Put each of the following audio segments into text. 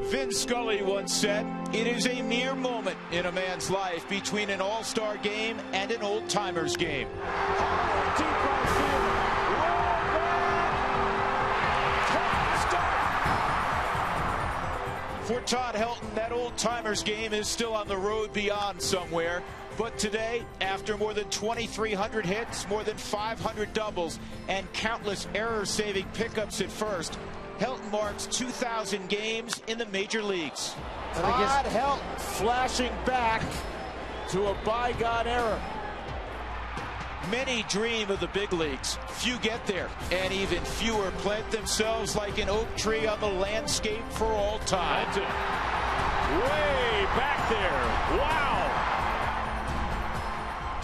Vin Scully once said, "It is a mere moment in a man's life between an all-star game and an old-timers game." Deep right field. For Todd Helton, that old-timers game is still on the road beyond somewhere. But today, after more than 2,300 hits, more than 500 doubles, and countless error-saving pickups at first, Helton marks 2,000 games in the major leagues. Todd Helton flashing back to a bygone era. Many dream of the big leagues. Few get there, and even fewer plant themselves like an oak tree on the landscape for all time. Way back there. Wow.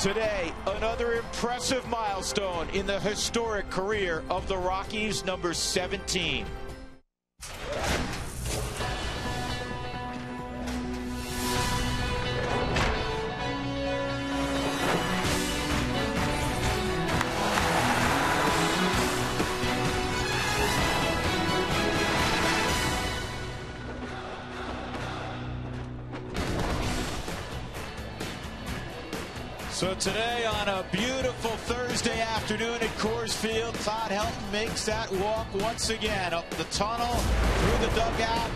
Today, another impressive milestone in the historic career of the Rockies' number 17. So today, on a beautiful Thursday afternoon at Coors Field, Todd Helton makes that walk once again up the tunnel, through the dugout,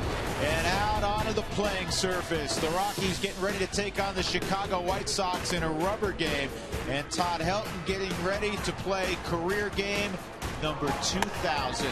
and out onto the playing surface. The Rockies getting ready to take on the Chicago White Sox in a rubber game, and Todd Helton getting ready to play career game number 2,000.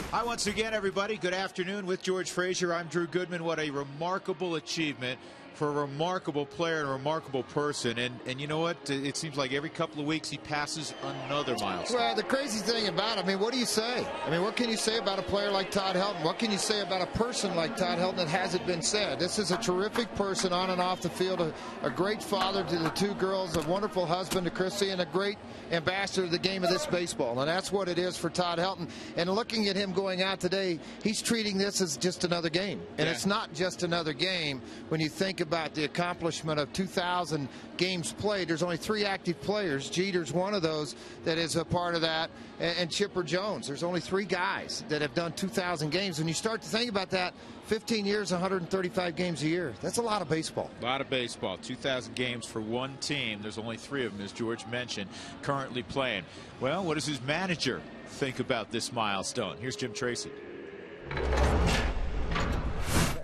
Hi once again, everybody. Good afternoon with George Frazier. I'm Drew Goodman. What a remarkable achievement for a remarkable player and a remarkable person. And you know what? It seems like every couple of weeks he passes another milestone. Well, the crazy thing about it, I mean, what do you say? I mean, what can you say about a player like Todd Helton? What can you say about a person like Todd Helton that hasn't been said? This is a terrific person on and off the field, a great father to the two girls, a wonderful husband to Chrissy, and a great ambassador of the game of this baseball. And that's what it is for Todd Helton. And looking at him going out today, he's treating this as just another game. And it's not just another game when you think about the accomplishment of 2,000 games played. There's only 3 active players. Jeter's one of those that is a part of that, and Chipper Jones. There's only 3 guys that have done 2,000 games. When you start to think about that, 15 years, 135 games a year. That's a lot of baseball. A lot of baseball. 2,000 games for one team. There's only 3 of them, as George mentioned, currently playing. Well, what does his manager think about this milestone? Here's Jim Tracy.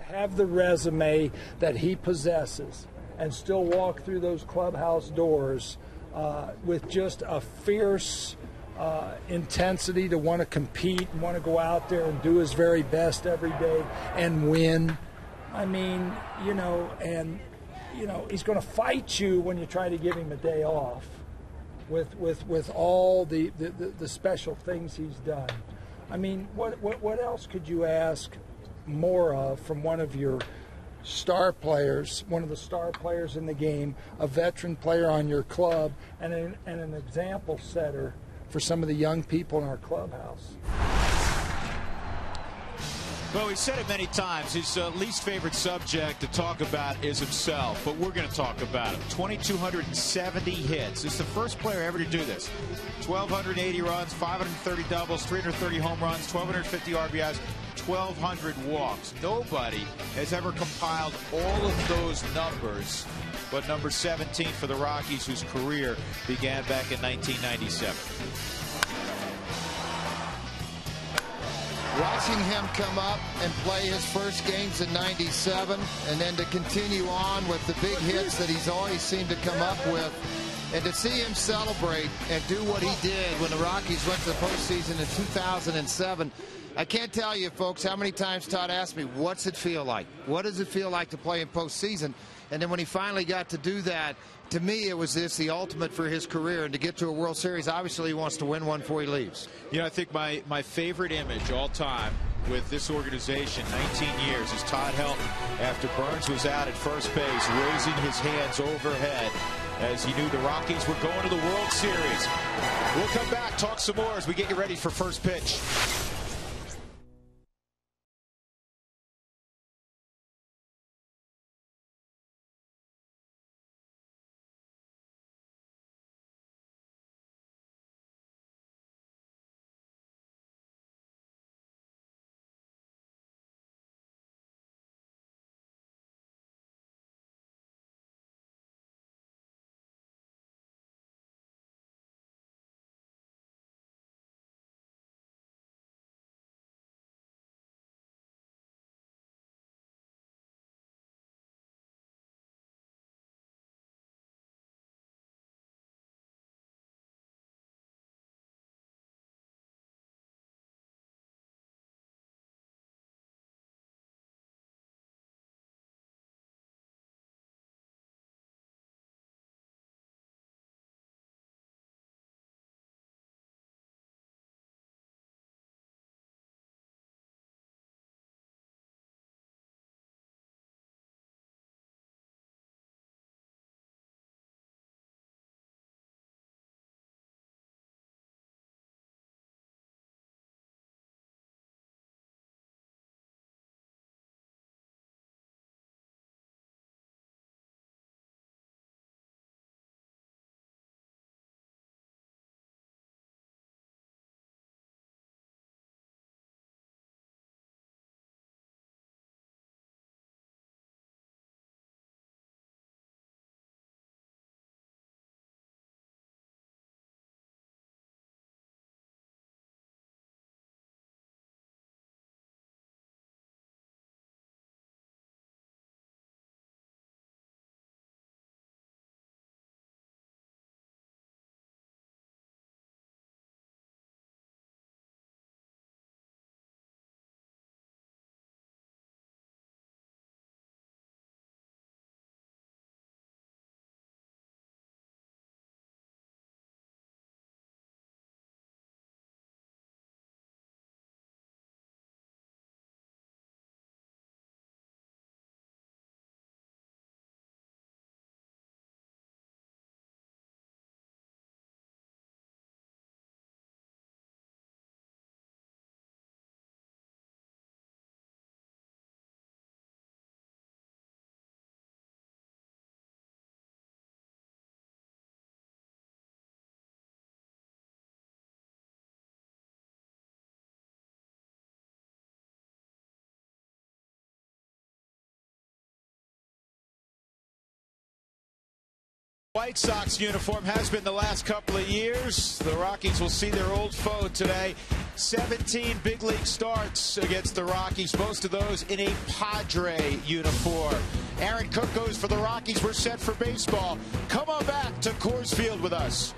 Have the resume that he possesses and still walk through those clubhouse doors with just a fierce intensity to want to compete and want to go out there and do his very best every day and win. I mean, you know, and you know, he's going to fight you when you try to give him a day off with all the special things he's done. I mean, what else could you ask more of from one of your star players, one of the star players in the game, a veteran player on your club, and an example setter for some of the young people in our clubhouse? Well, he said it many times. His least favorite subject to talk about is himself, but we're going to talk about him. 2,270 hits. This is the first player ever to do this. 1,280 runs, 530 doubles, 330 home runs, 1,250 RBIs, 1,200 walks. Nobody has ever compiled all of those numbers but number 17 for the Rockies, whose career began back in 1997. Watching him come up and play his first games in '97, and then to continue on with the big hits that he's always seemed to come up with, and to see him celebrate and do what he did when the Rockies went to the postseason in 2007. I can't tell you, folks, how many times Todd asked me, what's it feel like? What does it feel like to play in postseason? And then when he finally got to do that, to me, it was the ultimate for his career. And to get to a World Series, obviously he wants to win one before he leaves. You know, I think my favorite image all time with this organization, 19 years, is Todd Helton after Burns was out at first base, raising his hands overhead as he knew the Rockies were going to the World Series. We'll come back, talk some more as we get you ready for first pitch. White Sox uniform has been the last couple of years. The Rockies will see their old foe today. 17 big league starts against the Rockies, most of those in a Padre uniform. Aaron Cook goes for the Rockies. We're set for baseball. Come on back to Coors Field with us.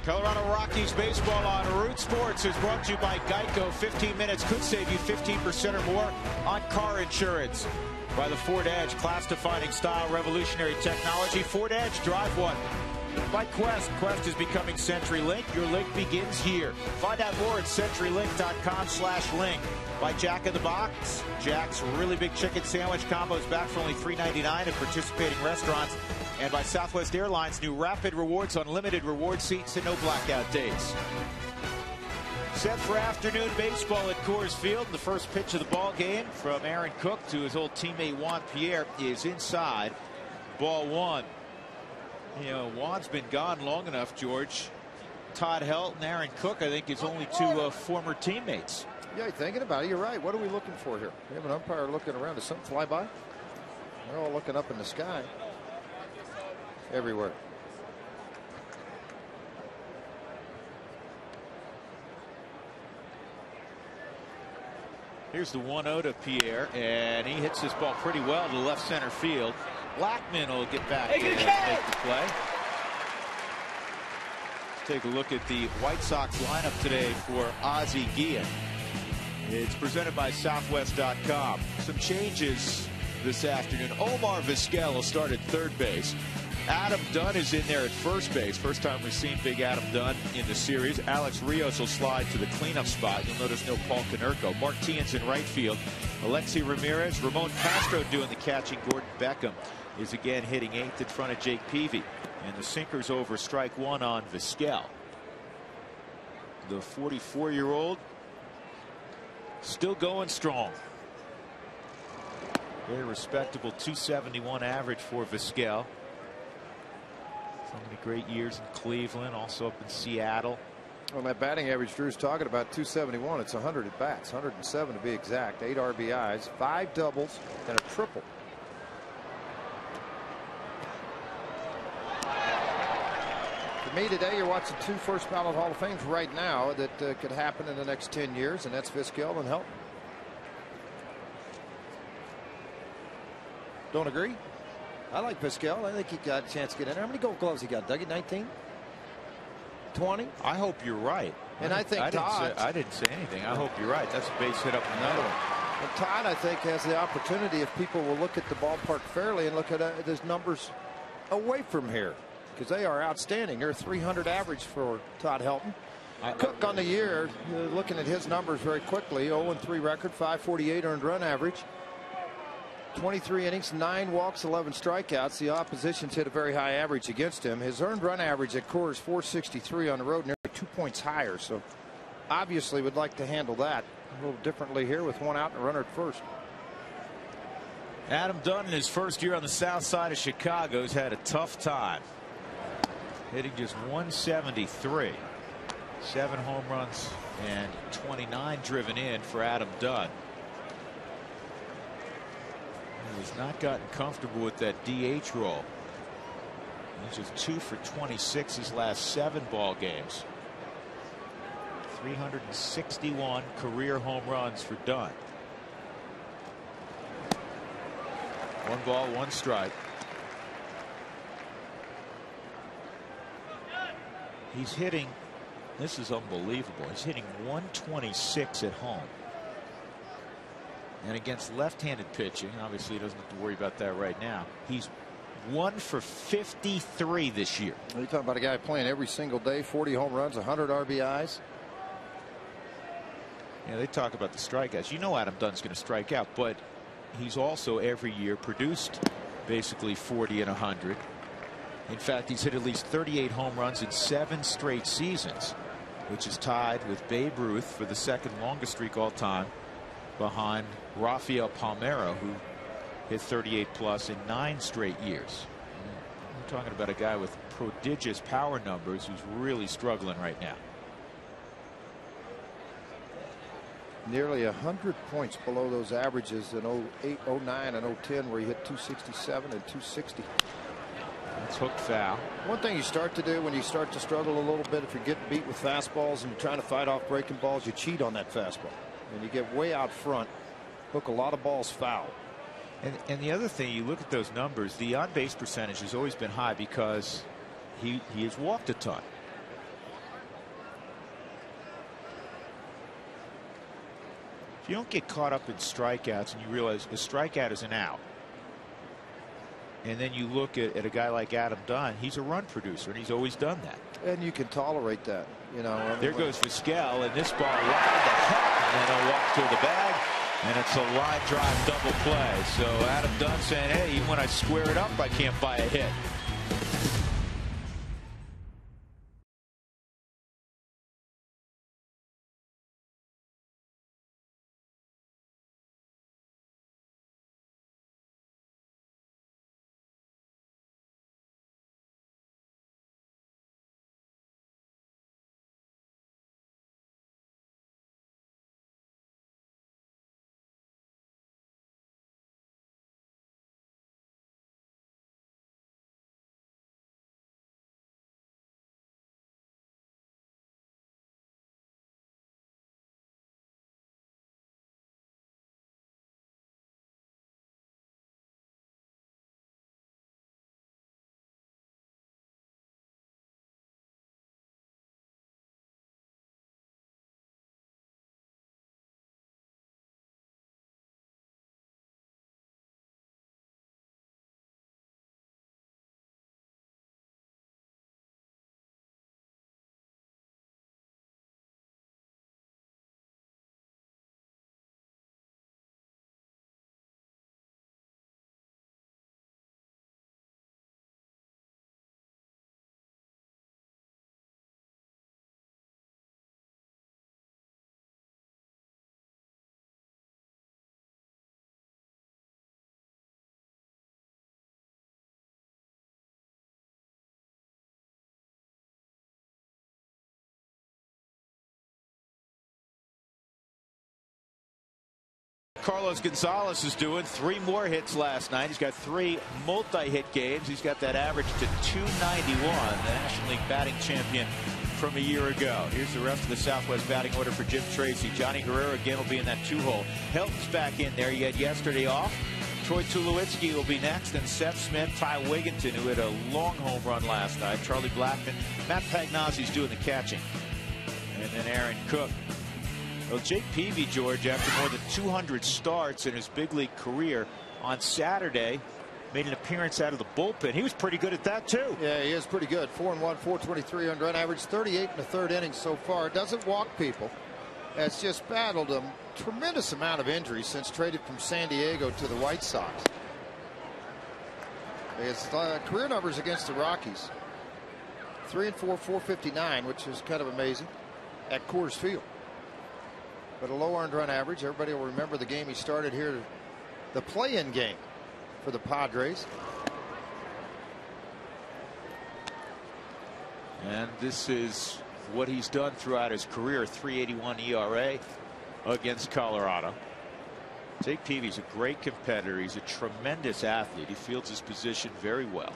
Colorado Rockies baseball on Root Sports is brought to you by Geico. 15 minutes could save you 15% or more on car insurance. By the Ford Edge, class-defining style, revolutionary technology. Ford Edge, drive one. By Quest. Quest is becoming CenturyLink. Your link begins here. Find out more at CenturyLink.com/link. By Jack in the Box. Jack's really big chicken sandwich combos back for only $3.99 at participating restaurants. And by Southwest Airlines, new Rapid Rewards Unlimited reward seats and no blackout dates. Set for afternoon baseball at Coors Field. The first pitch of the ball game from Aaron Cook to his old teammate Juan Pierre is inside. Ball one. You know, Juan's been gone long enough, George. Todd Helton, Aaron Cook, I think, is only two former teammates. Yeah, you're thinking about it. You're right. What are we looking for here? We have an umpire looking around. Does something fly by? They're all looking up in the sky. Everywhere. Here's the 1-0 to Pierre, and he hits this ball pretty well to left center field. Blackman will get back and make the play. Let's take a look at the White Sox lineup today for Ozzie Guillen. It's presented by Southwest.com. Some changes this afternoon. Omar Vizquel will start at third base. Adam Dunn is in there at first base. First time we've seen big Adam Dunn in the series. Alex Rios will slide to the cleanup spot. You'll notice no Paul Konerko. Martinez in right field. Alexi Ramirez. Ramon Castro doing the catching. Gordon Beckham is again hitting eighth in front of Jake Peavy. And the sinker's over strike one on Vizquel. The 44-year-old still going strong. Very respectable 271 average for Vizquel. So many great years in Cleveland, also up in Seattle. Well, that batting average Drew's talking about, 271. It's 100 at bats, 107 to be exact. 8 RBIs, 5 doubles, and a triple. For me today, you're watching 2 first ballot Hall of Fames right now that could happen in the next 10 years, and that's Vizquel and Helton. Don't agree? I like Vizquel. I think he got a chance to get in there. How many gold gloves he got, Dougie? 19? 20? I hope you're right. And I think I didn't say anything. I hope you're right. That's a base hit up another one. And Todd, I think, has the opportunity, if people will look at the ballpark fairly and look at his numbers away from here, because they are outstanding. They're 300 average for Todd Helton. Cook on the year, looking at his numbers very quickly, 0-3 record, 548 earned run average. 23 innings, 9 walks, 11 strikeouts. The opposition's hit a very high average against him. His earned run average at Coors 463 on the road, nearly 2 points higher. So obviously would like to handle that a little differently here with one out and a runner at first. Adam Dunn, in his first year on the south side of Chicago, has had a tough time. Hitting just 173. 7 home runs and 29 driven in for Adam Dunn. He has not gotten comfortable with that DH role. He's just 2 for 26 his last 7 ball games. 361 career home runs for Dunn. 1 ball, 1 strike. He's hitting, this is unbelievable, he's hitting 126 at home. And against left-handed pitching, obviously he doesn't have to worry about that right now. He's 1 for 53 this year. You're talking about a guy playing every single day, 40 home runs, 100 RBIs. Yeah, they talk about the strikeouts. You know Adam Dunn's going to strike out, but he's also every year produced basically 40 and 100. In fact, he's hit at least 38 home runs in 7 straight seasons, which is tied with Babe Ruth for the second longest streak all time, behind Rafael Palmeiro, who hit 38 plus in 9 straight years. We're talking about a guy with prodigious power numbers who's really struggling right now. Nearly 100 points below those averages in 08, 09, and 010, where he hit 267 and 260. That's hooked foul. One thing you start to do when you start to struggle a little bit, if you're getting beat with fastballs and you're trying to fight off breaking balls, you cheat on that fastball. And you get way out front, hook a lot of balls foul. And the other thing, you look at those numbers, the on base percentage has always been high because he has walked a ton. If you don't get caught up in strikeouts and you realize a strikeout is an out, and then you look at a guy like Adam Dunn, he's a run producer, and he's always done that. And you can tolerate that, you know. There goes Vizquel, and this ball right to head, and then he'll walk to the bag, and it's a line drive double play. So Adam Dunn saying, hey, even when I square it up, I can't buy a hit. Carlos Gonzalez is doing 3 more hits last night. He's got 3 multi-hit games. He's got that average to 291, the National League batting champion from a year ago. Here's the rest of the Southwest batting order for Jim Tracy. Johnny Herrera again will be in that 2-hole. Helton's back in there. He had yesterday off. Troy Tulowitzki will be next, and Seth Smith, Ty Wigginton, who hit a long home run last night, Charlie Blackmon, Matt Pagnozzi's doing the catching, and then Aaron Cook Well, Jake Peavy, George, after more than 200 starts in his big league career, on Saturday made an appearance out of the bullpen. He was pretty good at that too. Yeah, he is pretty good. 4-1, 423 earned run average, 38 in the third inning so far. Doesn't walk people. Has just battled a tremendous amount of injuries since traded from San Diego to the White Sox. His career numbers against the Rockies: 3-4, 459, which is kind of amazing at Coors Field. But a low earned run average. Everybody will remember the game he started here, the play-in game for the Padres. And this is what he's done throughout his career: 3.81 ERA against Colorado. Jake Peavy's a great competitor. He's a tremendous athlete. He fields his position very well.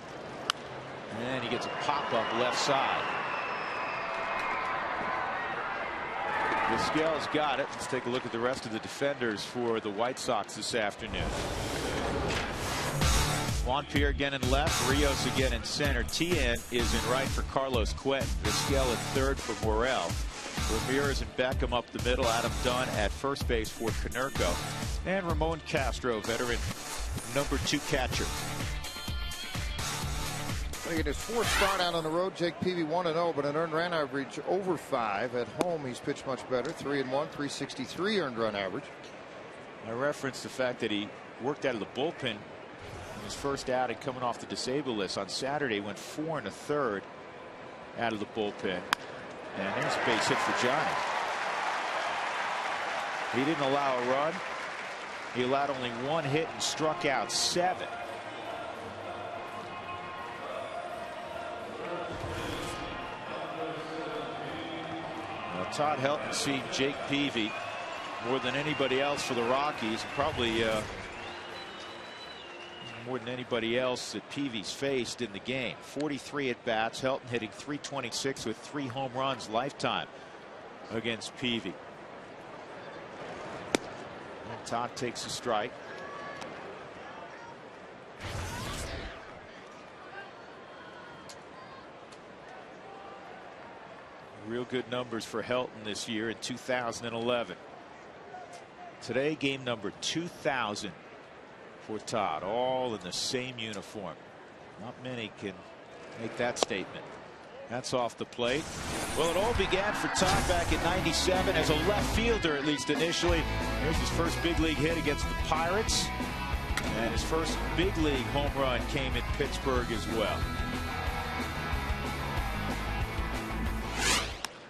And he gets a pop-up left side. Vizquel's got it. Let's take a look at the rest of the defenders for the White Sox this afternoon. Juan Pierre again in left. Rios again in center. Tien is in right for Carlos Quet. Vizquel in third for Morel. Ramirez and Beckham up the middle. Adam Dunn at first base for Konerko. And Ramon Castro, veteran #2 catcher. In his fourth start out on the road, Jake Peavy 1-0, but an earned run average over 5. At home, he's pitched much better. 3-1, 363 earned run average. I referenced the fact that he worked out of the bullpen in his first outing coming off the disabled list. On Saturday, went 4 1/3 out of the bullpen. And there's a base hit for Johnny. He didn't allow a run. He allowed only 1 hit and struck out 7. Todd Helton seen Jake Peavy more than anybody else for the Rockies, probably more than anybody else that Peavy's faced in the game. 43 at bats. Helton hitting .326 with 3 home runs lifetime against Peavy. And Todd takes a strike. Real good numbers for Helton this year in 2011. Today, game number 2,000 for Todd, all in the same uniform. Not many can make that statement. That's off the plate. Well, it all began for Todd back in '97 as a left fielder, at least initially. Here's his first big league hit against the Pirates, and his first big league home run came in Pittsburgh as well.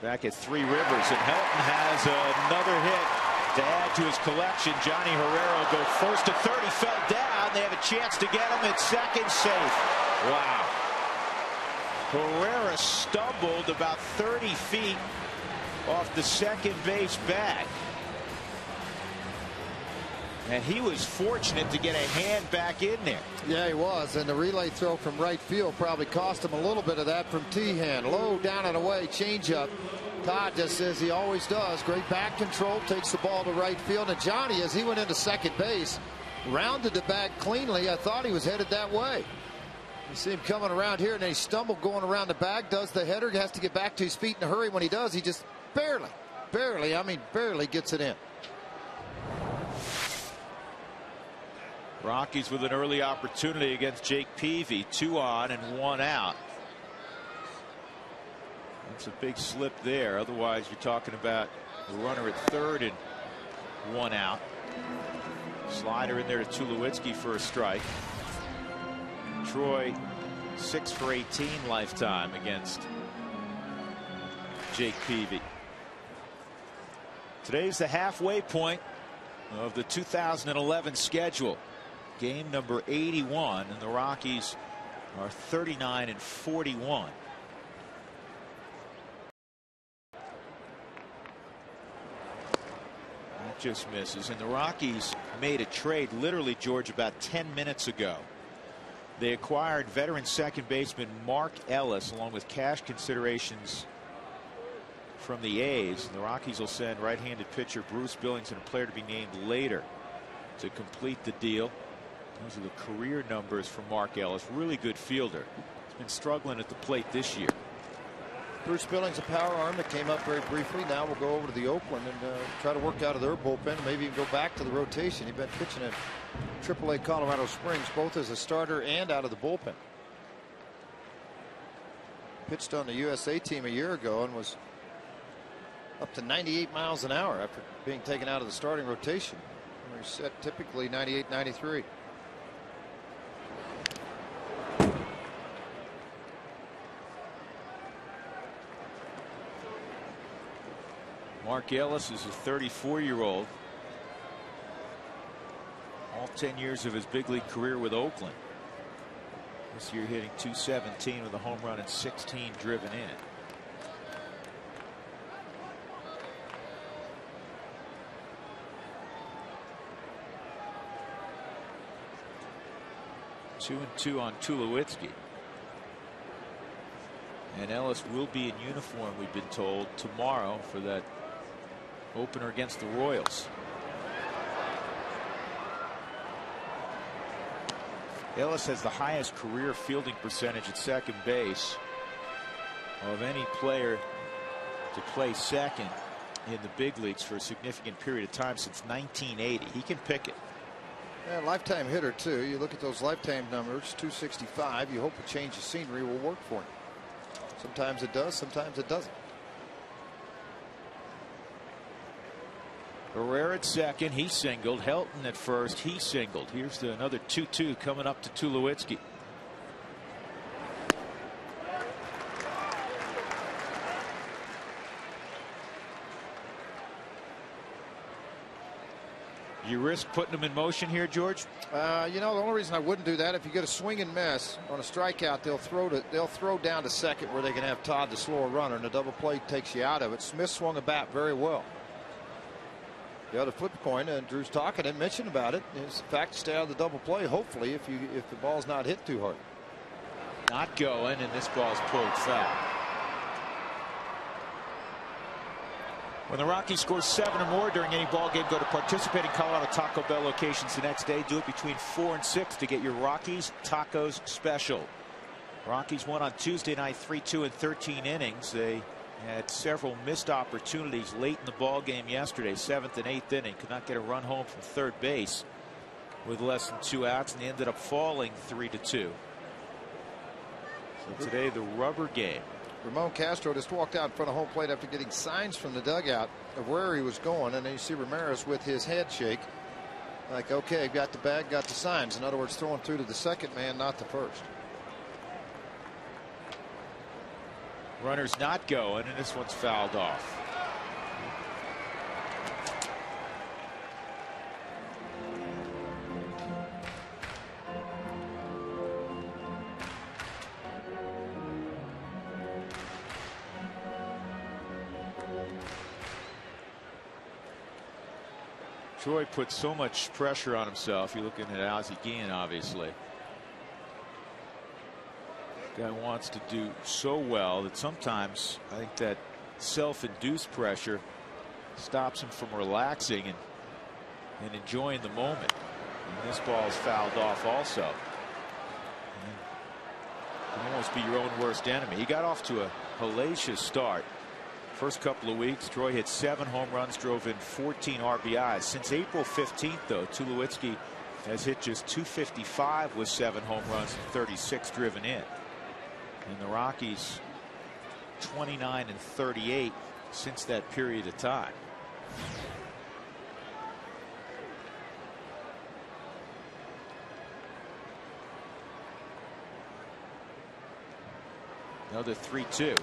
Back at Three Rivers, and Helton has another hit to add to his collection. Johnny Herrera go first to third. He fell down. They have a chance to get him at second, safe. Wow. Herrera stumbled about 30 feet off the second base bag. And he was fortunate to get a hand back in there. Yeah, he was. And the relay throw from right field probably cost him a little bit of that from Tehan. Low, down and away, changeup. Todd just as he always does. Great back control, takes the ball to right field. And Johnny, as he went into second base, rounded the bag cleanly. I thought he was headed that way. You see him coming around here, and then he stumbled going around the bag, does the header, has to get back to his feet in a hurry. When he does, he just barely gets it in. Rockies with an early opportunity against Jake Peavy. 2 on and 1 out. That's a big slip there. Otherwise, you're talking about the runner at third and 1 out. Slider in there to Tulowitzki for a strike. Troy 6 for 18 lifetime against Jake Peavy. Today's the halfway point of the 2011 schedule. Game number 81, and the Rockies are 39 and 41. That just misses. And the Rockies made a trade literally, George, about 10 minutes ago. They acquired veteran second baseman Mark Ellis along with cash considerations from the A's. And the Rockies will send right-handed pitcher Bruce Billings and a player to be named later to complete the deal. Those are the career numbers for Mark Ellis. Really good fielder. He's been struggling at the plate this year. Bruce Billings, a power arm that came up very briefly. Now we'll go over to the Oakland and try to work out of their bullpen, maybe even go back to the rotation. He's been pitching in AAA Colorado Springs, both as a starter and out of the bullpen. Pitched on the USA team a year ago and was up to 98 miles an hour after being taken out of the starting rotation. We're set typically 98, 93. Mark Ellis is a 34-year-old. All 10 years of his big league career with Oakland. This year hitting .217 with a home run and 16 driven in. Two and 2 on Tulowitzki. And Ellis will be in uniform, we've been told, tomorrow for that opener against the Royals. Ellis has the highest career fielding percentage at second base of any player to play second in the big leagues for a significant period of time since 1980. He can pick it. Yeah, lifetime hitter too. You look at those lifetime numbers, 265. You hope a change of scenery will work for him. Sometimes it does, sometimes it doesn't. Barrera at second, he singled. Helton at first, he singled. Here's another 2-2 coming up to Tulowitzki. You risk putting them in motion here, George? You know, the only reason I wouldn't do that, if you get a swing and miss on a strikeout, they'll throw down to second where they can have Todd, the slower runner, and a double play takes you out of it. Smith swung a bat very well. The other flip coin, and Drew's talking and mentioned about it, is the fact to stay out of the double play, hopefully, if the ball's not hit too hard. Not going, and this ball's pulled foul. When the Rockies score 7 or more during any ball game, go to participating Colorado Taco Bell locations the next day. Do it between 4 and 6 to get your Rockies Tacos special. Rockies won on Tuesday night 3-2 in 13 innings. They had several missed opportunities late in the ball game yesterday. 7th and 8th inning, could not get a run home from third base with less than 2 outs, and they ended up falling 3-2. So today the rubber game. Ramon Castro just walked out in front of home plate after getting signs from the dugout of where he was going, and then you see Ramirez with his head shake like, okay, got the bag, got the signs. In other words, throwing through to the second man, not the first. Runner's not going, and this one's fouled off. Troy put so much pressure on himself. You're looking at Ozzie Guillen, obviously. Guy wants to do so well that sometimes I think that self-induced pressure stops him from relaxing and enjoying the moment. And this ball is fouled off also. You can almost be your own worst enemy. He got off to a hellacious start. First couple of weeks, Troy hit 7 home runs, drove in 14 RBIs. Since April 15th, though, Tulowitzki has hit just .255 with 7 home runs and 36 driven in. And the Rockies 29 and 38 since that period of time. Another 3-2.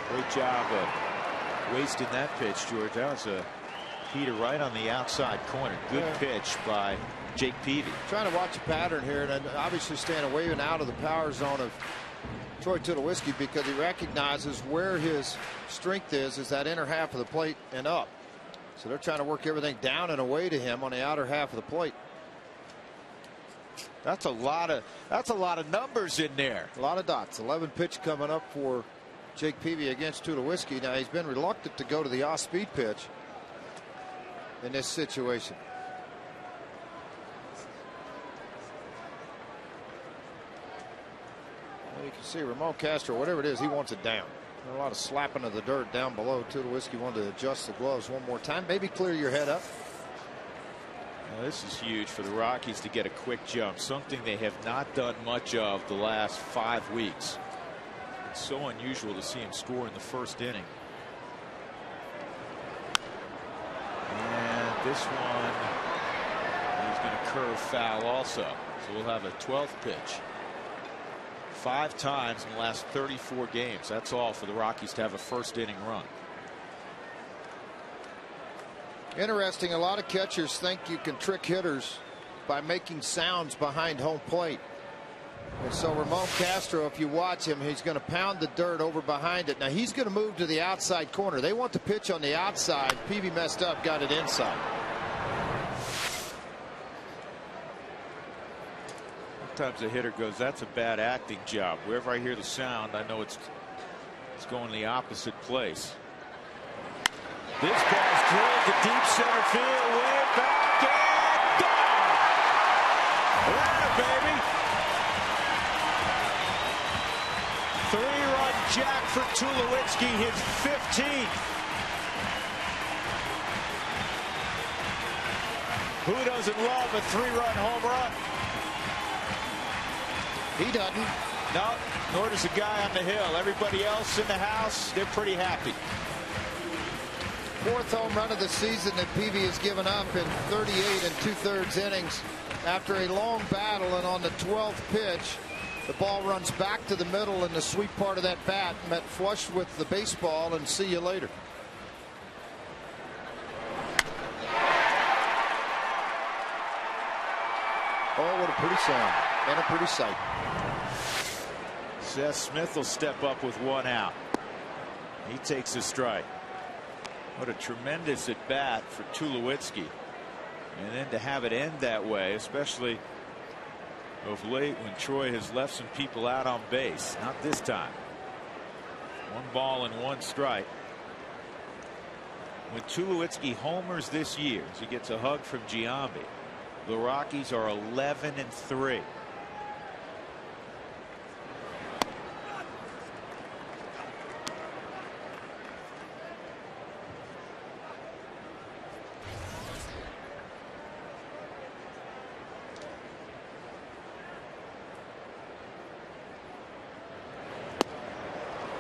Great job of wasting that pitch, George. That was a heater right on the outside corner. Good pitch by Jake Peavy. Trying to watch a pattern here, and obviously staying away and out of the power zone of Troy Tulowitzki, because he recognizes where his strength is that inner half of the plate and up. So they're trying to work everything down and away to him on the outer half of the plate. That's a lot of numbers in there. A lot of dots. 11 pitch coming up for Jake Peavy against Tulowitzki. Now he's been reluctant to go to the off-speed pitch in this situation. Well, you can see Ramon Castro, whatever it is, he wants it down. A lot of slapping of the dirt down below. Tulowitzki wanted to adjust the gloves one more time. Maybe clear your head up. Now, this is huge for the Rockies to get a quick jump, something they have not done much of the last 5 weeks. It's so unusual to see him score in the first inning. And this one is going to curve foul also. So we'll have a 12th pitch. 5 times in the last 34 games. That's all for the Rockies to have a first inning run. Interesting. A lot of catchers think you can trick hitters by making sounds behind home plate. And so Ramon Castro, if you watch him, he's going to pound the dirt over behind it. Now he's going to move to the outside corner. They want the pitch on the outside. Peavy messed up, got it inside. Sometimes a hitter goes, that's a bad acting job. Wherever I hear the sound, I know it's going the opposite place. This ball's drilled to deep center field, way back and gone. Atlanta, baby. 3-run jack for Tulowitzki, his 15th. Who doesn't love a 3-run home run? He doesn't. No, nor does the guy on the hill. Everybody else in the house, they're pretty happy. 4th home run of the season that Peavy has given up in 38 2/3 innings. After a long battle, and on the 12th pitch, the ball runs back to the middle, and the sweet part of that bat met flush with the baseball, and see you later. Oh, what a pretty sound and a pretty sight. Seth Smith will step up with 1 out. He takes a strike. What a tremendous at bat for Tulowitzki. And then to have it end that way, especially of late when Troy has left some people out on base. Not this time. 1 ball and 1 strike. When Tulowitzki homers this year, as he gets a hug from Giambi, the Rockies are 11-3.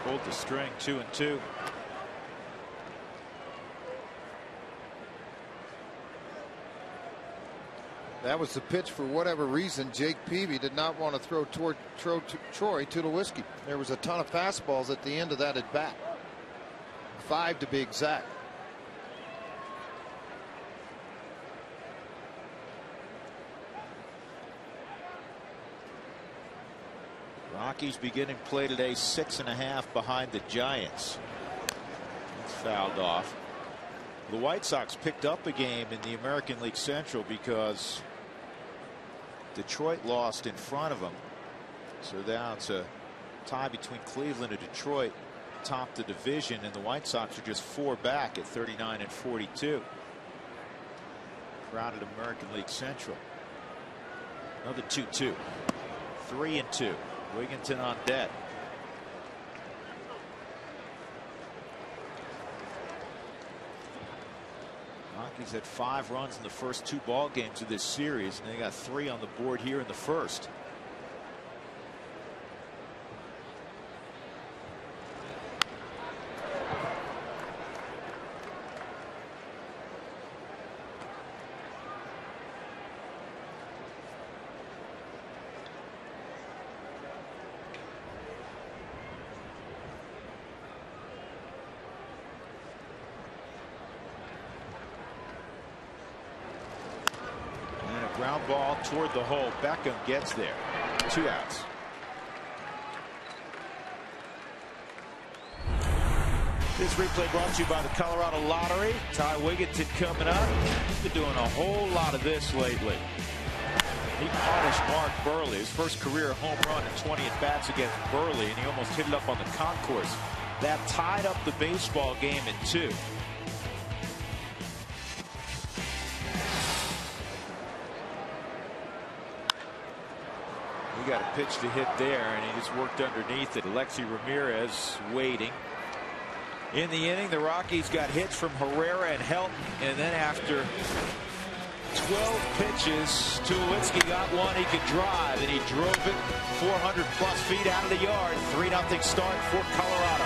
Hold the string, 2-2. That was the pitch. For whatever reason, Jake Peavy did not want to throw toward Troy Tulowitzki. There was a ton of fastballs at the end of that at bat. 5 to be exact. Rockies beginning play today 6.5 behind the Giants. It's fouled off. The White Sox picked up a game in the American League Central because Detroit lost in front of them. So now it's a tie between Cleveland and Detroit, top the division, and the White Sox are just 4 back at 39-42. Crowded American League Central. Another 2-2. 3-2. Wigginton on deck. Rockies had 5 runs in the first 2 ball games of this series, and they got 3 on the board here in the first. Ground ball toward the hole. Beckham gets there. 2 outs. This replay brought to you by the Colorado Lottery. Ty Wigginton coming up. He's been doing a whole lot of this lately. He punished Mark Burley, his first career home run in 20 at-bats against Burley, and he almost hit it up on the concourse. That tied up the baseball game in 2. Got a pitch to hit there, and he just worked underneath it. Alexi Ramirez waiting. in the inning. The Rockies got hits from Herrera and Helton, and then after 12 pitches, Tulowitzki got one he could drive, and he drove it 400+ feet out of the yard. 3-0 start for Colorado.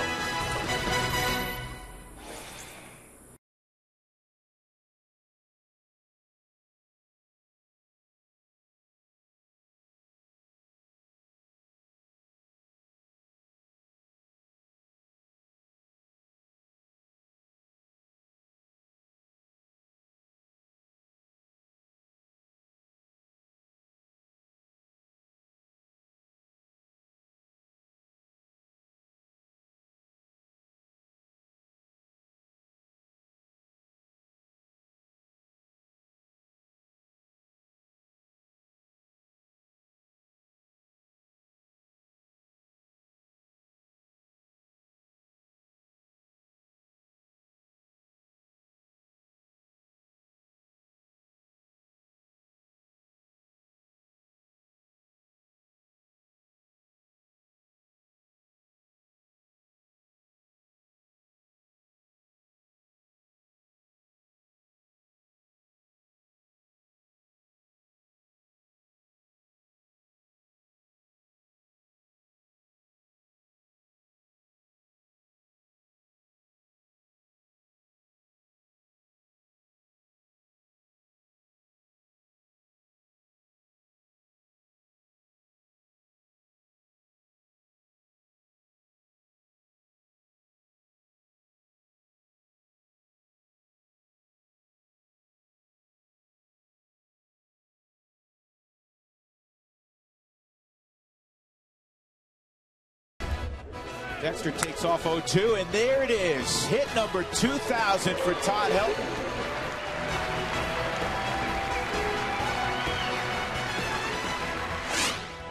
Dexter takes off 0-2, and there it is. Hit number 2,000 for Todd Helton.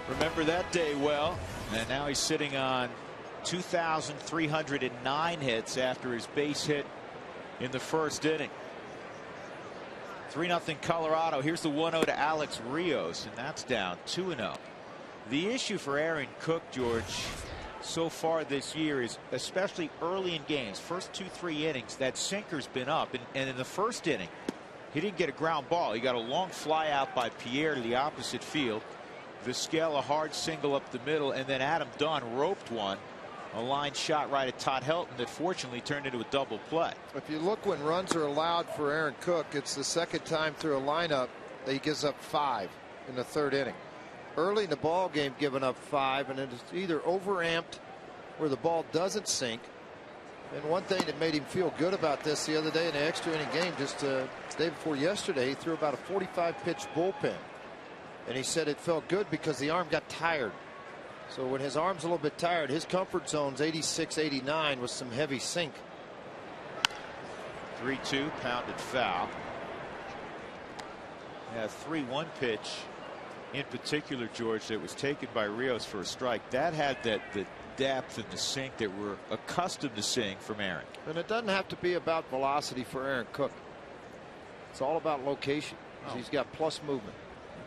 Remember that day well, and now he's sitting on 2,309 hits after his base hit in the first inning. 3-0 Colorado. Here's the 1-0 to Alex Rios, and that's down 2-0. The issue for Aaron Cook, George, so far this year is, especially early in games, first 2-3 innings, that sinker's been up, and in the first inning he didn't get a ground ball. He got a long fly out by Pierre to the opposite field. Vizquel a hard single up the middle, and then Adam Dunn roped one, a line shot right at Todd Helton that fortunately turned into a double play. If you look when runs are allowed for Aaron Cook, it's the second time through a lineup that he gives up 5 in the third inning. Early in the ball game giving up 5, and it's either overamped where the ball doesn't sink. And one thing that made him feel good about this the other day in the extra inning game, just the day before yesterday, he threw about a 45 pitch bullpen, and he said it felt good because the arm got tired. So when his arm's a little bit tired, his comfort zone's 86, 89 with some heavy sink. 3-2 pounded foul. Yeah, 3-1 pitch in particular, George, that was taken by Rios for a strike. That had the depth and the sink that we're accustomed to seeing from Aaron. And it doesn't have to be about velocity for Aaron Cook. It's all about location. Oh. He's got plus movement.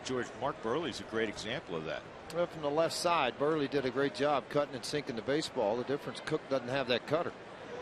George, Mark Burley's a great example of that. Well, from the left side, Burley did a great job cutting and sinking the baseball. The difference, Cook doesn't have that cutter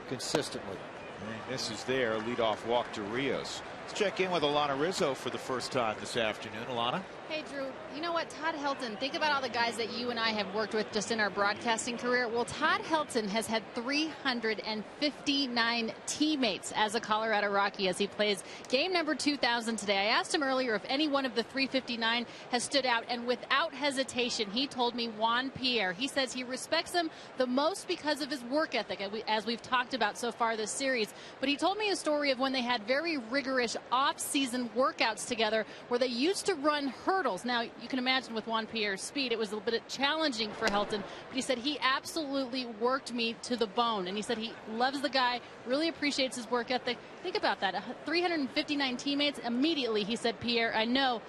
consistently. And this is their leadoff walk to Rios. Let's check in with Alana Rizzo for the first time this afternoon. Alana. Hey, Drew, you know what? Todd Helton, think about all the guys that you and I have worked with just in our broadcasting career. Well, Todd Helton has had 359 teammates as a Colorado Rocky as he plays game number 2,000 today. I asked him earlier if any one of the 359 has stood out, and without hesitation, he told me Juan Pierre. He says he respects him the most because of his work ethic, as we've talked about so far this series. But he told me a story of when they had very rigorous off-season workouts together where they used to run hurdles. Now, you can imagine with Juan Pierre's speed, it was a little bit challenging for Helton, but he said he absolutely worked me to the bone, and he said he loves the guy, really appreciates his work ethic. Think about that, 359 teammates. Immediately, he said, Pierre, I know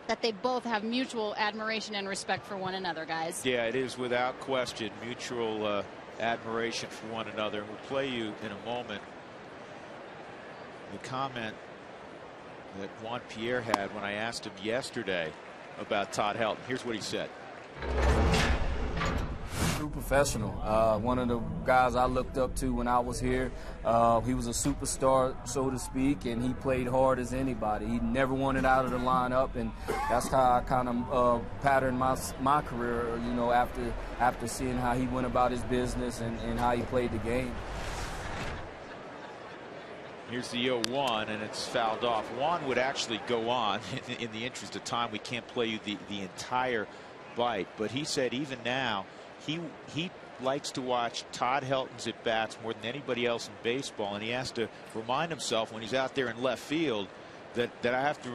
that they both have mutual admiration and respect for one another, guys. Yeah, it is without question mutual admiration for one another. And we'll play you in a moment the comment that Juan Pierre had when I asked him yesterday about Todd Helton. Here's what he said. The true professional. One of the guys I looked up to when I was here. He was a superstar, so to speak, and he played hard as anybody. He never wanted out of the lineup, and that's how I kind of patterned my career, you know, after seeing how he went about his business and how he played the game. Here's the 0-1, and it's fouled off. Juan would actually go on. In the interest of time, we can't play you the entire bite, but he said even now he likes to watch Todd Helton's at bats more than anybody else in baseball, and he has to remind himself when he's out there in left field that I have to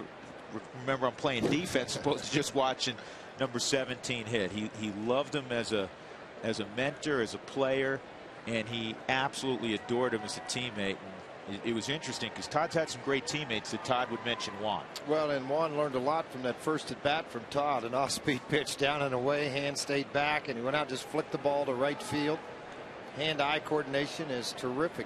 remember I'm playing defense as opposed to just watching number 17 hit. He loved him as a mentor, as a player, and he absolutely adored him as a teammate. And it was interesting because Todd's had some great teammates that Todd would mention Juan. Well, and Juan learned a lot from that first at bat from Todd. An off-speed pitch down and away, hand stayed back, and he went out and just flicked the ball to right field. Hand-eye coordination is terrific.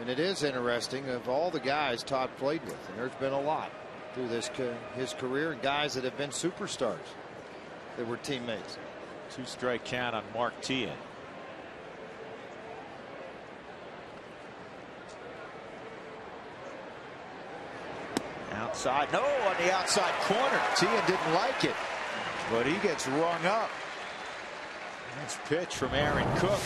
And it is interesting of all the guys Todd played with, and there's been a lot through his career, and guys that have been superstars that were teammates. 2-strike count on Mark Tian. Outside, no, on the outside corner. Tian didn't like it, but he gets rung up. Nice pitch from Aaron Cook.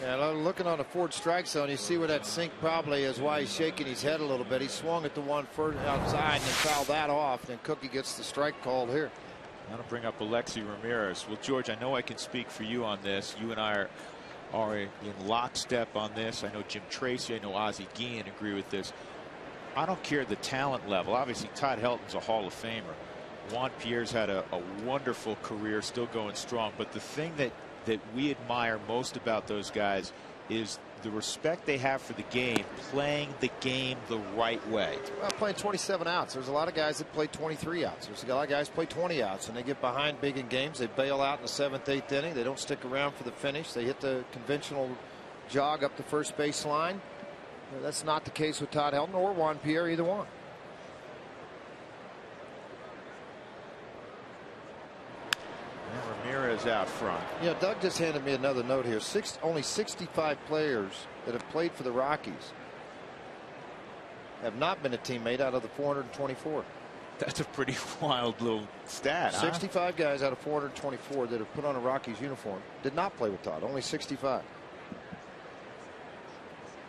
Yeah, looking on the Ford strike zone, you see where that sink probably is why he's shaking his head a little bit. He swung at the one first outside and then fouled that off. Then Cookie gets the strike called here. That'll bring up Alexi Ramirez. Well, George, I know I can speak for you on this. You and I are in lockstep on this. I know Jim Tracy, I know Ozzie Guillen agree with this. I don't care the talent level. Obviously, Todd Helton's a Hall of Famer. Juan Pierre's had a wonderful career, still going strong. But the thing that we admire most about those guys is the respect they have for the game, playing the game the right way. Well, playing 27 outs. There's a lot of guys that play 23 outs. There's a lot of guys play 20 outs, and they get behind big in games. They bail out in the 7th, 8th inning. They don't stick around for the finish. They hit the conventional jog up the first base line. That's not the case with Todd Helton or Juan Pierre, either one. And Ramirez out front. Yeah, Doug just handed me another note here. Only 65 players that have played for the Rockies have not been a teammate out of the 424. That's a pretty wild little stat. 65 guys out of 424 that have put on a Rockies uniform did not play with Todd. Only 65.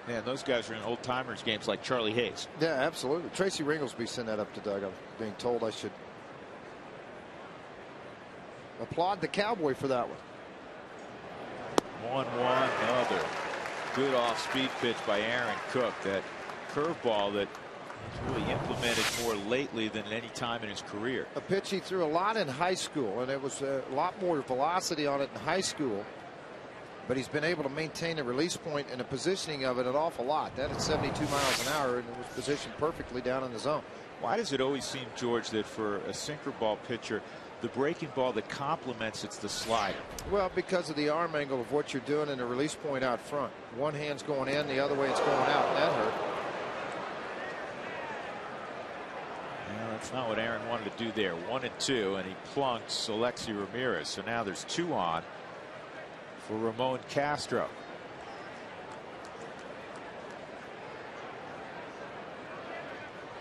Man, those guys are in old timers games like Charlie Hayes. Yeah, absolutely. Tracy Ringlesby sent that up to Doug. I'm being told I should applaud the Cowboy for that one. 1-1, another good off-speed pitch by Aaron Cook. That curveball that he's really implemented more lately than any time in his career. A pitch he threw a lot in high school, and it was a lot more velocity on it in high school. But he's been able to maintain the release point and the positioning of it an awful lot. That is 72 miles an hour, and it was positioned perfectly down in the zone. Why does it always seem, George, that for a sinker ball pitcher, the breaking ball that complements it's the slider? Well, because of the arm angle of what you're doing and the release point out front. One hand's going in, the other way it's going out. That hurt. Yeah, that's not what Aaron wanted to do there. 1-2, and he plunks Alexi Ramirez. So now there's 2 on for Ramon Castro.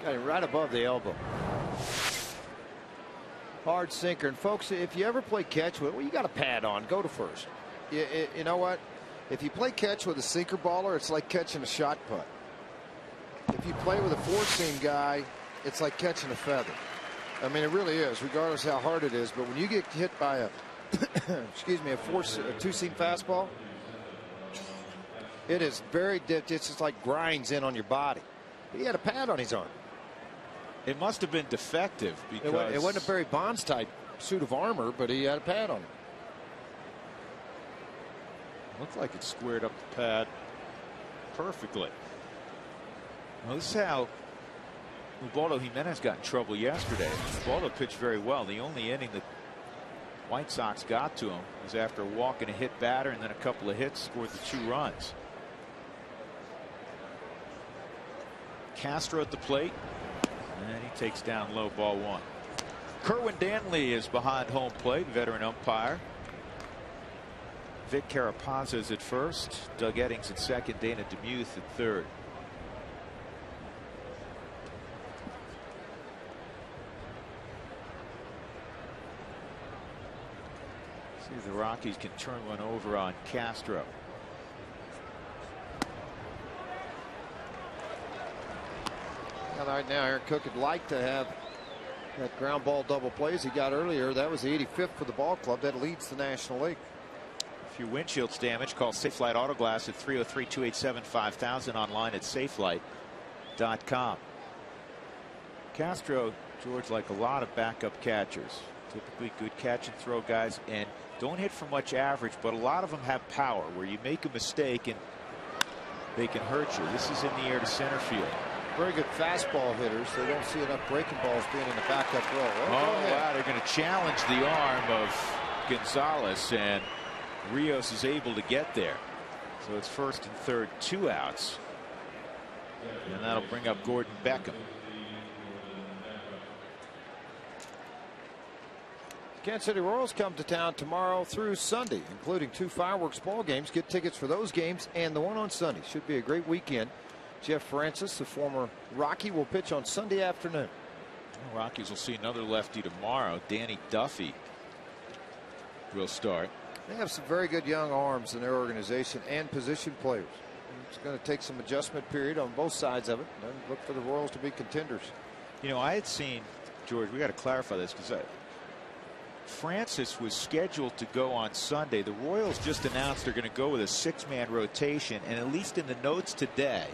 Got him right above the elbow. Hard sinker. And folks, if you ever play catch with it, well, you got a pad on. Go to first. You know what? If you play catch with a sinker baller, it's like catching a shot put. If you play with a four-seam guy, it's like catching a feather. I mean, it really is, regardless how hard it is. But when you get hit by a excuse me, a two-seam fastball, it is very it's just like grinds in on your body. He had a pad on his arm. It must have been defective because it wasn't a Barry Bonds type suit of armor, but he had a pad on it. Looked like it squared up the pad perfectly. Well, this is how Ubaldo Jimenez got in trouble yesterday. Ubaldo pitched very well. The only inning that White Sox got to him was after walking a hit batter and then a couple of hits, scored the 2 runs. Castro at the plate, and he takes down low, ball 1. Kerwin Danley is behind home plate, veteran umpire Vic Carapazzo's at first, Doug Eddings at second, Dana DeMuth at third. See if the Rockies can turn one over on Castro. And right now, Aaron Cook would like to have that ground ball double plays he got earlier. That was the 85th for the ball club. That leads the National League. If your windshield's damaged, call Safelight Auto Glass at 303-287-5000, online at safelight.com. Castro, George, like a lot of backup catchers, typically good catch and throw guys, and don't hit for much average, but a lot of them have power where you make a mistake and they can hurt you. This is in the air to center field. Very good fastball hitters. They don't see enough breaking balls being in the backup role. Oh, wow, they're going to challenge the arm of Gonzalez, and Rios is able to get there. So it's first and third, 2 outs. And that'll bring up Gordon Beckham. Kansas City Royals come to town tomorrow through Sunday, including 2 fireworks ball games. Get tickets for those games and the one on Sunday. Should be a great weekend. Jeff Francis, the former Rocky, will pitch on Sunday afternoon. Rockies will see another lefty tomorrow. Danny Duffy will start. They have some very good young arms in their organization and position players. It's going to take some adjustment period on both sides of it. And look for the Royals to be contenders. You know, I had seen, George, we got to clarify this because Francis was scheduled to go on Sunday. The Royals just announced they're going to go with a 6-man rotation, and at least in the notes today,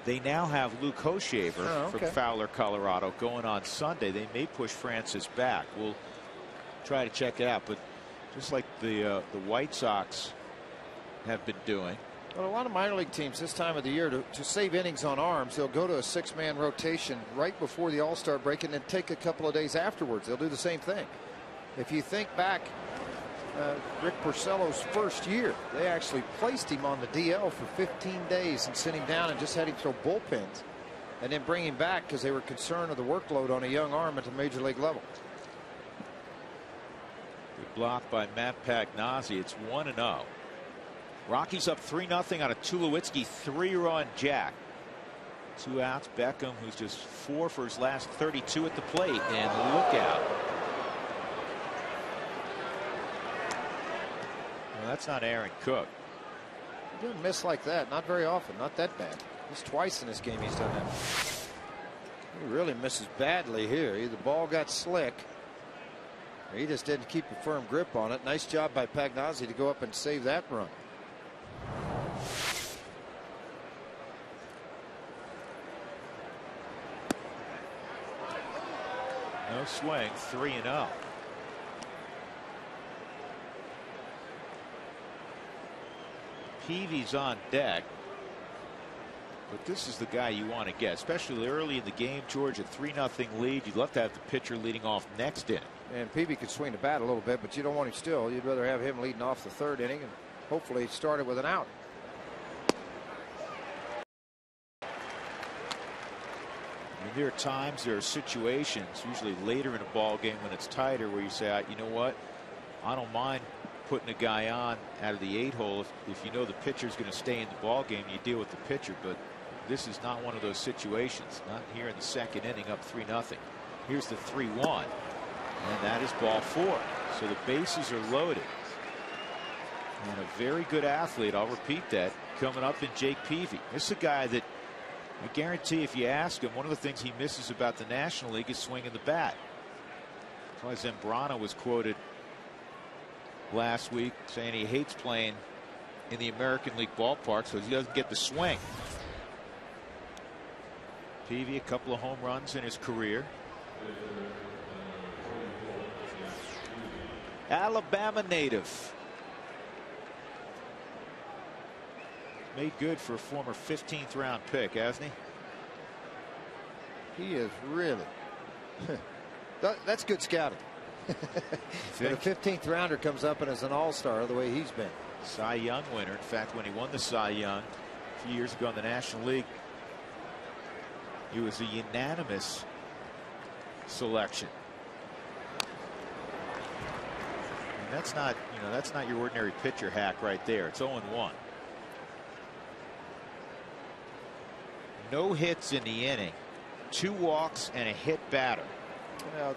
they now have Luke Hochevar from Fowler, Colorado, going on Sunday. They may push Francis back. We'll try to check it out. But just like the White Sox have been doing. Well, a lot of minor league teams this time of the year, to save innings on arms, they'll go to a 6-man rotation right before the All-Star break and then take a couple of days afterwards. They'll do the same thing. If you think back, Rick Porcello's first year, they actually placed him on the DL for 15 days and sent him down and just had him throw bullpens and then bring him back because they were concerned of the workload on a young arm at the major league level. Good block by Matt Pagnozzi. It's 1-0. Rockies up 3-0 on a Tulowitzki 3-run jack. 2 outs. Beckham, who's just 4 for his last 32 at the plate, and look out. Well, that's not Aaron Cook. He doesn't miss like that. Not very often. Not that bad. Just twice in this game he's done that. He really misses badly here. Either the ball got slick or he just didn't keep a firm grip on it. Nice job by Pagnozzi to go up and save that run. No swing. 3-0. Peavy's on deck, but this is the guy you want to get, especially early in the game. George, a 3-0 lead. You'd love to have the pitcher leading off next inning. And Peavy could swing the bat a little bit, but you don't want him still. You'd rather have him leading off the 3rd inning and hopefully started with an out. There are times, there are situations, usually later in a ball game when it's tighter, where you say, you know what, I don't mind putting a guy on out of the 8-hole if you know the pitcher's going to stay in the ball game. You deal with the pitcher, but this is not one of those situations. Not here in the 2nd inning, up 3-0. Here's the 3-1, and that is ball 4. So the bases are loaded, and a very good athlete, I'll repeat that, coming up in Jake Peavy. This is a guy that I guarantee if you ask him, one of the things he misses about the National League is swinging the bat. That's why Zambrano was quoted last week saying he hates playing in the American League ballpark, so he doesn't get the swing. Peavy, a couple of home runs in his career. Alabama native. Made good for a former 15th round pick, hasn't he? He is really. That's good scouting. When a 15th rounder comes up and is an all-star the way he's been. Cy Young winner. In fact, when he won the Cy Young a few years ago in the National League, it was a unanimous selection. That's not, that's not your ordinary pitcher hack right there. It's 0-1. No hits in the inning, 2 walks and a hit batter.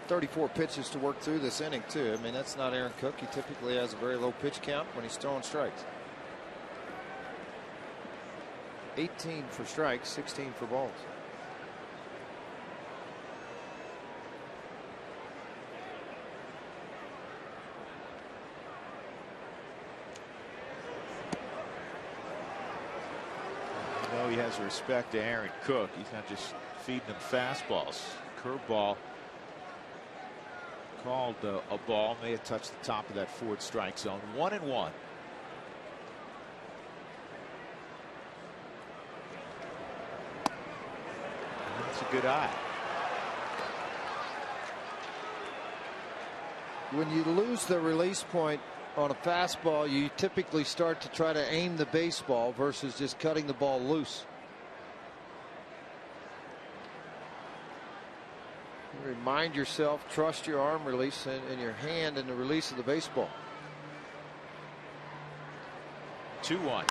34 pitches to work through this inning too. I mean, that's not Aaron Cook. He typically has a very low pitch count when he's throwing strikes. 18 for strikes, 16 for balls. He has respect to Aaron Cook. He's not just feeding him fastballs. Curveball called a ball, may have touched the top of that forward strike zone. 1-1. That's a good eye. When you lose the release point on a fastball, you typically start to try to aim the baseball versus just cutting the ball loose. Remind yourself, trust your arm release and your hand in the release of the baseball. 2-1. And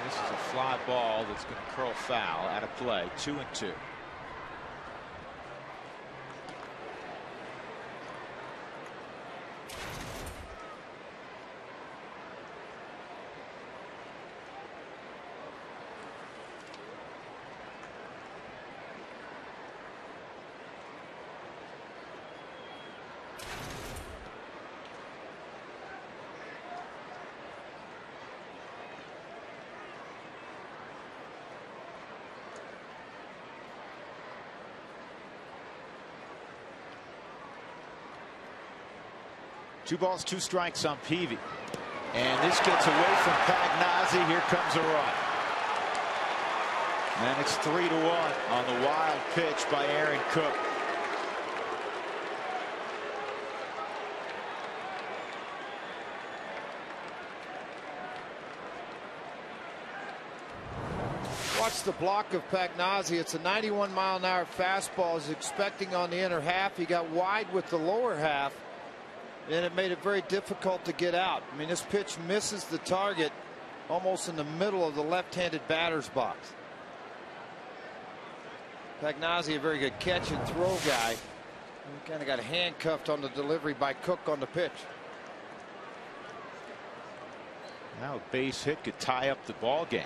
this is a fly ball that's going to curl foul out of play. 2-2. Two balls, 2 strikes on Peavy. And this gets away from Pagnazzi. Here comes a run. And it's 3-1 on the wild pitch by Aaron Cook. Watch the block of Pagnazzi. It's a 91-mile-an-hour fastball. He's expecting on the inner half. He got wide with the lower half, and it made it very difficult to get out. I mean, this pitch misses the target almost in the middle of the left-handed batter's box. Pagnazzi, a very good catch and throw guy. He kind of got handcuffed on the delivery by Cook on the pitch. Now a base hit could tie up the ball game.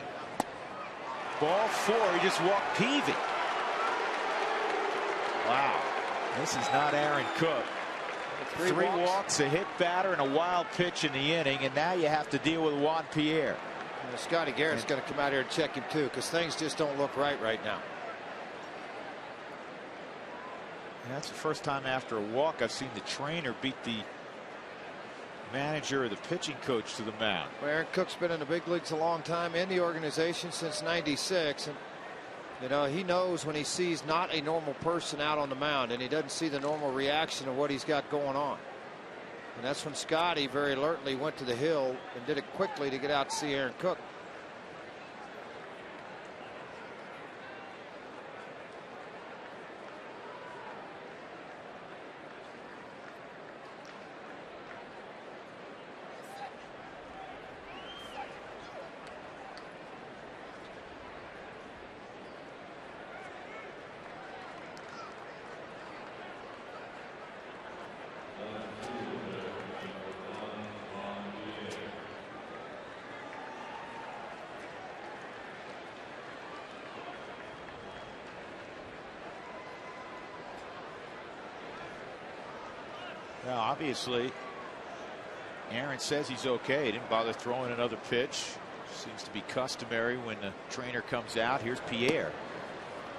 Ball 4, he just walked Peavy. Wow, this is not Aaron Cook. Three walks, a hit batter, and a wild pitch in the inning, and now you have to deal with Juan Pierre. Scotty Garrett's going to come out here and check him too, because things just don't look right now. And that's the first time after a walk I've seen the trainer beat the manager or the pitching coach to the mound. Well, Aaron Cook's been in the big leagues a long time, in the organization since '96, and he knows when he sees not a normal person out on the mound, and he doesn't see the normal reaction of what he's got going on. And that's when Scotty very alertly went to the hill and did it quickly to get out to see Aaron Cook. Now, obviously, Aaron says he's okay. He didn't bother throwing another pitch. Seems to be customary when the trainer comes out. Here's Pierre.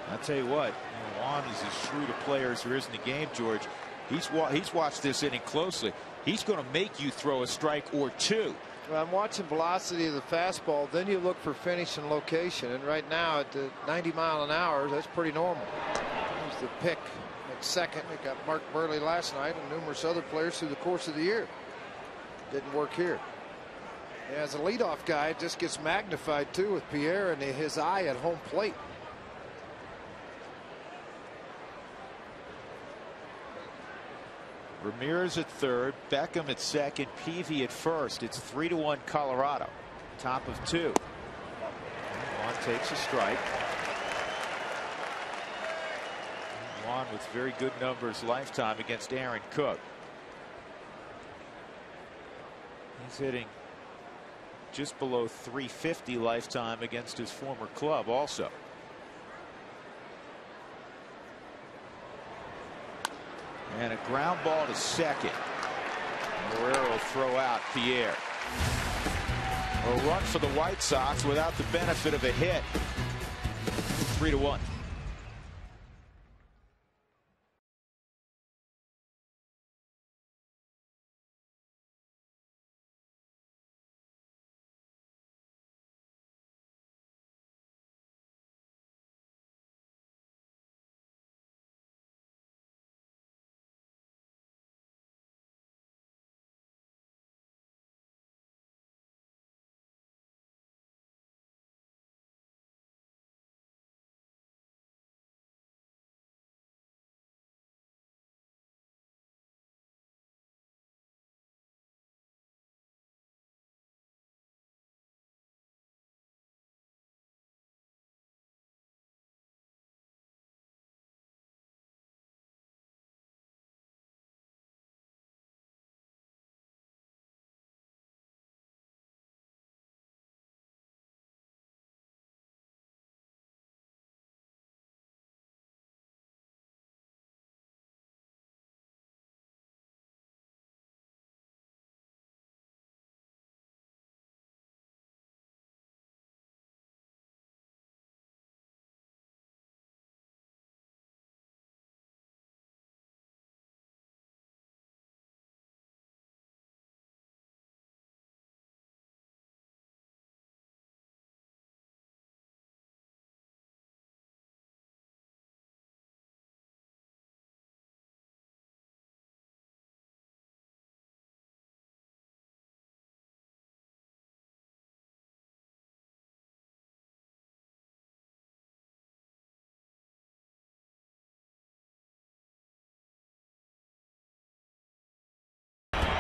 I'll tell you what, Juan is as shrewd a player as there is in the game, George. He's watched this inning closely. He's going to make you throw a strike or 2. Well, I'm watching velocity of the fastball. Then you look for finish and location. And right now at the 90 mile an hour, that's pretty normal. Here's the pick at second. It got Mark Burley last night and numerous other players through the course of the year. Didn't work here. As a leadoff guy, it just gets magnified too with Pierre and his eye at home plate. Ramirez at third, Beckham at second, Peavy at first. It's 3-1 Colorado. Top of 2. Juan takes a strike. Juan with very good numbers lifetime against Aaron Cook. He's hitting just below 350 lifetime against his former club also. And a ground ball to second. Guerrero will throw out Pierre. A run for the White Sox without the benefit of a hit. 3-1.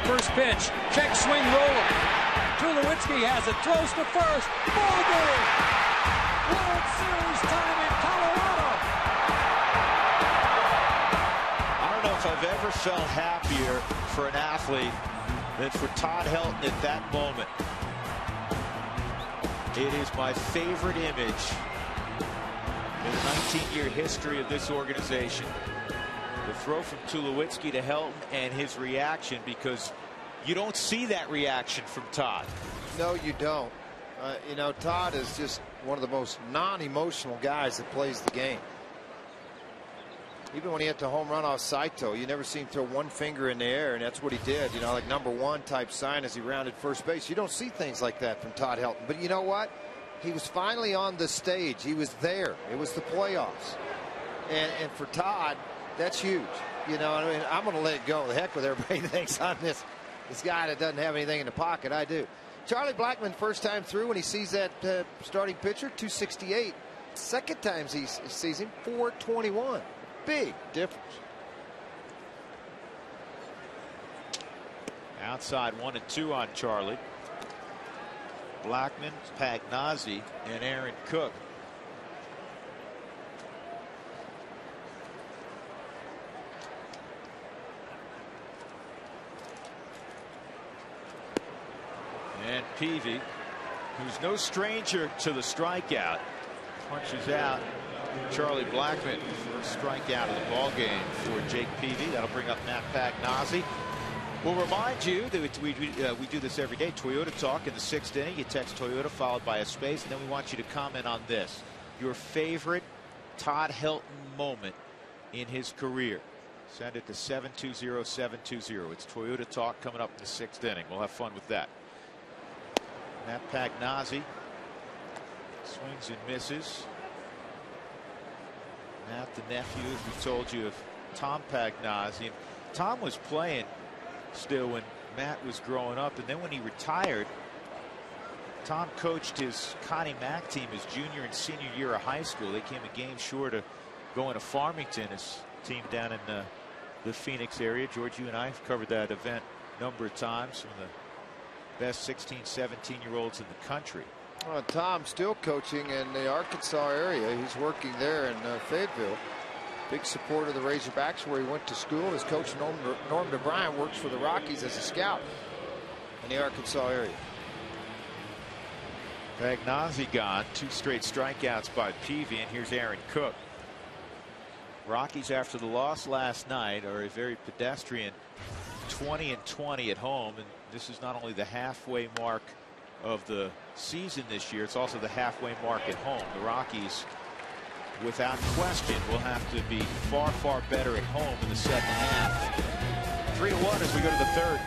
First pitch, check swing roller. Tulowitzki has it, throws to first. Ball game! World Series time in Colorado. I don't know if I've ever felt happier for an athlete than for Todd Helton at that moment. It is my favorite image in the 19-year history of this organization. The throw from Tulowitzki to Helton and his reaction, because you don't see that reaction from Todd. No, you don't. You know, Todd is just one of the most non-emotional guys that plays the game. Even when he hit the home run off Saito, you never see him throw one finger in the air, and that's what he did. You know, like #1 type sign as he rounded first base. You don't see things like that from Todd Helton. But you know what? He was finally on the stage. He was there. It was the playoffs. And for Todd, that's huge. You know, I mean, I'm going to let it go. The heck with everybody thinks on this guy that doesn't have anything in the pocket. I do. Charlie Blackmon, first time through when he sees that starting pitcher, 268. Second time he sees him, 421. Big difference. Outside 1-2 on Charlie. Blackmon, Pagnozzi, and Aaron Cook. And Peavy, who's no stranger to the strikeout, punches out Charlie Blackmon. First strikeout of the ball game for Jake Peavy. That'll bring up Matt Pagnozzi. We'll remind you that we do this every day. Toyota Talk in the 6th inning. You text Toyota followed by a space, and then we want you to comment on this. Your favorite Todd Helton moment in his career. Send it to 720-720. It's Toyota Talk coming up in the 6th inning. We'll have fun with that. Matt Pagnozzi swings and misses. Matt, the nephew, as we told you, of Tom Pagnozzi. And Tom was playing still when Matt was growing up, and then when he retired, Tom coached his Connie Mack team his junior and senior year of high school. They came a game short of going to Farmington, his team down in the Phoenix area. George, you and I have covered that event a number of times. From the best 16, 17-year-olds in the country. Tom's still coaching in the Arkansas area. He's working there in Fayetteville. Big supporter of the Razorbacks, where he went to school. His coach, Norm DeBryant, works for the Rockies as a scout in the Arkansas area. Pagnozzi gone. 2 straight strikeouts by Peavy, and here's Aaron Cook. Rockies, after the loss last night, are a very pedestrian 20-20 at home, and this is not only the halfway mark of the season this year, it's also the halfway mark at home. The Rockies, without question, will have to be far, far better at home in the second half. 3-1 as we go to the third.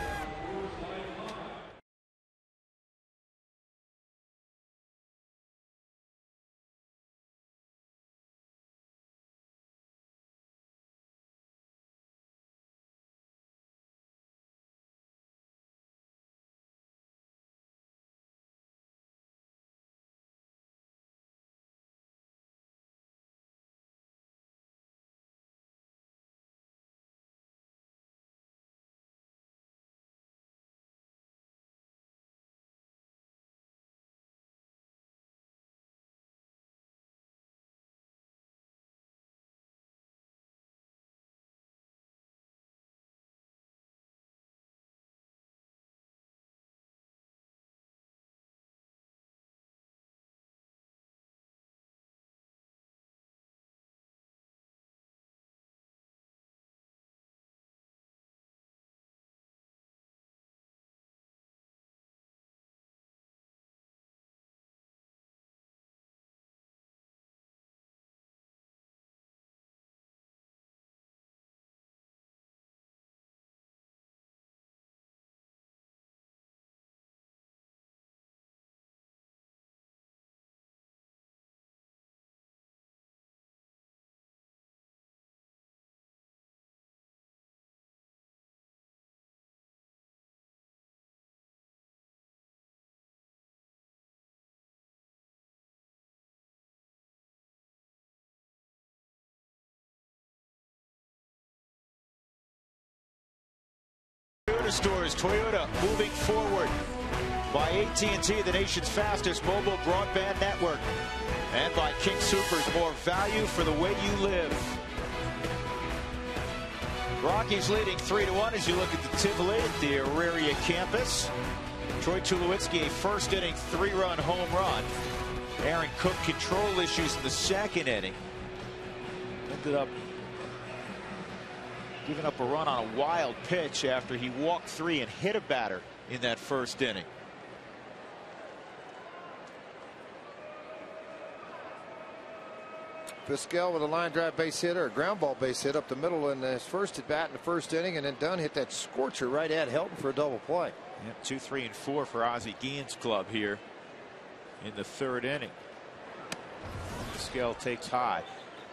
Stores. Toyota moving forward by AT&T, the nation's fastest mobile broadband network, and by King Soopers, more value for the way you live. Rockies leading 3-1 as you look at the Tivoli at the Auraria campus. Troy Tulowitzki, a first inning 3-run home run. Aaron Cook, control issues in the second inning. Ended up giving up a run on a wild pitch after he walked 3 and hit a batter in that first inning. Vizquel with a line drive base hit, or a ground ball base hit up the middle in his first at bat in the first inning, and then Dunn hit that scorcher right at Helton for a double play. Yep, 2, 3, and 4 for Ozzie Guillen's club here in the third inning. Vizquel takes high.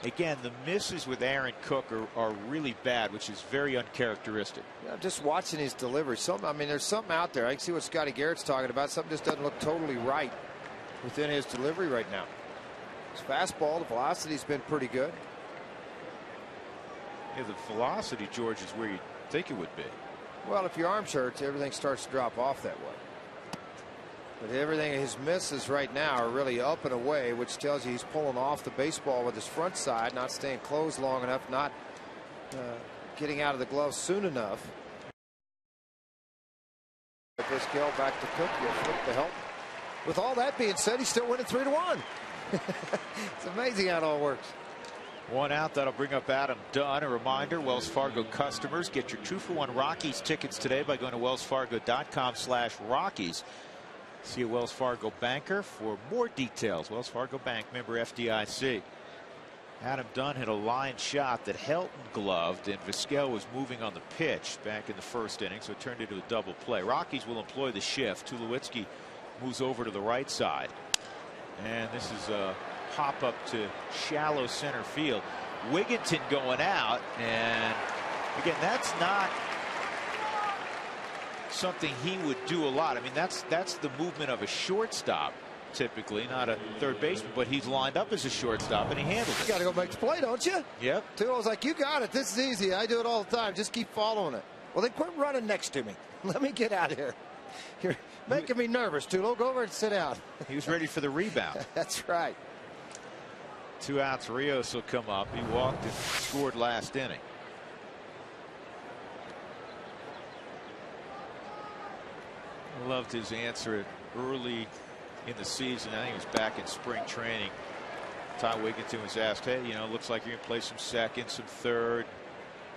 Again, the misses with Aaron Cook are really bad, which is very uncharacteristic. Yeah, just watching his delivery. I mean, there's something out there. I can see what Scotty Garrett's talking about. Something just doesn't look totally right within his delivery right now. His fastball, the velocity's been pretty good. Yeah, the velocity, George, is where you think it would be. Well, if your arms hurt, everything starts to drop off that way. But everything, his misses right now are really up and away, which tells you he's pulling off the baseball with his front side, not staying closed long enough, not getting out of the glove soon enough. Vizquel back to Cook, you'll flip the help. With all that being said, he's still winning 3-1. It's amazing how it all works. 1 out. That'll bring up Adam Dunn. A reminder, Wells Fargo customers, get your 2-for-1 Rockies tickets today by going to wellsfargo.com/Rockies. See a Wells Fargo banker for more details. Wells Fargo Bank, member FDIC. Adam Dunn hit a line shot that Helton gloved, and Vizquel was moving on the pitch back in the first inning, so it turned into a double play. Rockies will employ the shift. Tulowitzki moves over to the right side, and this is a pop up to shallow center field. Wigginton going out, and again, that's not something he would do a lot. I mean, that's the movement of a shortstop. typically, not a third baseman, but he's lined up as a shortstop, and he handled You it. got to go make the play, don't you? Yep. Tulo's like, you got it. This is easy. I do it all the time. Just keep following it. Well, then quit running next to me. Let me get out of here. You're making me nervous, Tulo. Go over and sit down. He was ready for the rebound. That's right. 2 outs. Rios will come up. He walked and scored last inning. I loved his answer early in the season. I think he was back in spring training. Ty Wigginton was asked, hey, you know, looks like you're going to play some second, some third.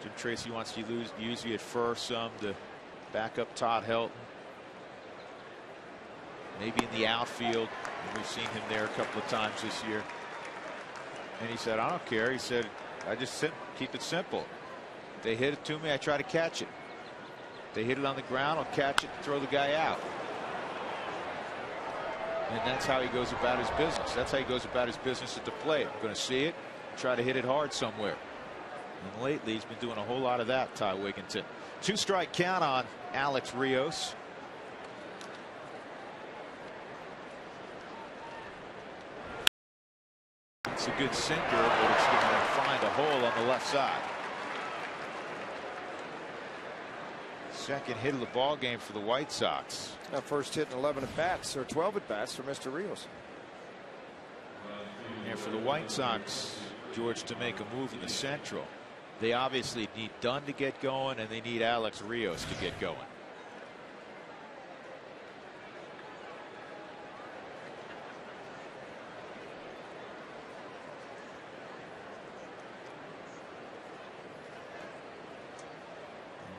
Jim Tracy wants you to use you at first some to back up Todd Helton. Maybe in the outfield. And we've seen him there a couple of times this year. And he said, I don't care. He said, I just keep it simple. They hit it to me, I try to catch it. They hit it on the ground, I'll catch it and throw the guy out. And that's how he goes about his business. That's how he goes about his business at the plate. I'm going to see it, try to hit it hard somewhere. And lately he's been doing a whole lot of that, Ty Wigginton. 2-strike count on Alex Rios. It's a good sinker, but it's going to find a hole on the left side. Second hit of the ball game for the White Sox. Now first hit in 11 at bats, or 12 at bats for Mr. Rios. And for the White Sox, George, to make a move in the Central, they obviously need Dunn to get going, and they need Alex Rios to get going.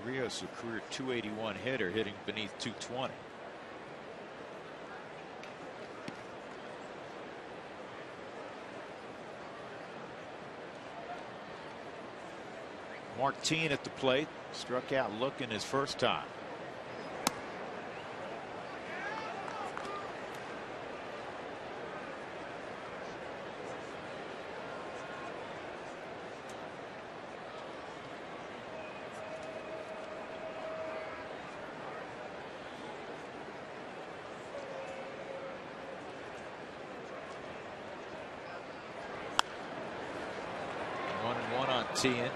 Rios, a career .281 hitter, hitting beneath .220. Martin at the plate, struck out looking his first time. One on Tien.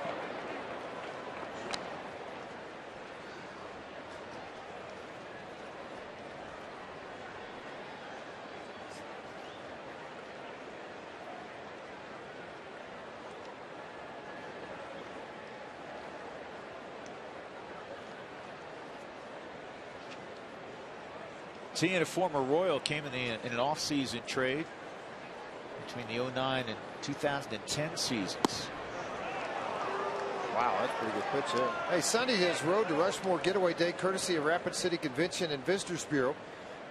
Tien, a former Royal, came in an off-season trade between the 2009 and 2010 seasons. Wow, that's a pretty good pitch there. Hey, Sunday is Road to Rushmore Getaway Day, courtesy of Rapid City Convention and Visitors Bureau.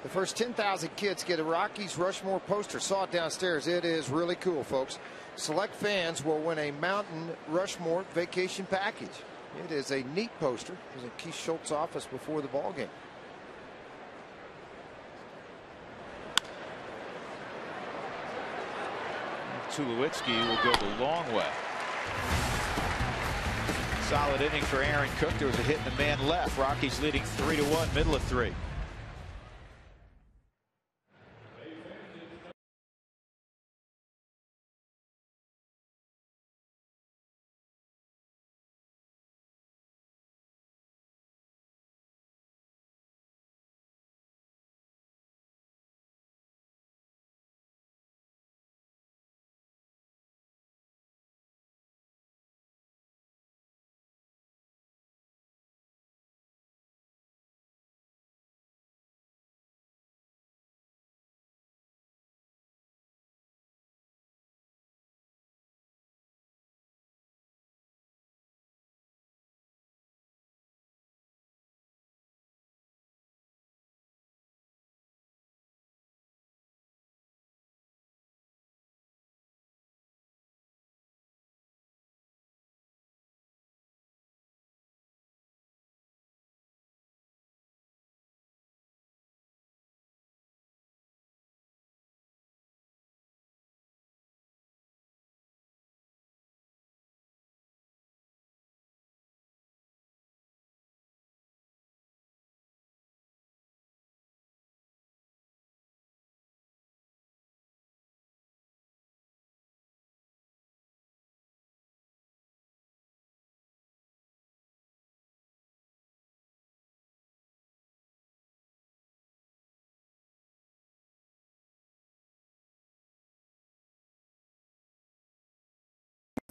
The first 10,000 kids get a Rockies Rushmore poster. Saw it downstairs. It is really cool, folks. Select fans will win a Mountain Rushmore vacation package. It is a neat poster. It was in Keith Schultz's office before the ball game. Tulowitzki will go the long way. Solid inning for Aaron Cook. There was a hit in the man left. Rockies leading 3-1, middle of 3.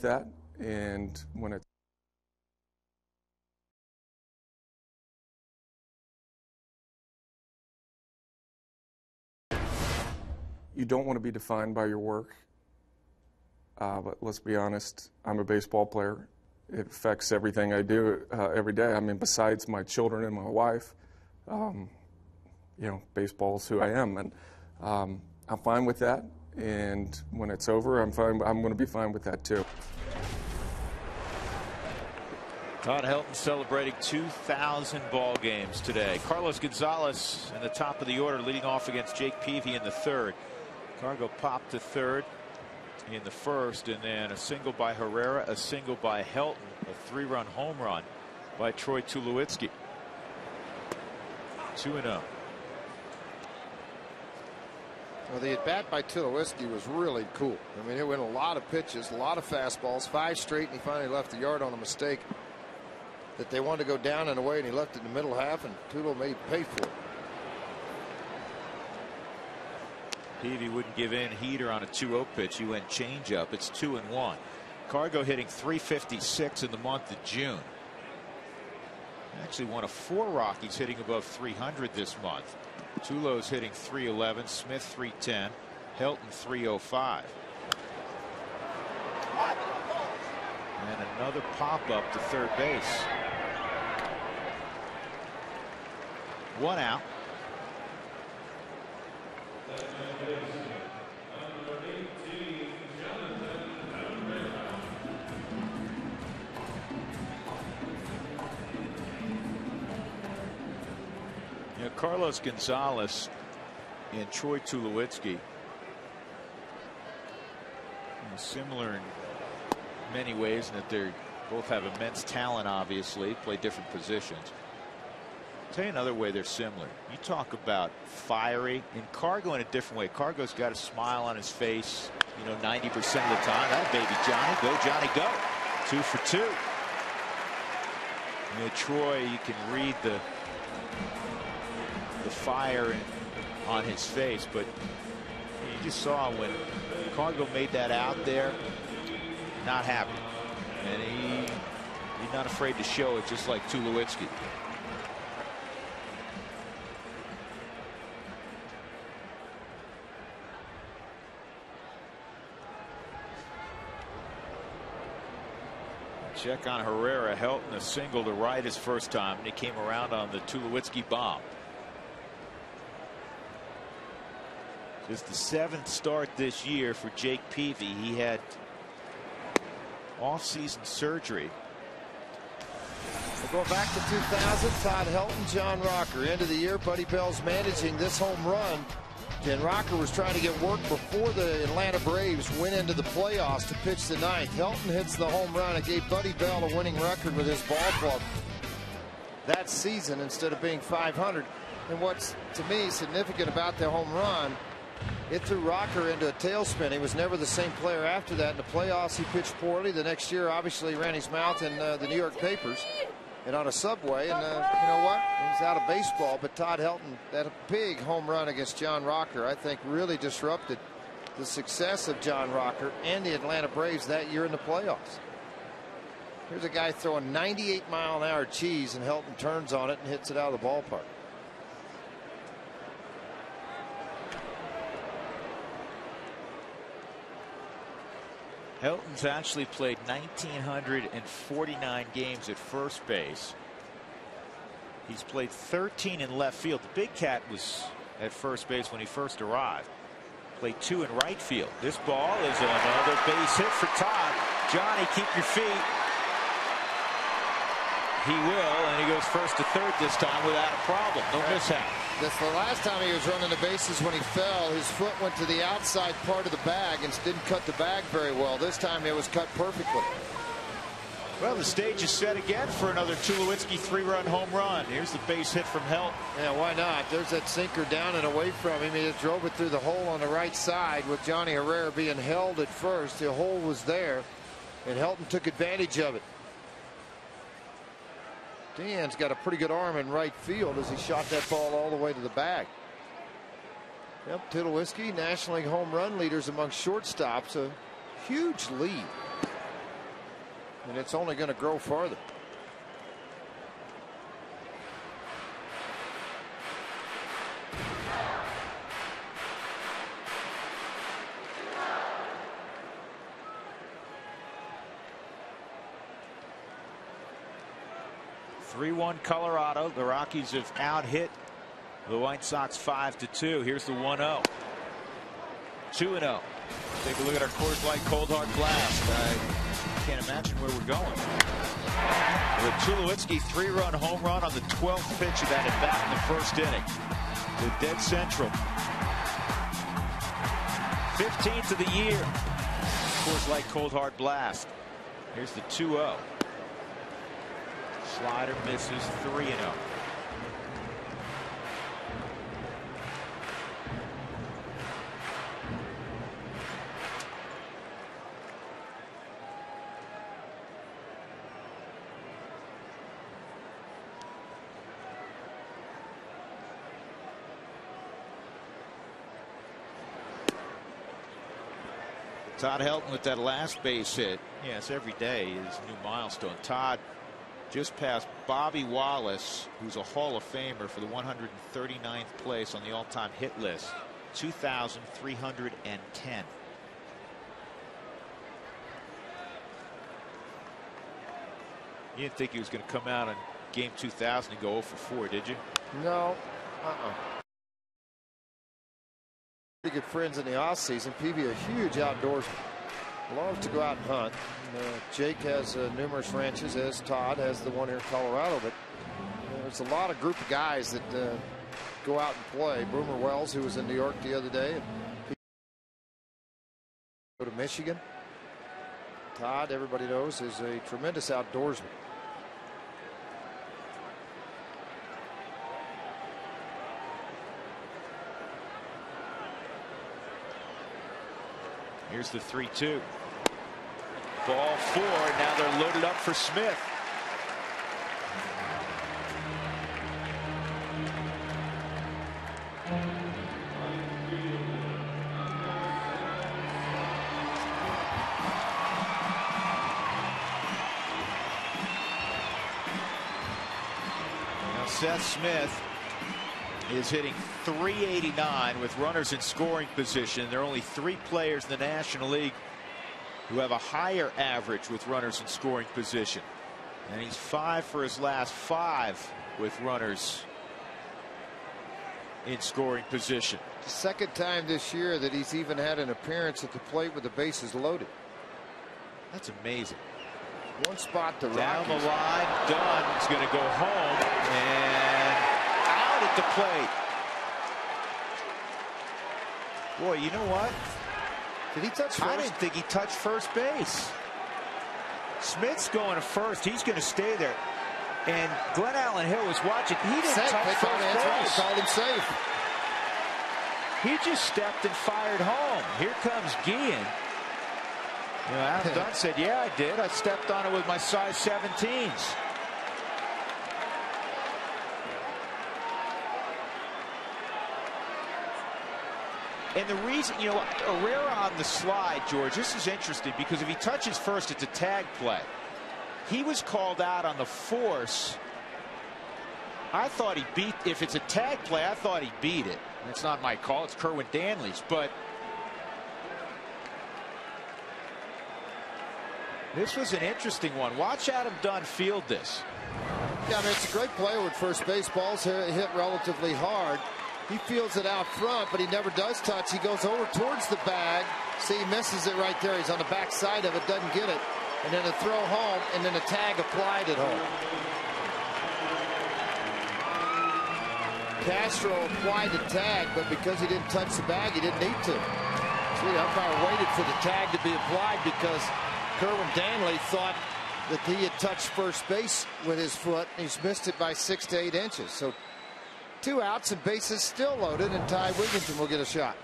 that, and when it's you don't want to be defined by your work, but let's be honest, I'm a baseball player. It affects everything I do every day. I mean, besides my children and my wife, baseball is who I am, and I'm fine with that. And when it's over, I'm fine. I'm going to be fine with that too. Todd Helton celebrating 2,000 ball games today. Carlos Gonzalez in the top of the order, leading off against Jake Peavy in the third. Cargo popped to third in the first, and then a single by Herrera, a single by Helton, a 3-run home run by Troy Tulowitzki. 2-0. Well, the at-bat by Tulowitzki was really cool. I mean, it went a lot of pitches, a lot of fastballs, 5 straight, and he finally left the yard on a mistake that they wanted to go down and away, and he left it in the middle half, and Tulo made pay for it. Peavy wouldn't give in. Heater on a 2-0 pitch. He went changeup. It's 2-1. Cargo hitting .356 in the month of June. Actually one of 4 Rockies hitting above .300 this month. Tulo's hitting .311, Smith .310, Helton .305. And another pop up to third base. 1 out. Carlos Gonzalez and Troy Tulowitzki, similar in many ways in that they both have immense talent, obviously, play different positions. I'll tell you another way they're similar. You talk about fiery, and Cargo in a different way. Cargo's got a smile on his face, 90% of the time. That baby Johnny, go Johnny, go. 2 for 2. Troy, you can read the fire on his face, but you just saw when Cargo made that out there, not happy, and he's not afraid to show it, just like Tulowitzki. Check on Herrera. Helton a single to right his first time, and he came around on the Tulowitzki bomb. Just the 7th start this year for Jake Peavy. He had off-season surgery. We're going back to 2000. Todd Helton, John Rocker. End of the year, Buddy Bell's managing this home run. And Rocker was trying to get work before the Atlanta Braves went into the playoffs to pitch the 9th. Helton hits the home run. It gave Buddy Bell a winning record with his ball club that season instead of being .500. And what's, to me, significant about the home run, it threw Rocker into a tailspin. He was never the same player after that. In the playoffs, he pitched poorly. The next year, obviously, he ran his mouth in the New York papers and on a subway. And you know what? He's out of baseball. But Todd Helton, that big home run against John Rocker, I think really disrupted the success of John Rocker and the Atlanta Braves that year in the playoffs. Here's a guy throwing 98-mile-an-hour cheese, and Helton turns on it and hits it out of the ballpark. Helton's actually played 1,949 games at first base. He's played 13 in left field. The big cat was at first base when he first arrived. Played 2 in right field. This ball is another base hit for Todd. Johnny, keep your feet. He will, and he goes first to third this time without a problem. No mishap. That's the last time he was running the bases. When he fell, his foot went to the outside part of the bag and didn't cut the bag very well. This time it was cut perfectly. Well, the stage is set again for another Tulowitzki 3-run home run. Here's the base hit from Helton. Yeah, why not? There's that sinker down and away from him. He just drove it through the hole on the right side with Johnny Herrera being held at first. The hole was there, and Helton took advantage of it. Dan's got a pretty good arm in right field as he shot that ball all the way to the bag. Yep, Tulowitzki, National League home run leaders among shortstops. A huge lead. And it's only going to grow farther. (3-1) Colorado. The Rockies have out-hit the White Sox 5-2. Here's the 1-0. 2-0. Take a look at our Coors Light Cold Hard Blast. I can't imagine where we're going. The Tulowitzki 3-run home run on the 12th pitch of that at bat in the first inning. The dead central. 15th of the year. Coors Light Cold Hard Blast. Here's the 2-0. Slider misses. 3-0. Todd Helton with that last base hit. Yes, every day is a new milestone. Todd just passed Bobby Wallace, who's a Hall of Famer, for the 139th place on the all-time hit list. 2,310. You didn't think he was going to come out in game 2000 and go 0 for 4, did you? No. Pretty good friends in the off season. PB, a huge outdoorsman, loves to go out and hunt. Jake has numerous ranches, as Todd has the one here in Colorado. But there's a lot of group of guys that go out and play. Boomer Wells, who was in New York the other day, and go to Michigan. Todd, everybody knows, is a tremendous outdoorsman. Here's the 3-2. Ball 4. Now they're loaded up for Smith. Now Seth Smith is hitting .389 with runners in scoring position. There are only 3 players in the National League who have a higher average with runners in scoring position. And he's 5 for his last 5 with runners in scoring position. The second time this year that he's even had an appearance at the plate with the bases loaded. That's amazing. One spot to down Rockies. The line. Dunn is going to go home and out at the plate. Boy, you know what? Did he touch first? I didn't think he touched first base. Smith's going to first. He's going to stay there. And Glenn Allen Hill was watching. He didn't touch first base. They called him safe. He just stepped and fired home. Here comes Guillen. You know, Al Dunn said, yeah, I did. I stepped on it with my size 17s. And the reason, you know, Herrera on the slide, George, this is interesting because if he touches first, it's a tag play. He was called out on the force. I thought he beat, if it's a tag play, I thought he beat it. And it's not my call, it's Kerwin Danley's. But this was an interesting one. Watch Adam Dunn field this. Yeah, I mean, it's a great play with first base. Balls hit relatively hard. He fields it out front, but he never does touch. He goes over towards the bag. See, he misses it right there. He's on the back side of it, doesn't get it. And then a throw home, and then a tag applied at home. Castro applied the tag, but because he didn't touch the bag, he didn't need to. So the umpire waited for the tag to be applied because Kerwin Danley thought that he had touched first base with his foot, and he's missed it by 6 to 8 inches. So 2 outs and bases still loaded, and Ty Wigginton will get a shot.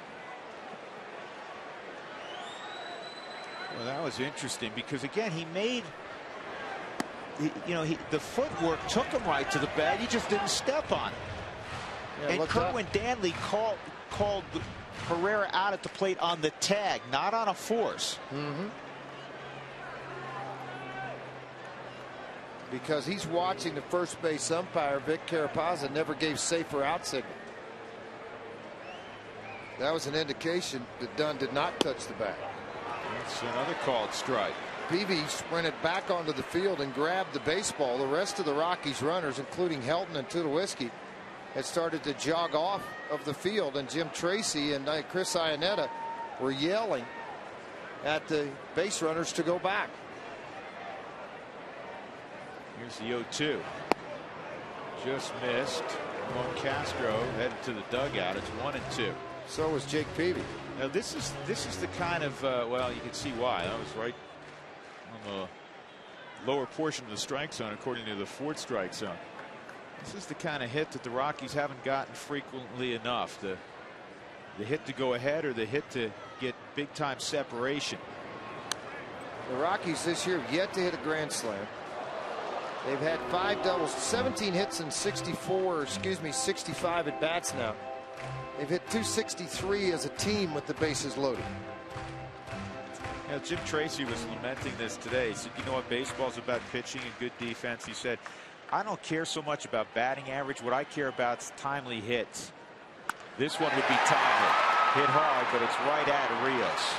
Well, that was interesting because, again, he made, you know, the footwork took him right to the bag. He just didn't step on it. Yeah, and Kerwin Danley called Herrera out at the plate on the tag, not on a force. Mm-hmm. because he's watching the first base umpire, Vic Carapazza, never gave safer out signal. That was an indication that Dunn did not touch the bat. That's another called strike. Peavy sprinted back onto the field and grabbed the baseball. The rest of the Rockies runners, including Helton and Tulowitzki, had started to jog off of the field, and Jim Tracy and Chris Iannetta were yelling at the base runners to go back. Here's the 0-2. Just missed. Ramon Castro headed to the dugout. It's 1-2. So was Jake Peavy. Now this is the kind of well, you can see why. That was right on the lower portion of the strike zone, according to the fourth strike zone. This is the kind of hit that the Rockies haven't gotten frequently enough. The hit to go ahead, or the hit to get big time separation. The Rockies this year have yet to hit a grand slam. They've had 5 doubles, 17 hits and 65 at bats now. They've hit 263 as a team with the bases loaded. You know, Jim Tracy was lamenting this today. He said, you know what, baseball's about pitching and good defense. He said, I don't care so much about batting average. What I care about is timely hits. This one would be timely. Hit hard, but it's right at Rios.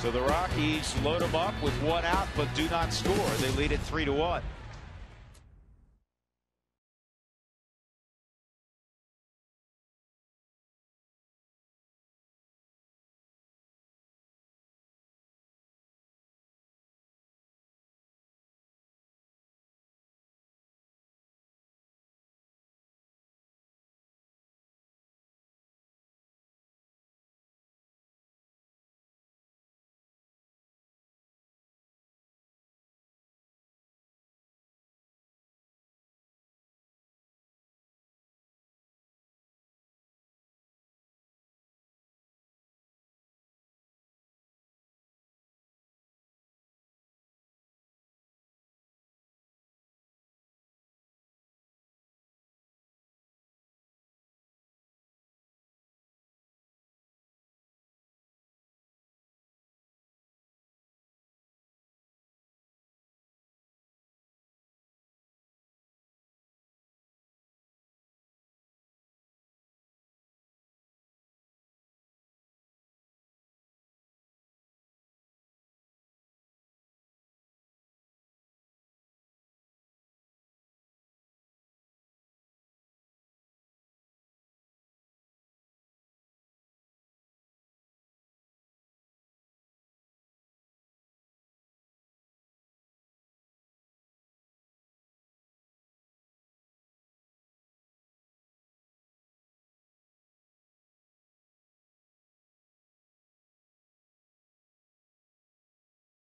So the Rockies load them up with 1 out, but do not score. They lead it 3-1.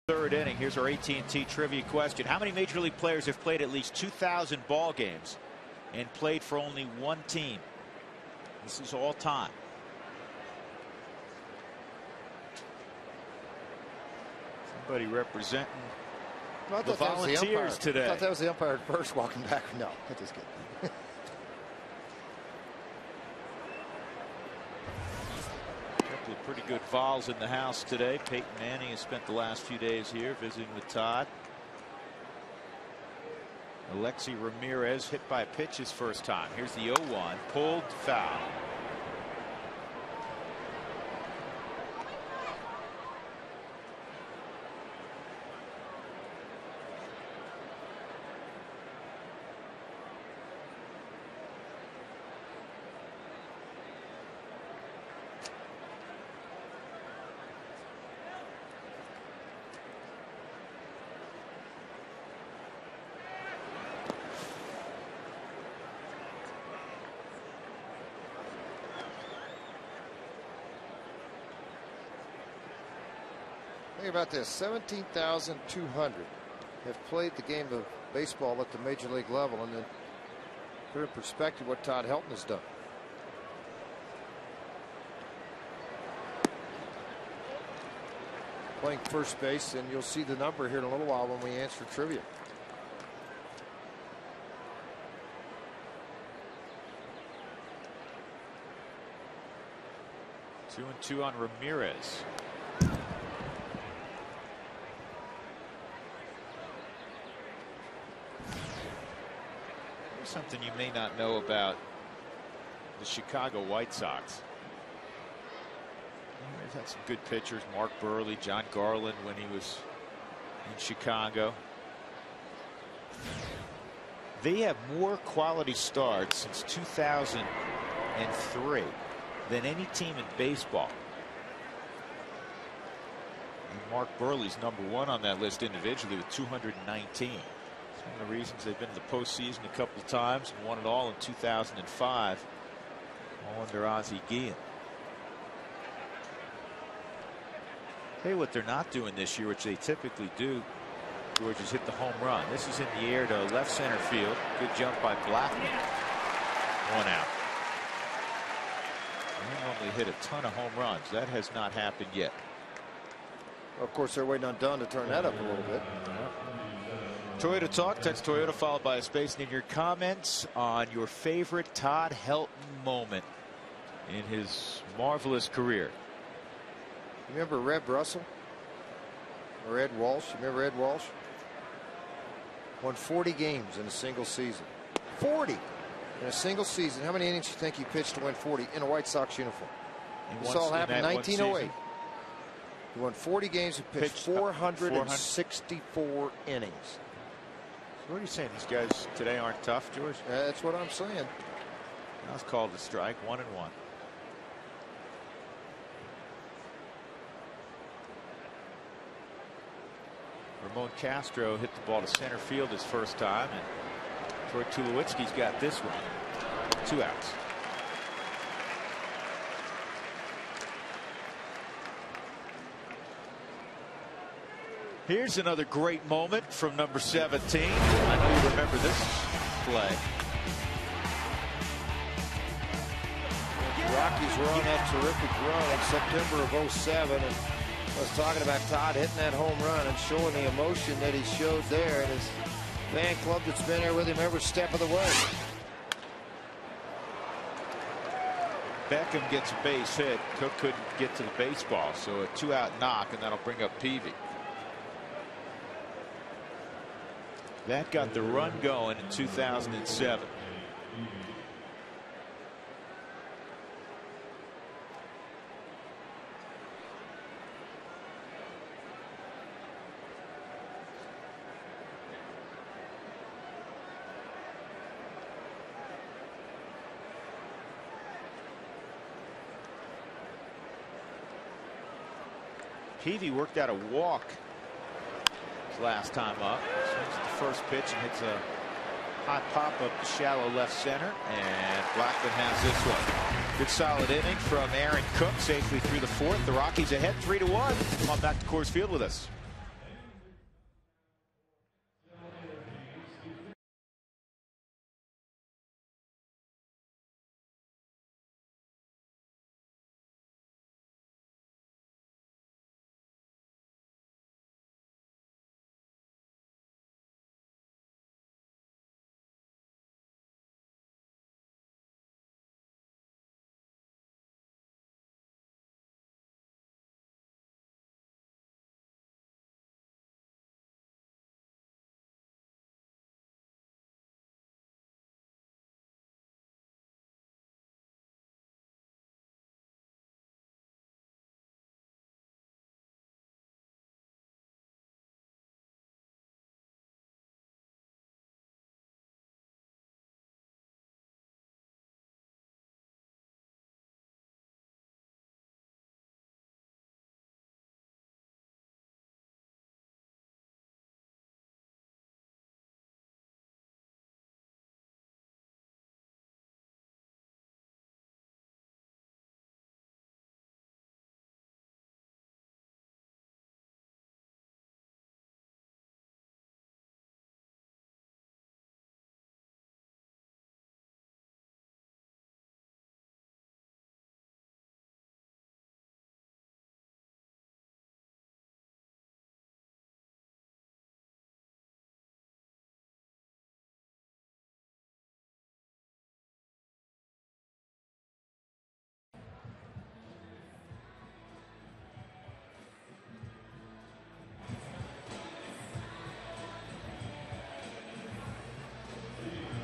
Third inning. Here's our AT&T trivia question. How many Major League players have played at least 2,000 ball games and played for only one team? This is all time. Somebody representing the Volunteers today. I thought that was the umpire at first walking back. No, I just kidding. Pretty good Vols in the house today. Peyton Manning has spent the last few days here visiting with Todd. Alexi Ramirez hit by a pitch his first time. Here's the 0-1, pulled, foul. Think about this, 17,200 have played the game of baseball at the major league level, and then put in perspective what Todd Helton has done. Playing first base, and you'll see the number here in a little while when we answer trivia. Two and two on Ramirez. something you may not know about the Chicago White Sox. They've had some good pitchers, Mark Burley, John Garland when he was in Chicago. They have more quality starts since 2003 than any team in baseball. And Mark Burley's #1 on that list individually with 219. It's one of the reasons they've been in the postseason a couple of times and won it all in 2005, all under Ozzie Guillen. Tell you what they're not doing this year, which they typically do, George, is hit the home run. This is in the air to left center field. Good jump by Blackman. 1 out. They normally hit a ton of home runs. That has not happened yet. Well, of course, they're waiting on Dunn to turn that up a little bit. Toyota Talk. Text Toyota followed by a space. And in your comments on your favorite Todd Helton moment in his marvelous career. Remember Red Russell? Or Ed Walsh? You remember Ed Walsh? Won 40 games in a single season. 40 in a single season. How many innings do you think he pitched to win 40 in a White Sox uniform? This all happened in 1908. He won 40 games and pitched 464 innings. So what are you saying? These guys today aren't tough, George? That's what I'm saying. That was called a strike. 1-1. Ramon Castro hit the ball to center field his first time, and Troy Tulowitzki's got this one. 2 outs. Here's another great moment from number 17. I know you remember this play. The Rockies were on that terrific run in September of '07, and I was talking about Todd hitting that home run and showing the emotion that he showed there, and his fan club that's been there with him every step of the way. Beckham gets a base hit. Cook couldn't get to the baseball, so a 2-out knock, and that'll bring up Peavy. That got the run going in 2007. Peavy worked out a walk his last time up. Swings at the first pitch and hits a high pop up to shallow left center, and Blackman has this one. Good solid inning from Aaron Cook, safely through the 4th. The Rockies ahead 3-1. Come on back to Coors Field with us.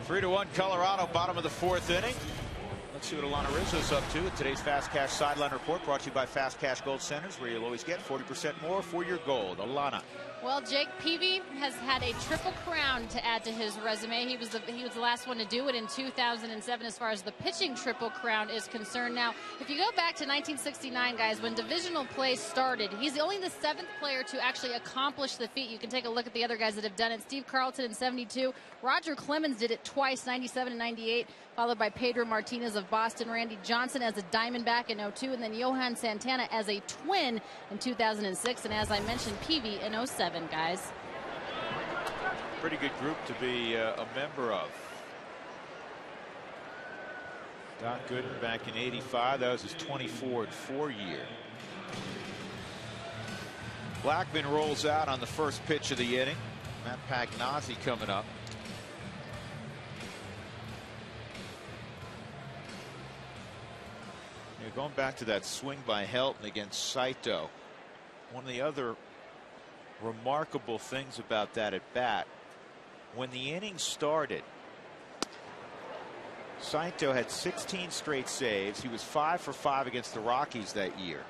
3-1 Colorado, bottom of the 4th inning. Let's see what Alana Rizzo's up to at today's Fast Cash Sideline Report, brought to you by Fast Cash Gold Centers, where you'll always get 40% more for your gold. Alana. Well, Jake Peavy has had a triple crown to add to his resume. He was the last one to do it in 2007 as far as the pitching triple crown is concerned. Now, if you go back to 1969, guys, when divisional play started, he's only the 7th player to actually accomplish the feat. You can take a look at the other guys that have done it. Steve Carlton in 72. Roger Clemens did it twice, 97 and 98, followed by Pedro Martinez of Boston, Randy Johnson as a Diamondback in 02, and then Johan Santana as a Twin in 2006. And as I mentioned, Peavy in 07. Guys, pretty good group to be a member of. Don Gooden back in '85. That was his 24-4 year. Blackman rolls out on the first pitch of the inning. Matt Pagnozzi coming up. Going back to that swing by Helton against Saito, one of the other remarkable things about that at bat, when the inning started, Saito had 16 straight saves. He was 5 for 5 against the Rockies that year.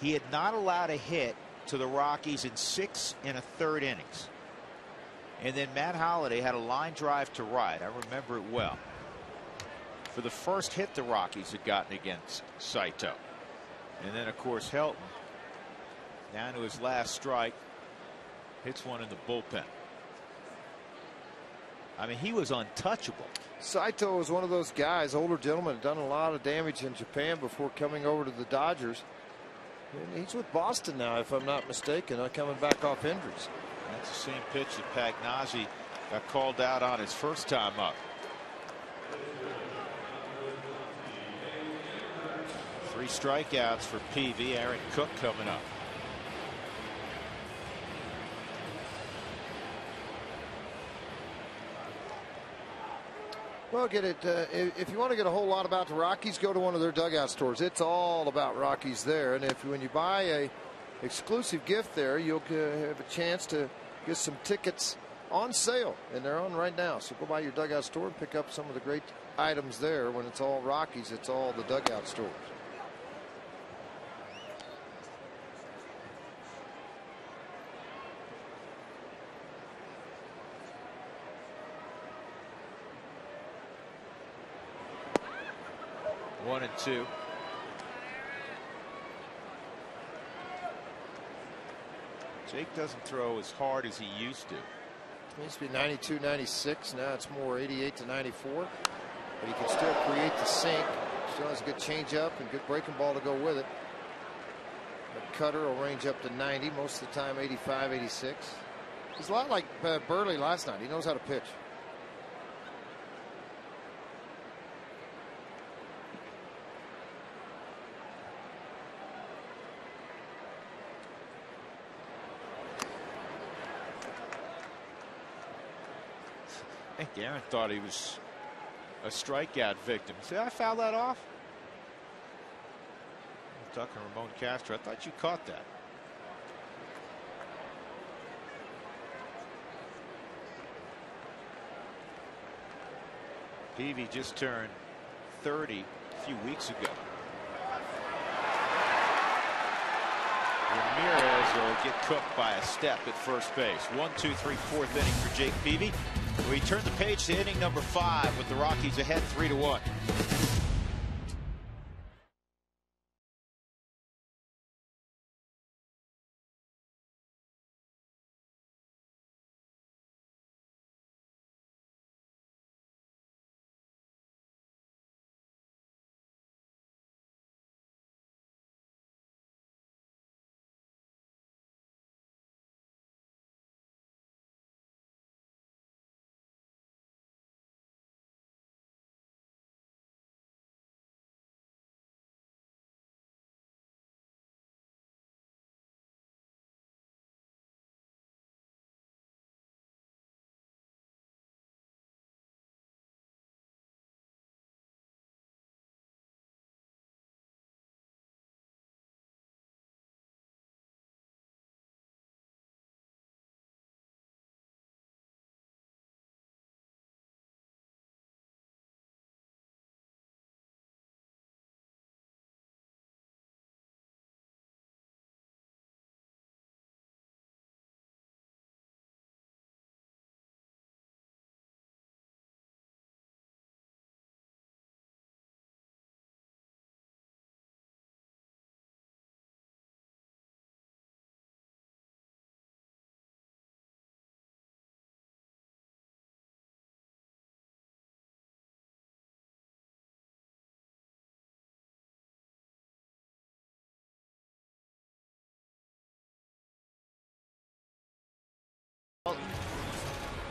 He had not allowed a hit to the Rockies in 6 1/3 innings. And then Matt Holliday had a line drive to right. I remember it well. For the first hit the Rockies had gotten against Saito. And then, of course, Helton, down to his last strike, hits one in the bullpen. I mean, he was untouchable. Saito was one of those guys, older gentleman, done a lot of damage in Japan before coming over to the Dodgers. And he's with Boston now, if I'm not mistaken, coming back off injuries. That's the same pitch that Pagnozzi got called out on his first time up. 3 strikeouts for Peavy. Aaron Cook coming up. Well, get it. If you want to get a whole lot about the Rockies, go to one of their dugout stores. It's all about Rockies there. And when you buy a exclusive gift there, you'll have a chance to get some tickets on sale, and they're on right now. So go by your dugout store and pick up some of the great items there. When it's all Rockies, it's all the dugout stores. One and two. Jake doesn't throw as hard as he used to. It used to be 92, 96. Now it's more 88 to 94. But he can still create the sink. Still has a good changeup and good breaking ball to go with it. The cutter will range up to 90. Most of the time 85, 86. He's a lot like Burley last night. He knows how to pitch. I think Aaron thought he was a strikeout victim. See, I fouled that off. I'm talking to Ramon Castro. I thought you caught that. Peavy just turned 30 a few weeks ago. Ramirez will get cooked by a step at first base. 1, 2, 3, 4th inning for Jake Peavy. We turn the page to inning number 5 with the Rockies ahead 3-1.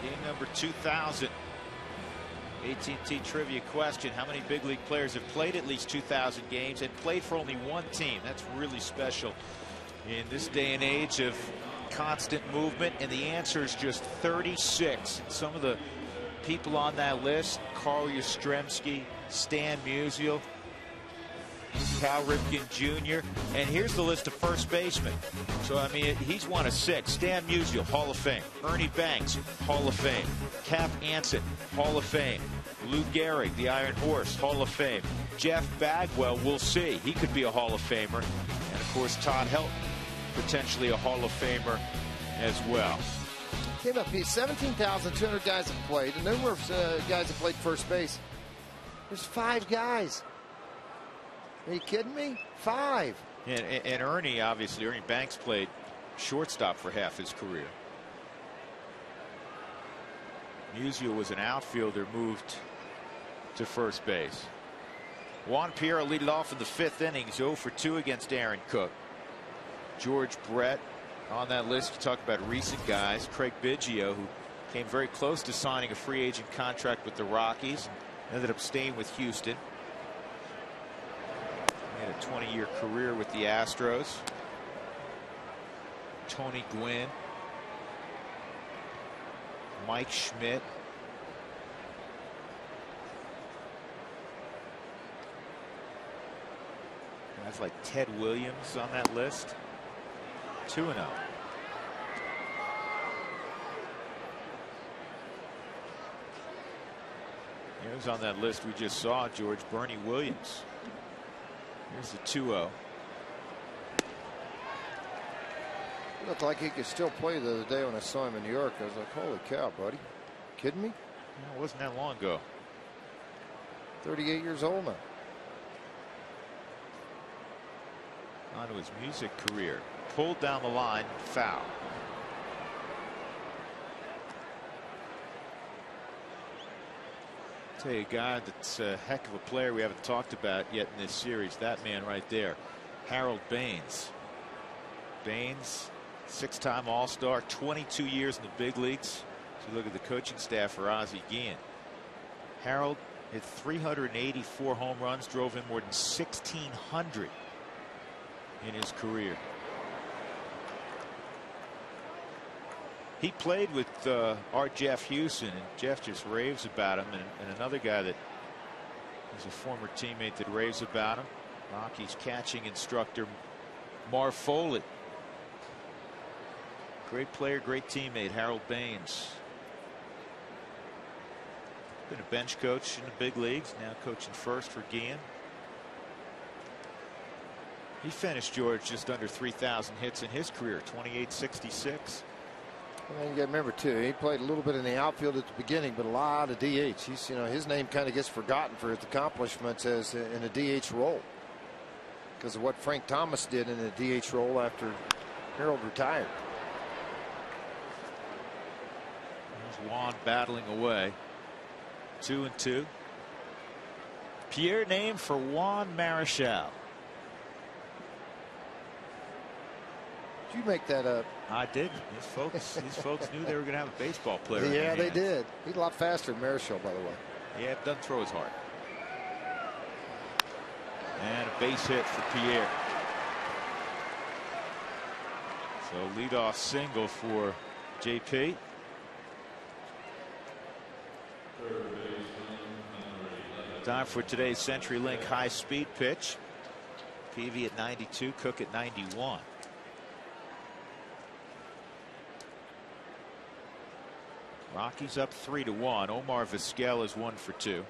Game number 2000. AT&T trivia question: how many big league players have played at least 2,000 games and played for only one team? That's really special in this day and age of constant movement, and the answer is just 36. And some of the people on that list: Carl Yastrzemski, Stan Musial, Cal Ripken Jr. And here's the list of first basemen. So, I mean, he's one of 6. Stan Musial, Hall of Fame. Ernie Banks, Hall of Fame. Cap Anson, Hall of Fame. Lou Gehrig, the Iron Horse, Hall of Fame. Jeff Bagwell, we'll see. He could be a Hall of Famer. And, of course, Todd Helton, potentially a Hall of Famer as well. Came up, 17,200 guys have played. The numerous guys have played first base. There's 5 guys. Are you kidding me? 5. And Ernie, obviously, Ernie Banks played shortstop for half his career. Musial was an outfielder, moved to first base. Juan Pierre leaded off in the 5th inning, 0 for 2 against Aaron Cook. George Brett on that list. You talk about recent guys. Craig Biggio, who came very close to signing a free agent contract with the Rockies, and ended up staying with Houston. He had a 20-year career with the Astros. Tony Gwynn, Mike Schmidt, guys like Ted Williams on that list. 2-0. Here's on that list we just saw, George, Bernie Williams. Here's the 2-0. He looked like he could still play the other day when I saw him in New York. I was like, holy cow, buddy. Kidding me? No, it wasn't that long ago. 38 years old now. On to his music career. Pulled down the line, foul. I'll tell you a guy that's a heck of a player we haven't talked about yet in this series. That man right there, Harold Baines. Baines, 6-time All-Star, 22 years in the big leagues. So look at the coaching staff for Ozzie Guillen. Harold hit 384 home runs, drove in more than 1,600 in his career. He played with our Jeff Houston, and Jeff just raves about him. And another guy that is a former teammate that raves about him, Rockies catching instructor Marv Foley. Great player, great teammate, Harold Baines. Been a bench coach in the big leagues, now coaching first for Guillen. He finished, George, just under 3,000 hits in his career, 2866. And you got to remember too, he played a little bit in the outfield at the beginning, but a lot of DH. He's, you know, his name kind of gets forgotten for his accomplishments as in a DH role because of what Frank Thomas did in a DH role after Harold retired. There's Juan battling away. 2-2. Pierre named for Juan Marichal. Did you make that up? I did. These folks knew they were going to have a baseball player. Yeah, they did. He's a lot faster than Marichal, by the way. Yeah, doesn't throw as hard. And a base hit for Pierre. So leadoff single for JP. Time for today's CenturyLink high-speed pitch. Peavy at 92, Cook at 91. Rockies up 3-1. Omar Vizquel is 1 for 2.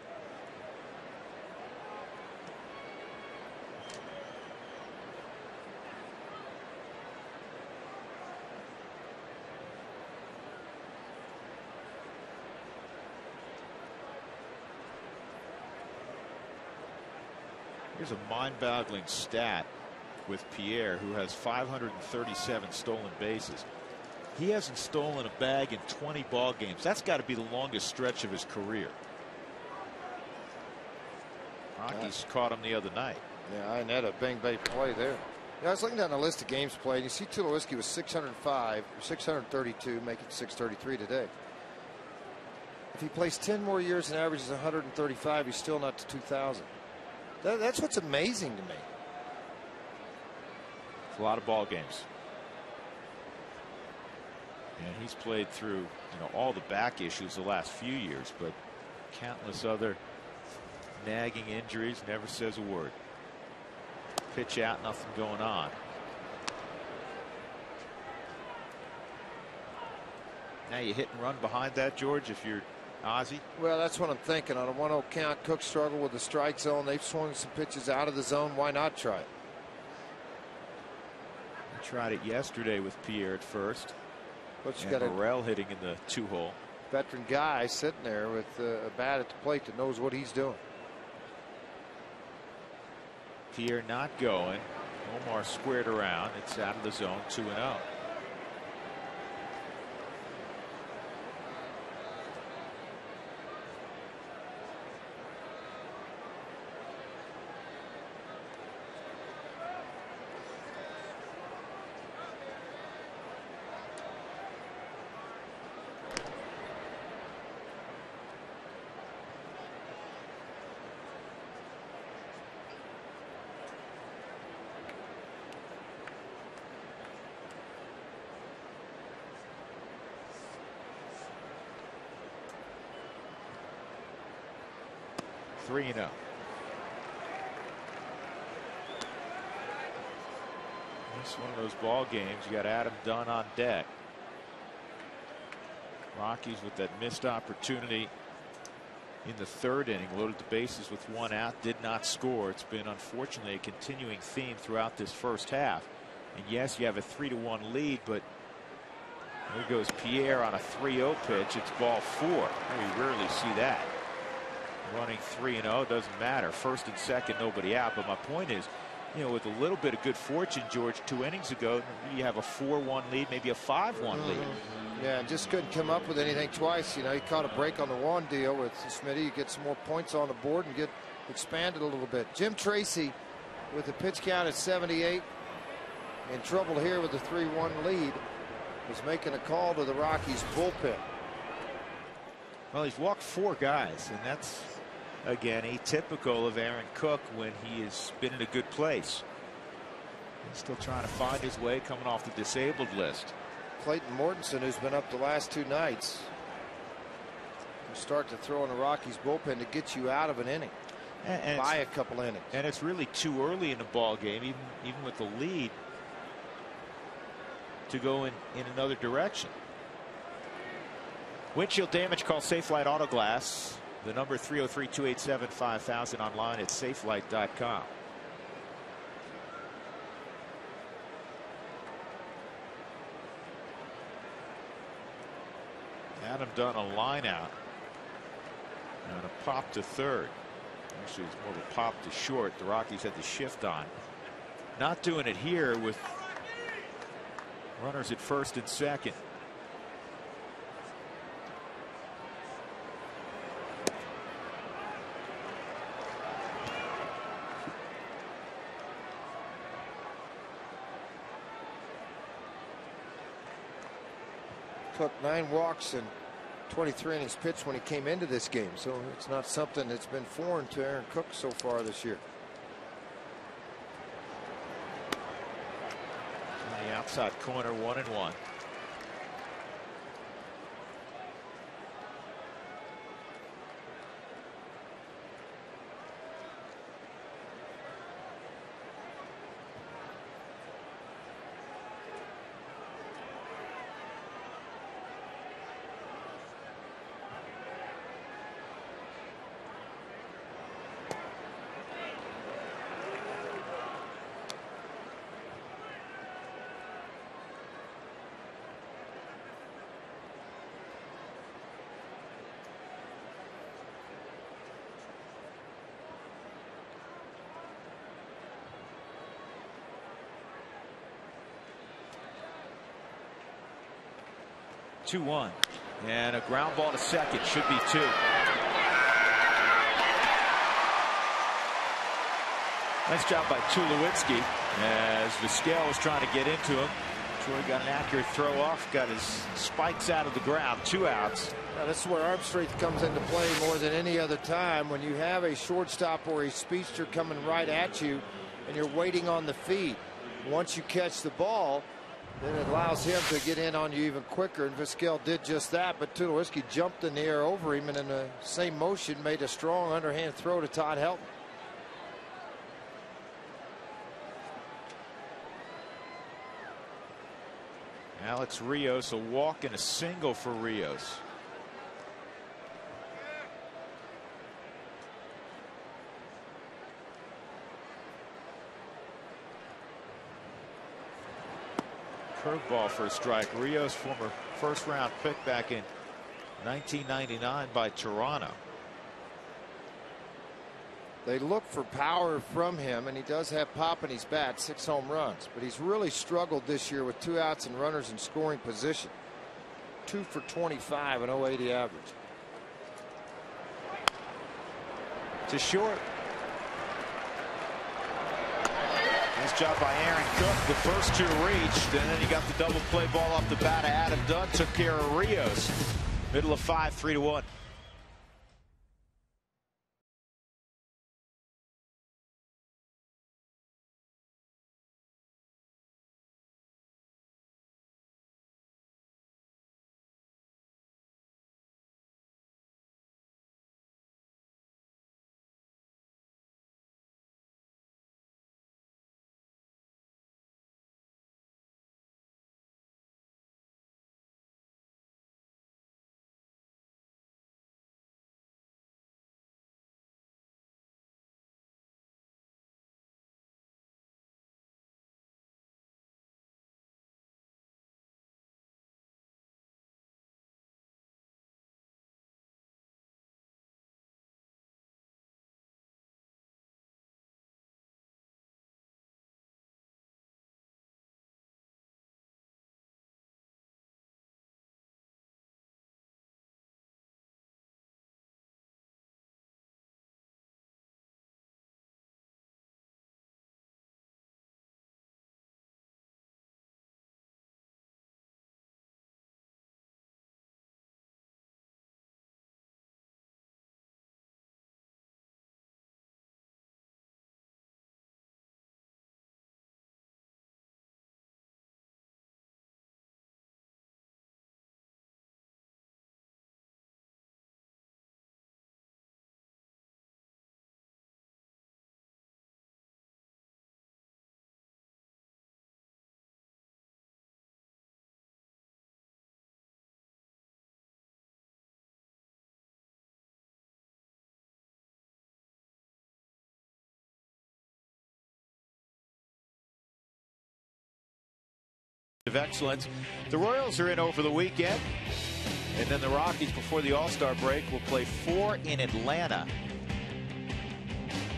Here's a mind-boggling stat with Pierre, who has 537 stolen bases. He hasn't stolen a bag in 20 ball games. That's got to be the longest stretch of his career. Rockies caught him the other night. Yeah, I net a bang bang play there. Yeah, I was looking down the list of games played. You see Tulowitzki was 605 or 632, making 633 today. If he plays 10 more years and averages 135, he's still not to 2,000. That's what's amazing to me. It's a lot of ball games. And he's played through, all the back issues the last few years, but countless other nagging injuries. Never says a word. Pitch out, nothing going on. Now you hit and run behind that, George, if you're Ozzie? Well, that's what I'm thinking. On a 1-0 count, Cook struggled with the strike zone. They've swung some pitches out of the zone. Why not try it? I tried it yesterday with Pierre at first. But you and got Morel hitting in the 2-hole. Veteran guy sitting there with a bat at the plate that knows what he's doing. Pierre not going. Omar squared around. It's out of the zone, 2-0. Three and 0. It's one of those ball games. You got Adam Dunn on deck. Rockies with that missed opportunity in the third inning, loaded the bases with one out, did not score. It's been unfortunately a continuing theme throughout this first half. And yes, you have a 3-1 lead, but there goes Pierre on a 3-0 pitch. It's ball 4. We rarely see that. Running 3-0, doesn't matter. First and second, nobody out. But my point is, with a little bit of good fortune, George, 2 innings ago, you have a 4-1 lead, maybe a 5-1 lead. Yeah, and just couldn't come up with anything twice. He caught a break on the one deal with Smitty. You get some more points on the board and get expanded a little bit. Jim Tracy with the pitch count at 78. In trouble here with the 3-1 lead. Was making a call to the Rockies bullpen. Well, he's walked 4 guys, and that's, again, atypical of Aaron Cook when he has been in a good place. He's still trying to find his way, coming off the disabled list. Clayton Mortensen, who's been up the last 2 nights, will start to throw in the Rockies bullpen to get you out of an inning, and by a couple innings. And it's really too early in the ball game, even with the lead, to go in another direction. Windshield damage, call Safelite Auto Glass. The number 303-287-5000, online at safelite.com. Adam Dunn a line out and a pop to third. Actually, it's more of a pop to short. The Rockies had the shift on. Not doing it here with runners at first and second. Took 9 walks and 23 innings pitched when he came into this game, so it's not something that's been foreign to Aaron Cook so far this year. On the outside corner, 1-1. Two-1, and a ground ball to second, should be 2. Nice job by Tulowitzki as Vizquel was trying to get into him. Troy got an accurate throw off, got his spikes out of the ground. 2 outs. Now, this is where arm strength comes into play more than any other time. When you have a shortstop or a speedster coming right at you and you're waiting on the feet. Once you catch the ball, then it allows him to get in on you even quicker, and Vizquel did just that, but Tulowitzki jumped in the air over him and in the same motion made a strong underhand throw to Todd Helton. Alex Rios, a walk and a single for Rios. Curveball for a strike. Rios, former first-round pick back in 1999 by Toronto. They look for power from him, and he does have pop in his bat, 6 home runs, but he's really struggled this year with 2 outs and runners in scoring position. 2 for 25 and 080 average. To short. Nice job by Aaron Cook. The first 2 reached, and then he got the double play ball off the bat of Adam Dunn. Took care of Rios. Middle of 5, 3-1. Of excellence. The Royals are in over the weekend, and then the Rockies before the All-Star break will play 4 in Atlanta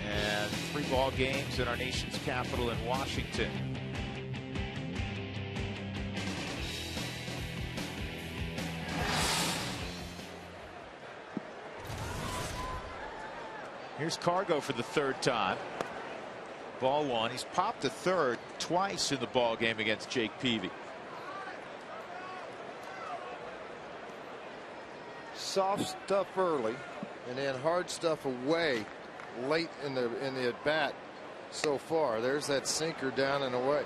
and 3 ball games in our nation's capital in Washington. Here's Cargo for the 3rd time. Ball 1. He's popped the 3rd twice in the ball game against Jake Peavy. Soft stuff early, and then hard stuff away late in the at bat so far. There's that sinker down and away.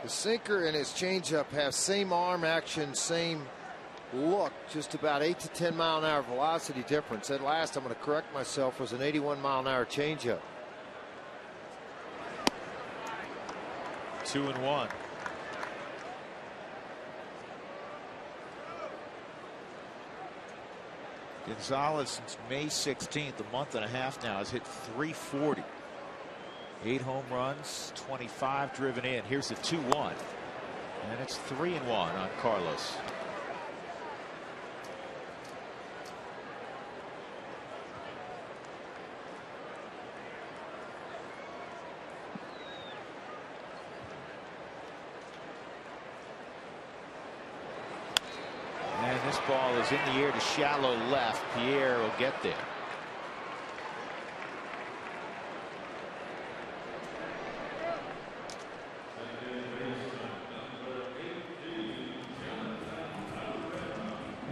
The sinker and his changeup have same arm action, same look, just about 8 to 10 mile an hour velocity difference. That last, I'm going to correct myself, was an 81 mile an hour changeup. 2-1. Gonzalez since May 16th, a month and a half now, has hit .340. 8 home runs, 25 driven in. Here's the 2-1, and it's 3-1 on Carlos. And this ball is in the air to shallow left. Pierre will get there.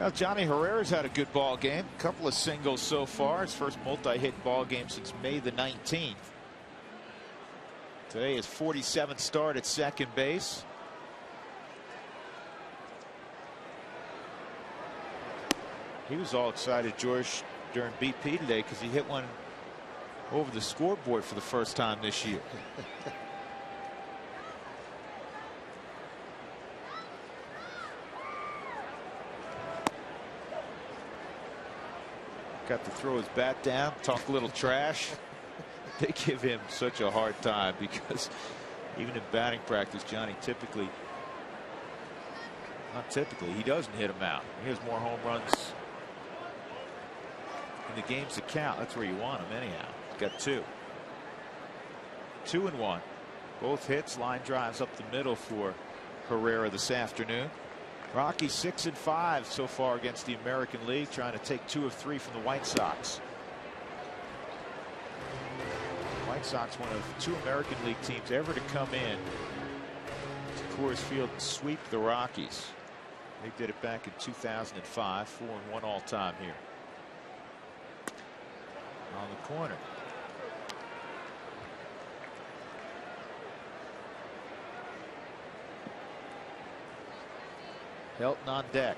Well, Johnny Herrera's had a good ball game. A couple of singles so far. His first multi-hit ball game since May the 19th. Today his 47th start at second base. He was all excited, George, during BP today because he hit one over the scoreboard for the first time this year. Got to throw his bat down, talk a little trash. They give him such a hard time because even in batting practice, Johnny he doesn't hit him out. He has more home runs in the games that count. That's where you want him anyhow. He's got 2. 2-1. Both hits, line drives up the middle for Herrera this afternoon. Rocky 6-5 so far against the American League, trying to take 2 of 3 from the White Sox. White Sox, one of 2 American League teams ever to come in to Coors Field and sweep the Rockies. They did it back in 2005, 4-1 all time here. On the corner. Helton on deck.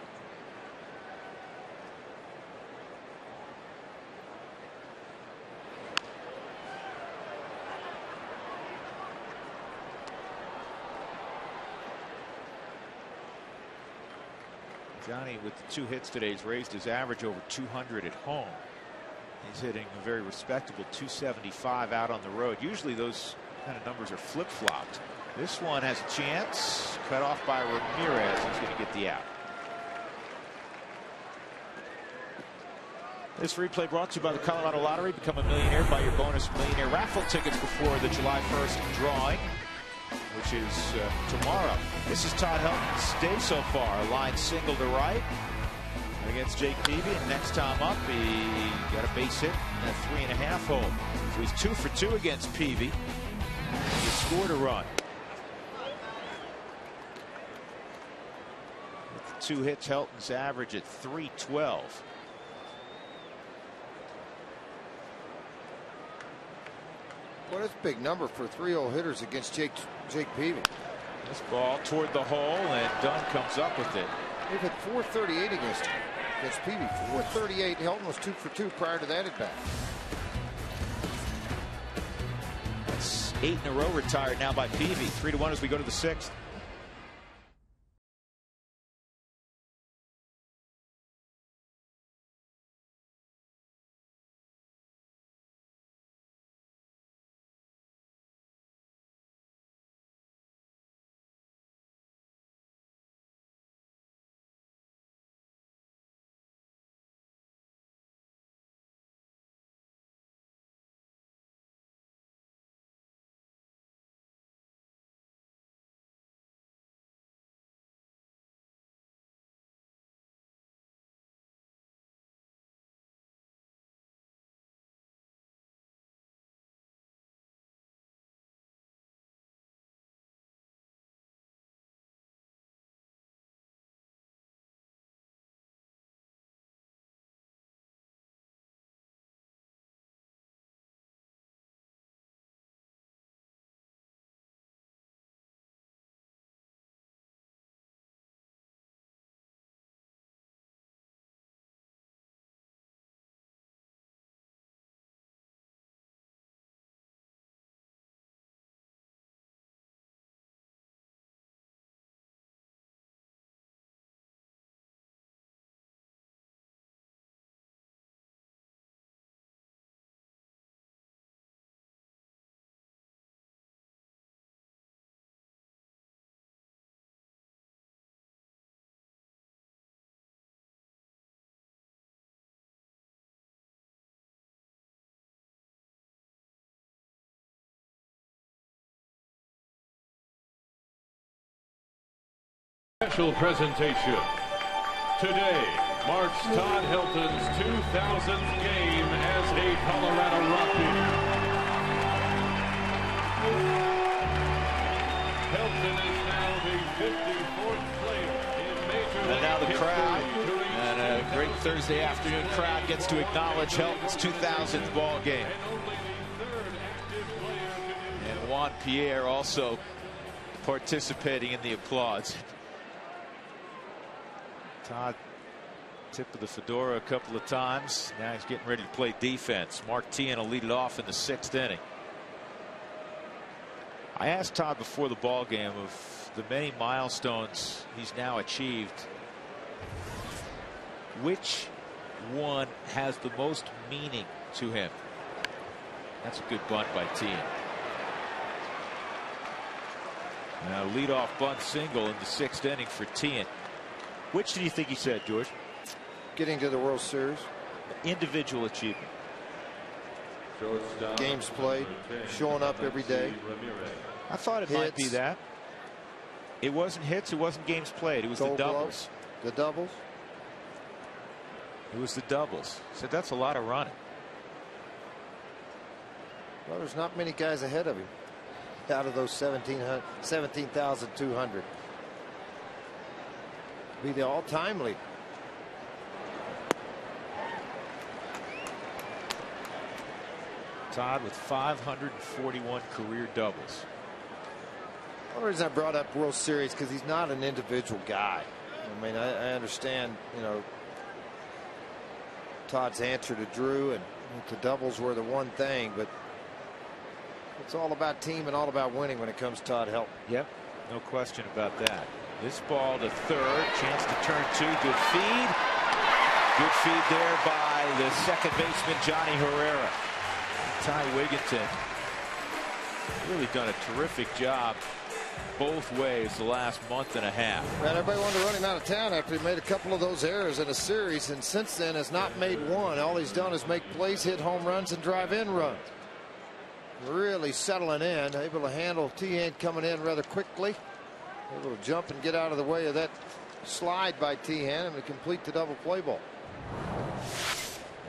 Johnny, with the 2 hits today, has raised his average over 200 at home. He's hitting a very respectable 275 out on the road. Usually those kind of numbers are flip-flopped. This one has a chance. Cut off by Ramirez. He's going to get the out. This replay brought to you by the Colorado Lottery. Become a millionaire. Buy your bonus millionaire raffle tickets before the July 1st drawing, which is tomorrow. This is Todd Helton's day so far. A line single to right against Jake Peavy, and next time up he got a base hit in a 3.5 hole. So he's 2 for 2 against Peavy. He scored a run. With the 2 hits, Helton's average at 312. Well, that's a big number for 3-0 hitters against Jake Peavy. This ball toward the hole, and Dunn comes up with it. They've hit 438 against Peavy. 438. Helton was 2 for 2 prior to that at bat. That's 8 in a row retired now by Peavy. 3-1 as we go to the 6th. Special presentation. Today marks Todd Helton's 2000th game as a Colorado Rocky. Helton is now the 54th player in Major And now the crowd, and a great Thursday afternoon crowd, gets to acknowledge Helton's 2000th ball game. And Juan Pierre also participating in the applause. Todd tip of the fedora a couple of times. Now he's getting ready to play defense. Mark Teahen will lead it off in the 6th inning. I asked Todd before the ball game of the many milestones he's now achieved, which one has the most meaning to him. That's a good bunt by Teahen. Now leadoff bunt single in the 6th inning for Teahen. Which do you think he said, George? Getting to the World Series. Individual achievement. Games played, showing up every day. I thought it might be that. It wasn't hits, it wasn't games played, it was the doubles. The doubles? It was the doubles. So that's a lot of running. Well, there's not many guys ahead of him out of those 17,200. Be the all-time leader. Todd with 541 career doubles. One reason I brought up World Series because he's not an individual guy. I mean, I understand, you know, Todd's answer to Drew, and the doubles were the one thing, but it's all about team and all about winning when it comes to Todd Helton. Yep, no question about that. This ball to third, chance to turn 2, good feed. Good feed there by the second baseman Johnny Herrera. Ty Wigginton really done a terrific job both ways the last month and a half. Man, everybody wanted to run him out of town after he made a couple of those errors in a series, and since then has not made one. All he's done is make plays, hit home runs, and drive in runs. Really settling in, able to handle Teahen coming in rather quickly, able to jump and get out of the way of that slide by Teahen and to complete the double play ball.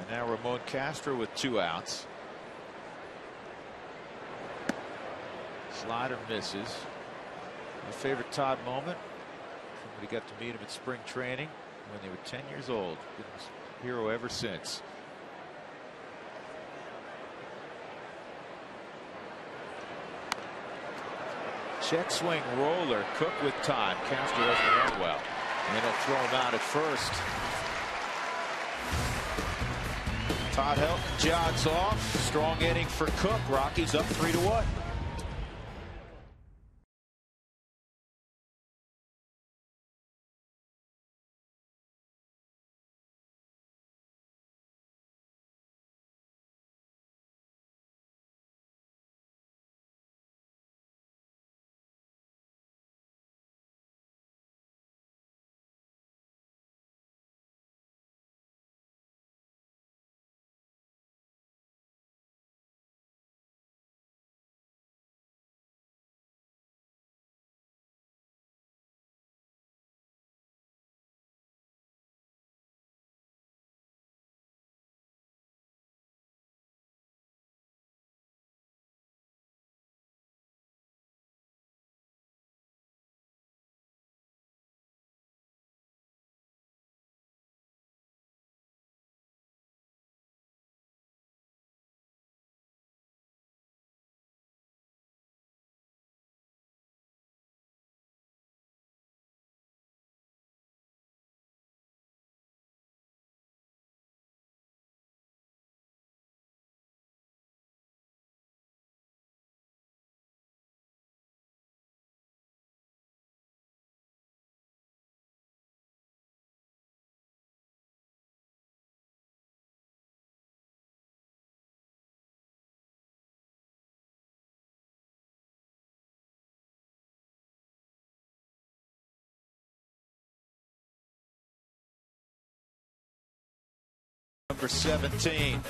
And now Ramon Castro with 2 outs. Slider misses. My favorite Todd moment, somebody got to meet him at spring training when they were 10 years old. Been his hero ever since. Check swing roller. Cook with time. Castro doesn't run well. And he'll throw him out at first. Todd Helton jogs off. Strong inning for Cook. Rockies up 3-1. Number 17.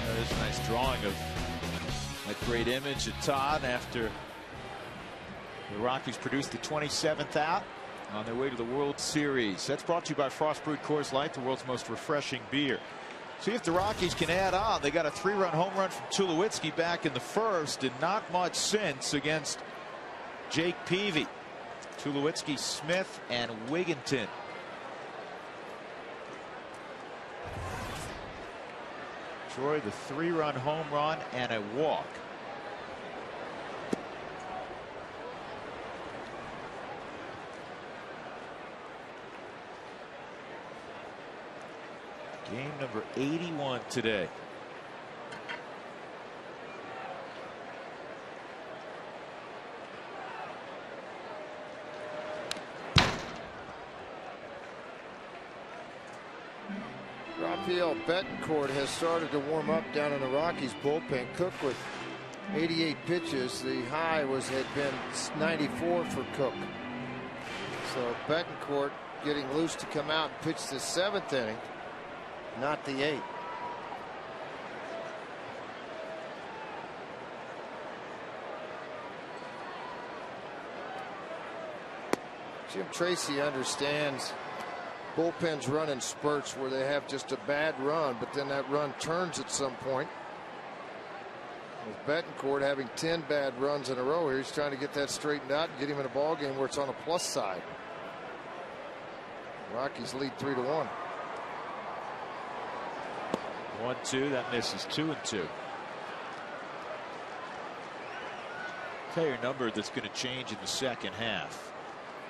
There's a nice drawing of that great image of Todd after the Rockies produced the 27th out. on their way to the World Series. That's brought to you by Frost Brewed Coors Light, the world's most refreshing beer. See if the Rockies can add on. They got a 3-run home run from Tulowitzki back in the first, and not much since against Jake Peavy. Tulowitzki, Smith, and Wigginton. Troy, the 3-run home run and a walk. Game number 81 today. Rafael Betancourt has started to warm up down in the Rockies bullpen. Cook with 88 pitches. The high had been 94 for Cook. So Betancourt getting loose to come out and pitch the 7th inning, not the 8th. Jim Tracy understands bullpens run in spurts where they have just a bad run, but then that run turns at some point. With Betancourt having 10 bad runs in a row here, he's trying to get that straightened out and get him in a ball game where it's on a plus side. Rockies lead 3-1. 1-2, that misses. 2-2. Tell you a number that's going to change in the second half.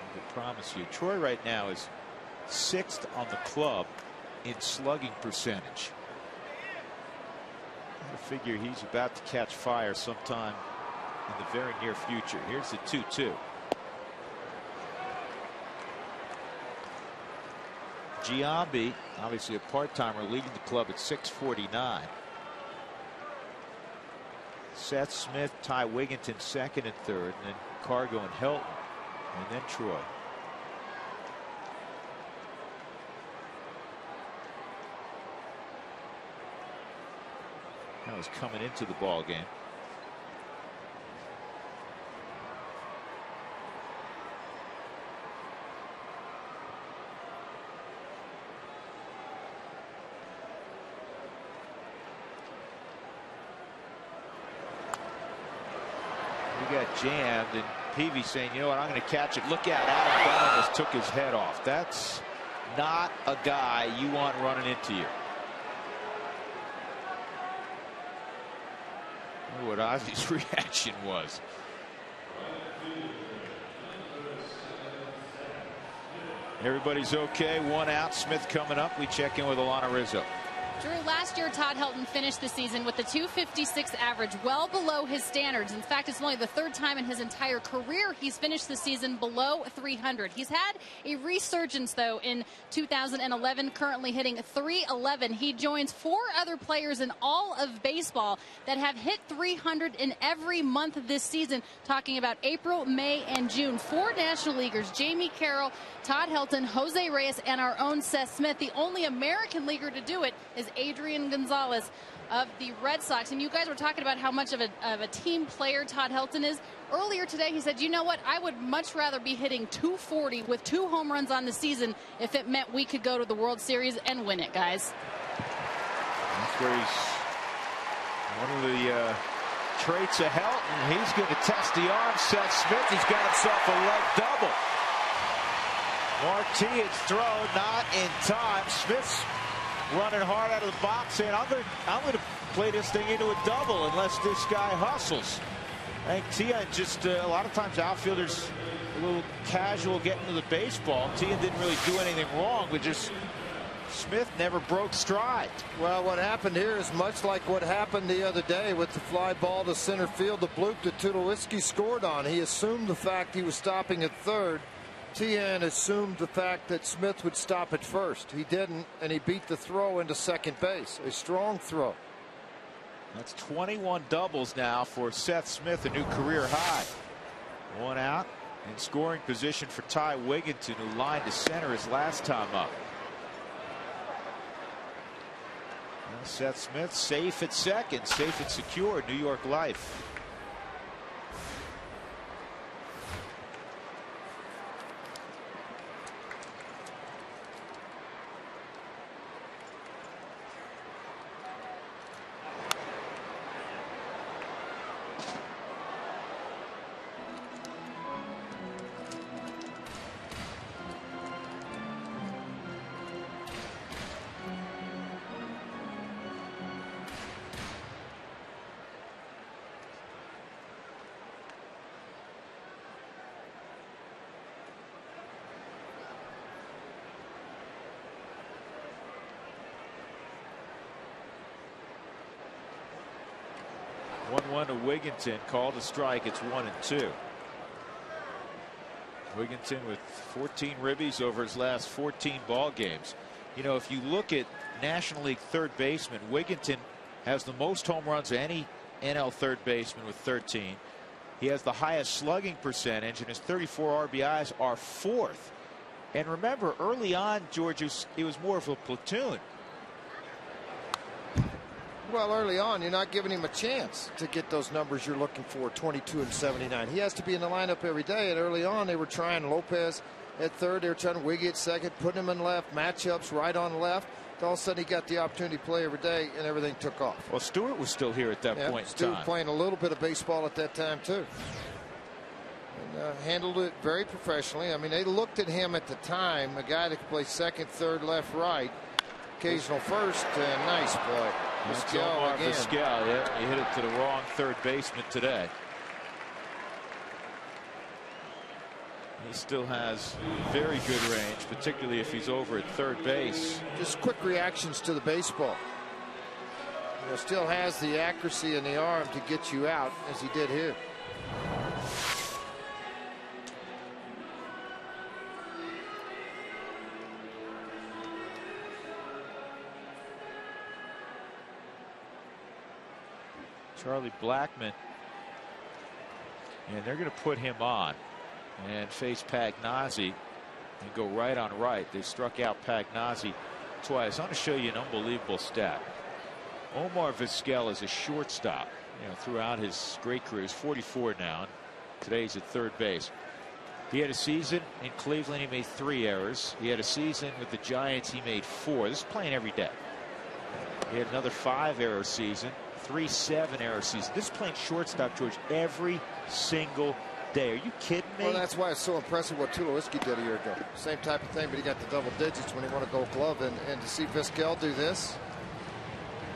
I can promise you. Troy right now is 6th on the club in slugging percentage. I figure he's about to catch fire sometime in the very near future. Here's the 2-2. Giambi, obviously a part-timer, leading the club at 649. Seth Smith, Ty Wigginton second and third, and then Cargo and Helton, and then Troy. That was coming into the ball game. We got jammed, and Peavy saying, you know what, I'm going to catch it. Look out, Adam Dunn just took his head off. That's not a guy you want running into you. What Ozzy's reaction was. Everybody's okay. 1 out. Smith coming up. We check in with Alana Rizzo. Drew, last year Todd Helton finished the season with a .256 average, well below his standards. In fact, it's only the 3rd time in his entire career he's finished the season below 300. He's had a resurgence, though, in 2011, currently hitting .311. He joins 4 other players in all of baseball that have hit 300 in every month of this season, talking about April, May, and June. 4 National Leaguers, Jamie Carroll, Todd Helton, Jose Reyes, and our own Seth Smith. The only American leaguer to do it is Adrian Gonzalez of the Red Sox. And you guys were talking about how much of a team player Todd Helton is. Earlier today, he said, you know what, I would much rather be hitting .240 with 2 home runs on the season if it meant we could go to the World Series and win it, guys. That's where he's one of the traits of Helton. He's going to test the arm. Seth Smith, he's got himself a leg double. Martinez throw not in time. Smith's running hard out of the box, saying, I'm going to play this thing into a double unless this guy hustles. I think Tia just a lot of times outfielders a little casual getting to the baseball. Tia didn't really do anything wrong, but just Smith never broke stride. Well, what happened here is much like what happened the other day with the fly ball to center field, the bloop that Tulowitzki scored on. He assumed the fact he was stopping at third. Tian assumed the fact that Smith would stop at first. He didn't, and he beat the throw into second base. A strong throw. That's 21 doubles now for Seth Smith, a new career high. 1 out in scoring position for Ty Wigginton, who lined to center his last time up. Well, Seth Smith safe at second, safe and secure, New York Life. 1-1 to Wigginton. Called a strike. It's 1-2. Wigginton with 14 ribbies over his last 14 ball games. You know, if you look at National League third baseman, Wigginton has the most home runs of any NL third baseman with 13. He has the highest slugging percentage, and his 34 RBIs are fourth. And remember, early on, George, it was more of a platoon. Well, early on, you're not giving him a chance to get those numbers you're looking for, 22 and 79. He has to be in the lineup every day, and early on, they were trying Lopez at third. They were trying Wiggy at second, putting him in left, matchups right on left. All of a sudden, he got the opportunity to play every day, and everything took off. Well, Stewart was still here at that point in Stewart time. playing a little bit of baseball at that time, too. And handled it very professionally. I mean, they looked at him at the time, a guy that could play second, third, left, right, occasional first, and nice play. Vizquel again. Vizquel, yeah, he hit it to the wrong third baseman today. He still has very good range, particularly if he's over at third base. Just quick reactions to the baseball. You know, still has the accuracy and the arm to get you out, as he did here. Charlie Blackmon, and they're going to put him on and face Pagnozzi and go right on right. They struck out Pagnozzi twice. I want to show you an unbelievable stat. Omar Vizquel is a shortstop, you know, throughout his great career. He's 44 now. Today he's at third base. He had a season in Cleveland. He made 3 errors. He had a season with the Giants. He made 4. This is playing every day. He had another 5-error season. 3 7-error season. This is playing shortstop, George, every single day. Are you kidding me? Well, that's why it's so impressive what Tulowitzki did a year ago. Same type of thing, but he got the double digits when he won a Gold Glove. And to see Vizquel do this,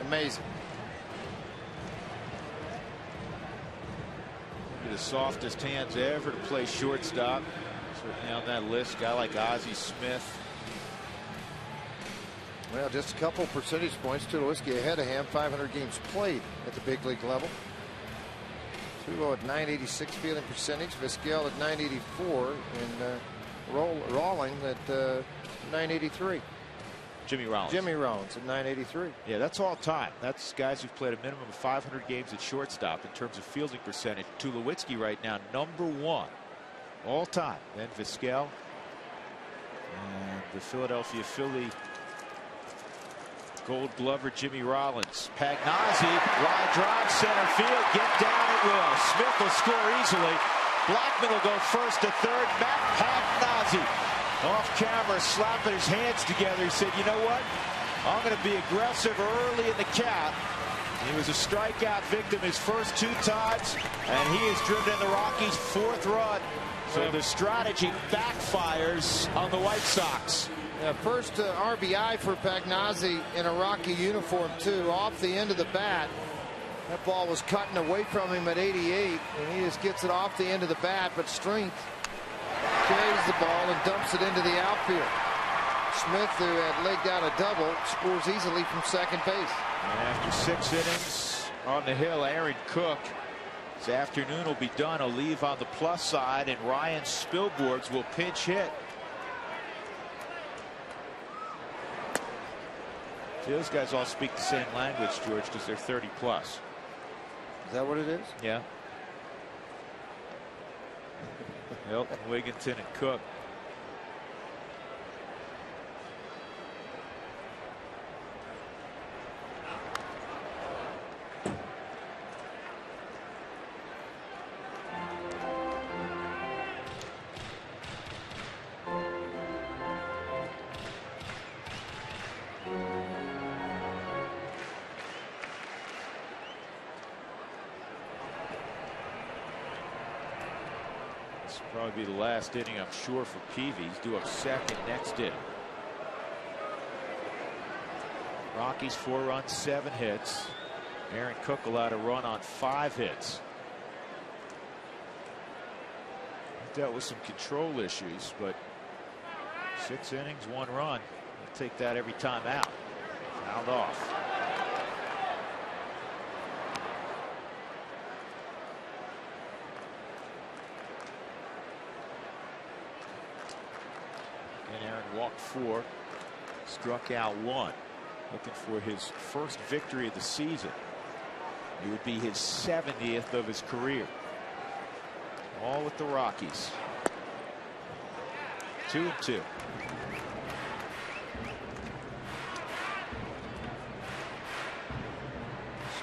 amazing. The softest hands ever to play shortstop. Certainly on that list, a guy like Ozzie Smith. Well, just a couple percentage points. Tulowitzki ahead of him. 500 games played at the big league level. Tulo at 986 fielding percentage. Vizquel at 984. And Rawling at 983. Jimmy Rollins. Jimmy Rollins at 983. Yeah, that's all time. That's guys who've played a minimum of 500 games at shortstop in terms of fielding percentage. Tulowitzki right now, #1 all time. Then Vizquel and the Philadelphia Philly Gold Glover Jimmy Rollins. Pagnozzi, line drive, center field, get down it will. Smith will score easily. Blackmon will go first to third. Matt Pagnozzi off camera slapping his hands together. He said, you know what? I'm going to be aggressive early in the count. He was a strikeout victim his first 2 times, and he has driven in the Rockies' 4th run. So the strategy backfires on the White Sox. Yeah, first RBI for Pagnozzi in a Rocky uniform, too, off the end of the bat. That ball was cutting away from him at 88, and he just gets it off the end of the bat, but strength carries the ball and dumps it into the outfield. Smith, who had legged out a double, scores easily from second base. And after 6 innings on the hill, Aaron Cook, his afternoon will be done. He'll leave on the plus side, and Ryan Spilborghs will pinch hit. Those guys all speak the same language, George, because they're 30 plus. Is that what it is? Yeah. Hilton, Wigginton, and Cook. Probably be the last inning, I'm sure, for Peavy. He's due up second next inning. Rockies 4 runs, 7 hits. Aaron Cook allowed a run on 5 hits. He dealt with some control issues, but 6 innings, 1 run. He'll take that every time out. Fouled off. Aaron walked 4, struck out 1. Looking for his first victory of the season. It would be his 70th of his career. All with the Rockies. 2-2.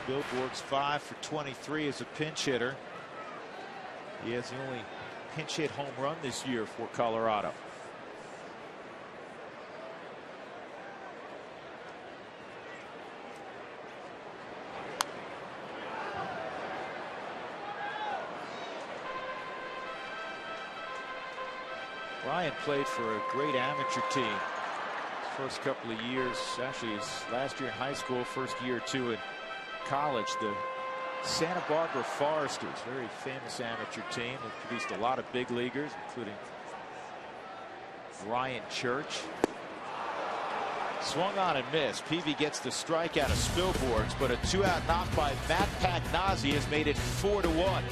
Spilborg's 5 for 23 as a pinch hitter. He has the only pinch hit home run this year for Colorado. Ryan played for a great amateur team. His first couple of years, actually his last year in high school, first year or two in college, the Santa Barbara Foresters, very famous amateur team that produced a lot of big leaguers, including Ryan Church. Swung on and missed. Peavy gets the strikeout of Spilborgs, but a 2-out knock by Matt Pagnozzi has made it 4-1.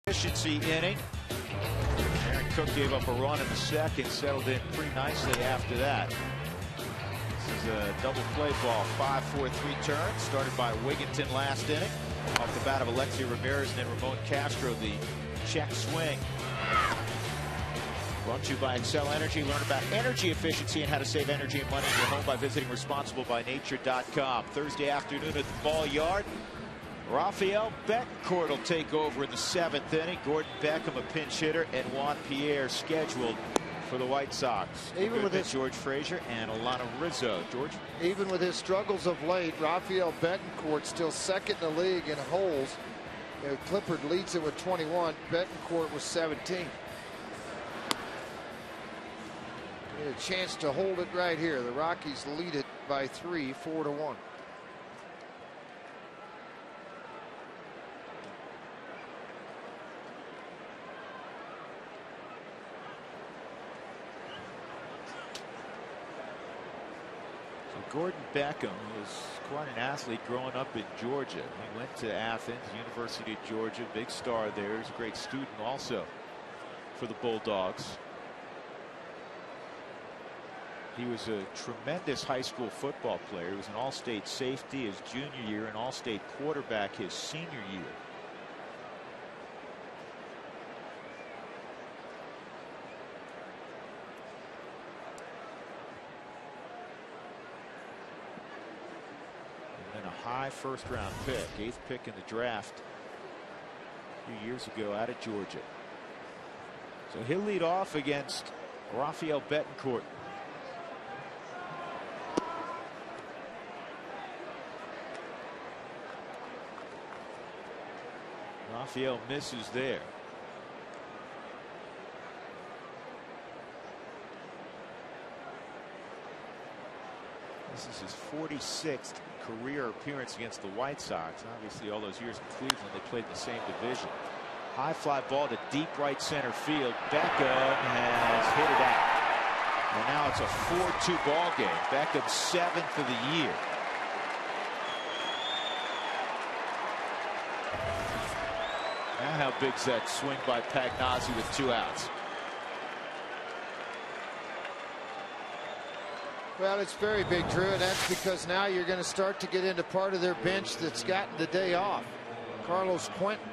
Efficiency inning. Aaron Cook gave up a run in the second, settled in pretty nicely after that. This is a double play ball, 5-4-3 turn, started by Wigginton last inning. Off the bat of Alexi Ramirez and then Ramon Castro, the check swing. Brought to you by Excel Energy. Learn about energy efficiency and how to save energy and money in your home by visiting responsiblebynature.com. Thursday afternoon at the Ball Yard. Rafael Betancourt will take over in the 7th inning. Gordon Beckham, a pinch hitter, and Juan Pierre scheduled for the White Sox. Even with his George Frazier and Alana Rizzo. George? Even with his struggles of late, Rafael Betancourt still second in the league in holes. Clippard leads it with 21. Betancourt was 17. Get a chance to hold it right here. The Rockies lead it by 3, 4-1. Gordon Beckham was quite an athlete growing up in Georgia. He went to Athens, University of Georgia, big star there. He's a great student also for the Bulldogs. He was a tremendous high school football player. He was an all-state safety his junior year and all-state quarterback his senior year. High first-round pick, 8th pick in the draft a few years ago out of Georgia. So he'll lead off against Rafael Betancourt. Rafael misses there. This is his 46th career appearance against the White Sox. Obviously, all those years in Cleveland, they played in the same division. High fly ball to deep right center field. Beckham has hit it out. And now it's a 4-2 ball game. Beckham's 7th for the year. Now how big's that swing by Pagnozzi with 2 outs? Well, it's very big, Drew, and that's because now you're going to start to get into part of their bench that's gotten the day off. Carlos Quentin.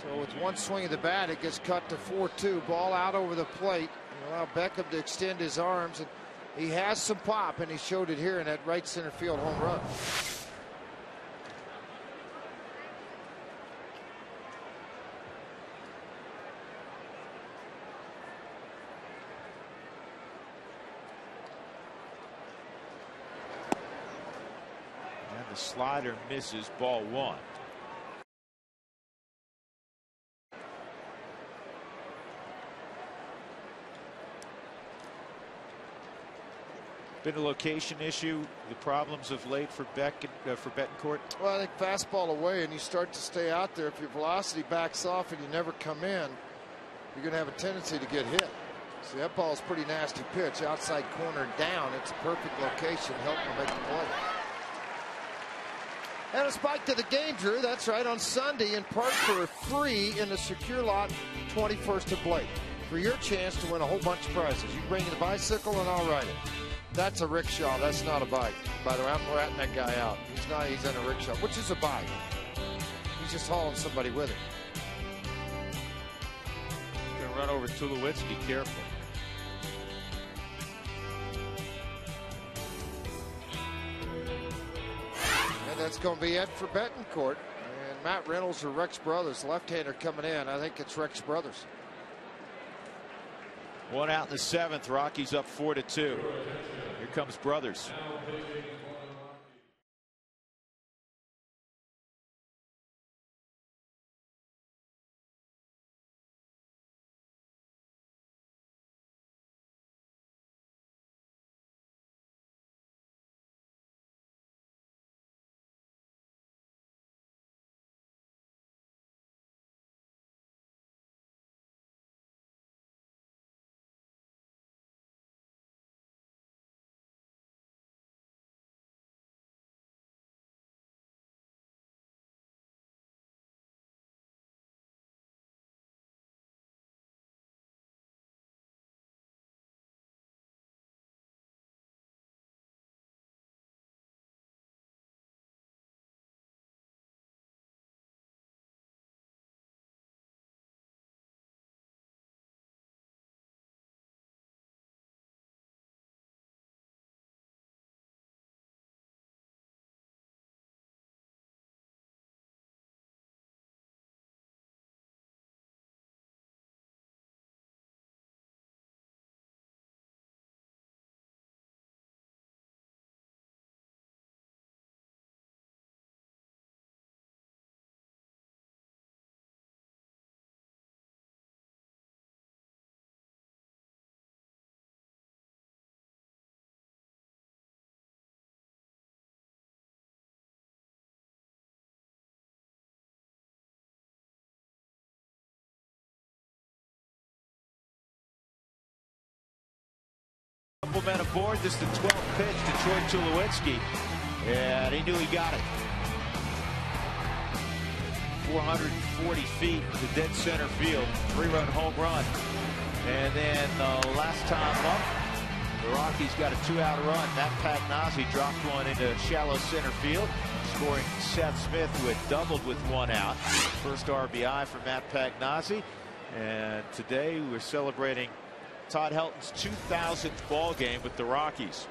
So with one swing of the bat, it gets cut to 4-2. Ball out over the plate. Allow Beckham to extend his arms, and he has some pop, and he showed it here in that right center field home run. And the slider misses, ball 1. Been a location issue, the problems of late for Betancourt? Well, I think fastball away and you start to stay out there. If your velocity backs off and you never come in, you're going to have a tendency to get hit. See, that ball's pretty nasty pitch. Outside corner down. It's a perfect location. Help him make the play. And a spike to the game, Drew. That's right, on Sunday in park for free in the secure lot 21st of Blake. For your chance to win a whole bunch of prizes. You can bring in a bicycle and I'll ride it. That's a rickshaw. That's not a bike. By the way, I'm ratting that guy out. He's in a rickshaw, which is a bike. He's just hauling somebody with it. He's going to run over Tulowitzki. Careful. And that's going to be it for Betancourt. And Matt Reynolds or Rex Brothers, left-hander coming in. I think it's Rex Brothers. 1 out in the 7th. Rockies up 4-2. Here comes Brothers. Men aboard. This is the 12th pitch to Troy Tulowitzki, and he knew he got it. 440 feet to dead center field, 3-run home run. And then last time up, the Rockies got a 2-out run. Matt Pagnozzi dropped one into shallow center field, scoring Seth Smith, who had doubled with 1 out. First RBI for Matt Pagnozzi. And today we're celebrating Todd Helton's 2000th ball game with the Rockies.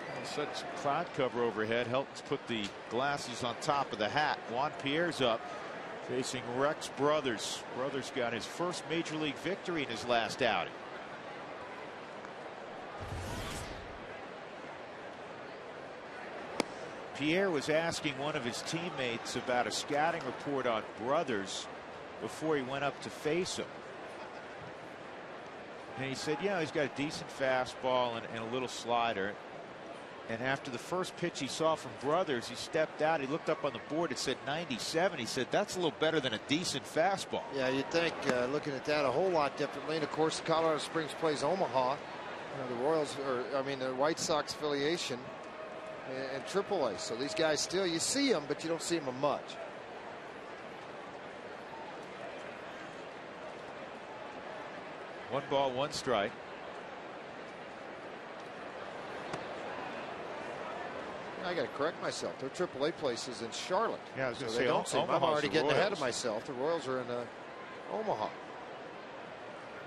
All of a sudden, some cloud cover overhead. Helton's put the glasses on top of the hat. Juan Pierre's up, facing Rex Brothers. Brothers got his first major league victory in his last outing. Pierre was asking one of his teammates about a scouting report on Brothers before he went up to face him. And he said, he's got a decent fastball and a little slider. And after the first pitch he saw from Brothers, he stepped out. He looked up on the board. It said 97. He said, that's a little better than a decent fastball. Yeah, you'd think looking at that a whole lot differently. And of course, Colorado Springs plays Omaha. The Royals, the White Sox affiliation in AAA. So these guys still, you see them, but you don't see them much. One ball, one strike. I got to correct myself. Their AAA place is in Charlotte. Yeah, I was going to so say, they don't see them. I'm already getting Royals. ahead of myself. The Royals are in Omaha.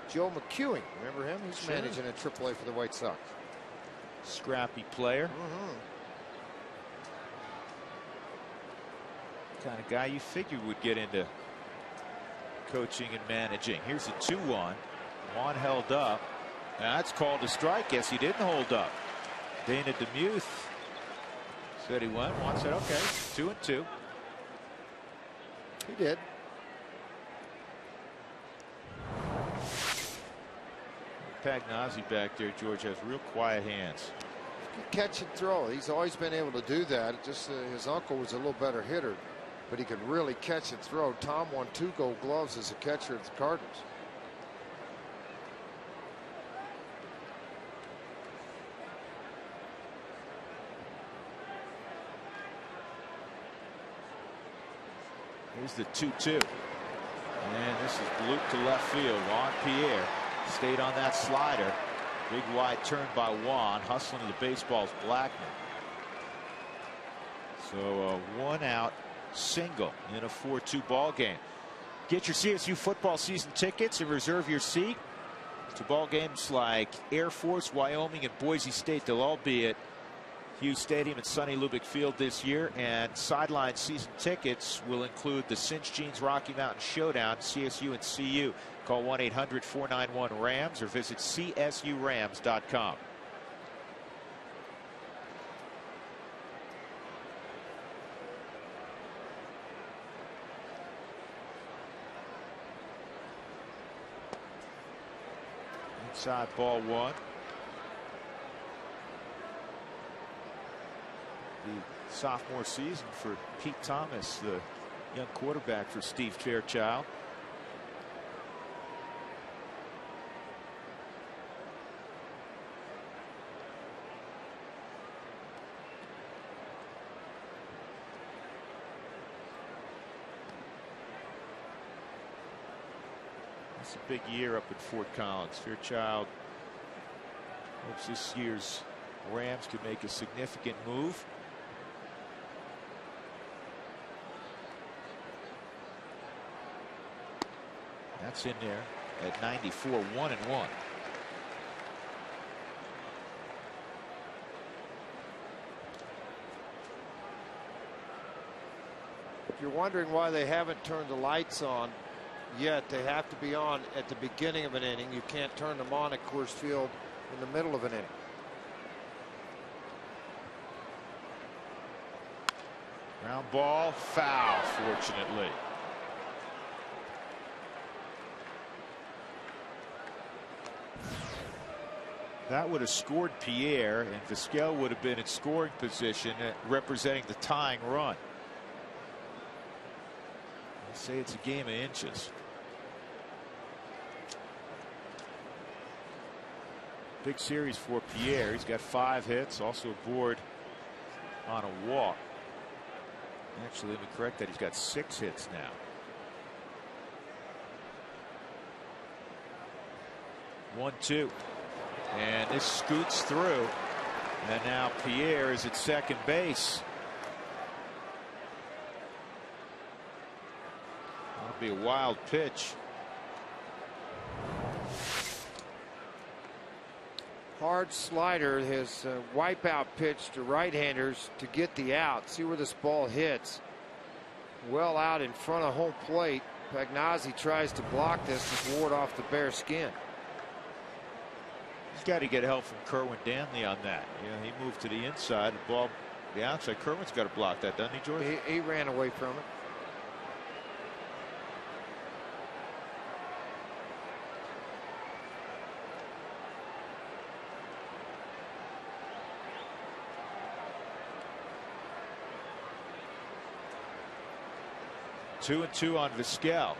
Joe McEwing, remember him? He's managing at AAA for the White Sox. Scrappy player. Kind of guy you figured would get into coaching and managing. Here's a 2-1. Juan held up. That's called a strike. Yes, he didn't hold up. Dana DeMuth said he went. Juan said, okay, 2-2. He did. Pagnozzi back there, George, has real quiet hands. Catch and throw. He's always been able to do that. Just his uncle was a little better hitter, but he could really catch and throw. Tom won 2 Gold Gloves as a catcher at the Cardinals. Here's the 2-2. And this is blooped to left field. Juan Pierre stayed on that slider. Big wide turn by Juan, hustling to the baseball's Blackman. So a 1-out single in a 4-2 ball game. Get your CSU football season tickets and reserve your seat to ball games like Air Force, Wyoming, and Boise State. They'll all be at Hughes Stadium at Sunny Lubick Field this year, and sideline season tickets will include the Cinch Jeans Rocky Mountain Showdown, CSU and CU. Call 1-800-491-RAMS or visit csurams.com. Inside ball 1. The sophomore season for Pete Thomas, the young quarterback for Steve Fairchild. It's a big year up at Fort Collins. Fairchild hopes this year's Rams could make a significant move. That's in there at 94, 1-1. If you're wondering why they haven't turned the lights on yet, they have to be on at the beginning of an inning. You can't turn them on at Coors Field in the middle of an inning. Ground ball, foul, fortunately. That would have scored Pierre, and Vizquel would have been in scoring position representing the tying run. I say it's a game of inches. Big series for Pierre. He's got 5 hits, also aboard on a walk. Actually, let me correct that. He's got 6 hits now. One, 2. And this scoots through. And now Pierre is at second base. That'll be a wild pitch. Hard slider, his wipeout pitch to right-handers to get the out. See where this ball hits. Well out in front of home plate. Pagnozzi tries to block this to ward off the bare skin. He's got to get help from Kerwin Danley on that. You know, he moved to the inside, the ball the outside. Kerwin's got to block that, doesn't he, George? He ran away from it. 2-2 on Vizquel.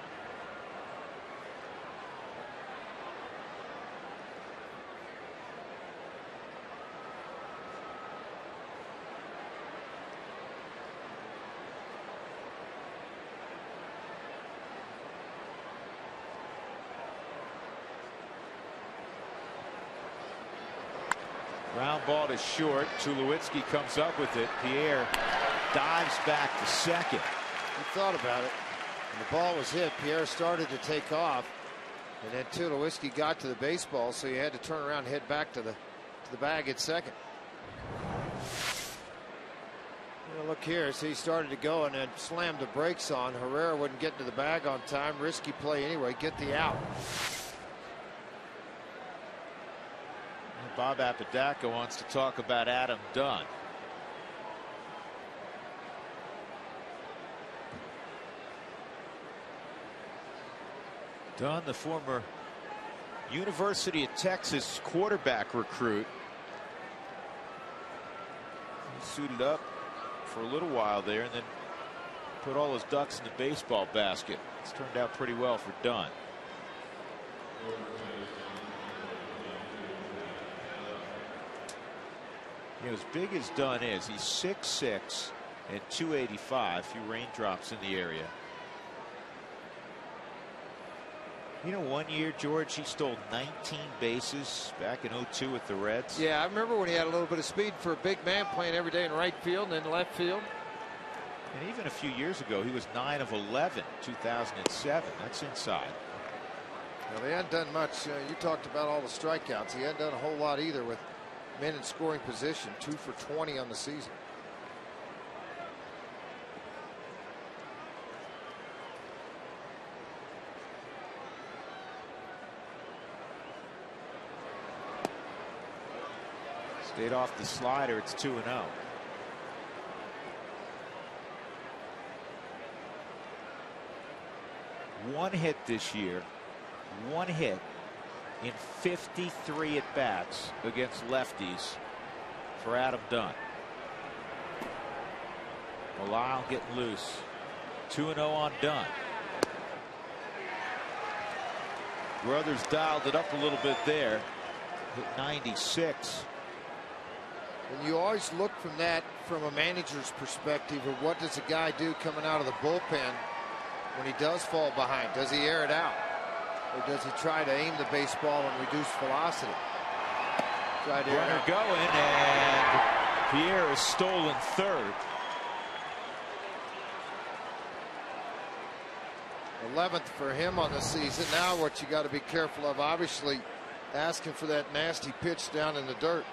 Ground ball is short. Tulowitzki comes up with it. Pierre dives back to second. He thought about it. When the ball was hit, Pierre started to take off, and then Tulowitzki got to the baseball, so he had to turn around and head back to the bag at second. Look here, so he started to go and then slammed the brakes on. Herrera wouldn't get to the bag on time. Risky play anyway. Get the out. Bob Apodaca wants to talk about Adam Dunn. Dunn, the former University of Texas quarterback recruit. He suited up for a little while there and then put all his ducks in the baseball basket. It's turned out pretty well for Dunn. You know, as big as Dunn is, he's 6'6" and 285. A few raindrops in the area. You know, one year, George, he stole 19 bases back in '02 with the Reds. Yeah, I remember when he had a little bit of speed for a big man playing every day in right field and then left field. And even a few years ago, he was 9 of 11, 2007. That's inside. Well, they hadn't done much. You talked about all the strikeouts. He hadn't done a whole lot either with men in scoring position. 2 for 20 on the season. Stayed off the slider. It's 2-0. One hit this year. One hit in 53 at bats against lefties for Adam Dunn. Lyle getting loose. 2-0 on Dunn. Brothers dialed it up a little bit there. Hit 96. And you always look from a manager's perspective of what does a guy do coming out of the bullpen when he does fall behind. Does he air it out? Or does he try to aim the baseball and reduce velocity? Runner going, and Pierre is stolen third. 11th for him on the season. Now what you got to be careful of, obviously asking for that nasty pitch down in the dirt.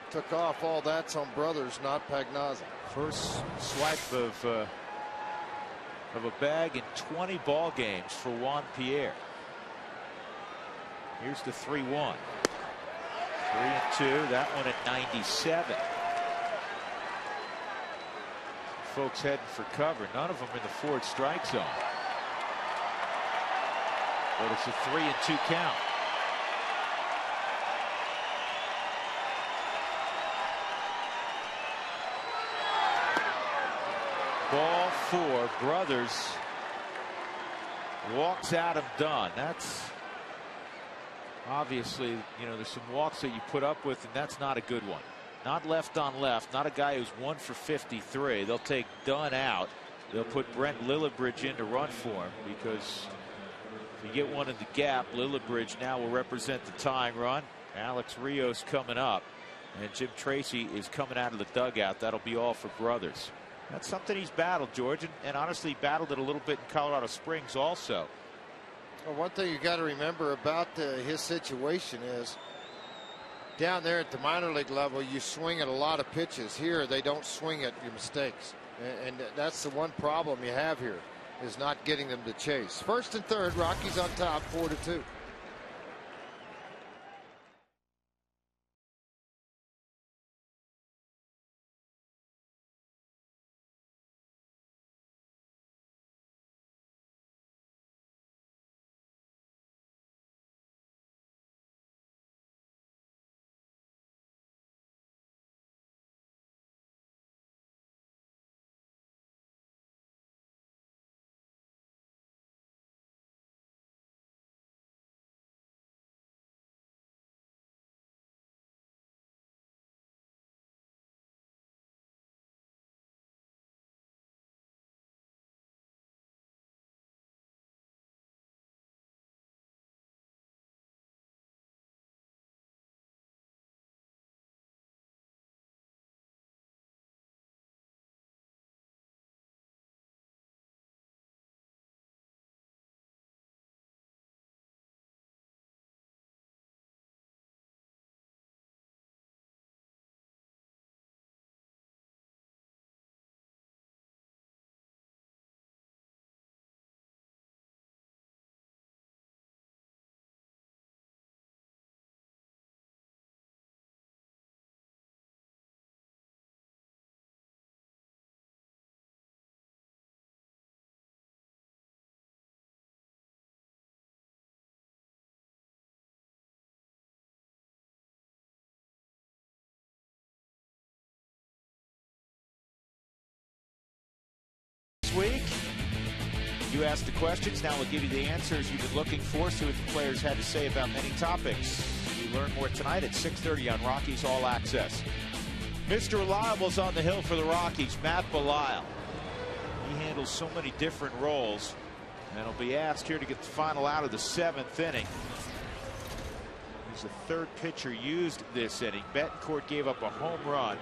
Took off. All that's on Brothers, not Pagnazzi. First swipe of a bag in 20 ball games for Juan Pierre. Here's the 3-1. 3-2. That one at 97. Folks heading for cover. None of them in the forward strike zone. But it's a 3-2 count. Ball 4. Brothers walks Adam Dunn. That's obviously, you know, there's some walks that you put up with, and that's not a good one. Not left on left. Not a guy who's 1 for 53. They'll take Dunn out. They'll put Brent Lillibridge in to run for him, because if you get one in the gap, Lillibridge now will represent the tying run. Alex Rios coming up, and Jim Tracy is coming out of the dugout. That'll be all for Brothers. That's something he's battled, George, and honestly battled it a little bit in Colorado Springs also. Well, one thing you got to remember about his situation is down there at the minor league level, you swing at a lot of pitches. Here, they don't swing at your mistakes. And that's the one problem you have here, is not getting them to chase. First and third, Rockies on top, 4-2. week. You asked the questions. Now we'll give you the answers you've been looking for. See what the players had to say about many topics. We learn more tonight at 6:30 on Rockies All Access. Mr. Reliable's on the hill for the Rockies, Matt Belisle. He handles so many different roles, and he'll be asked here to get the final out of the 7th inning. He's the 3rd pitcher used this inning. Betancourt gave up a home run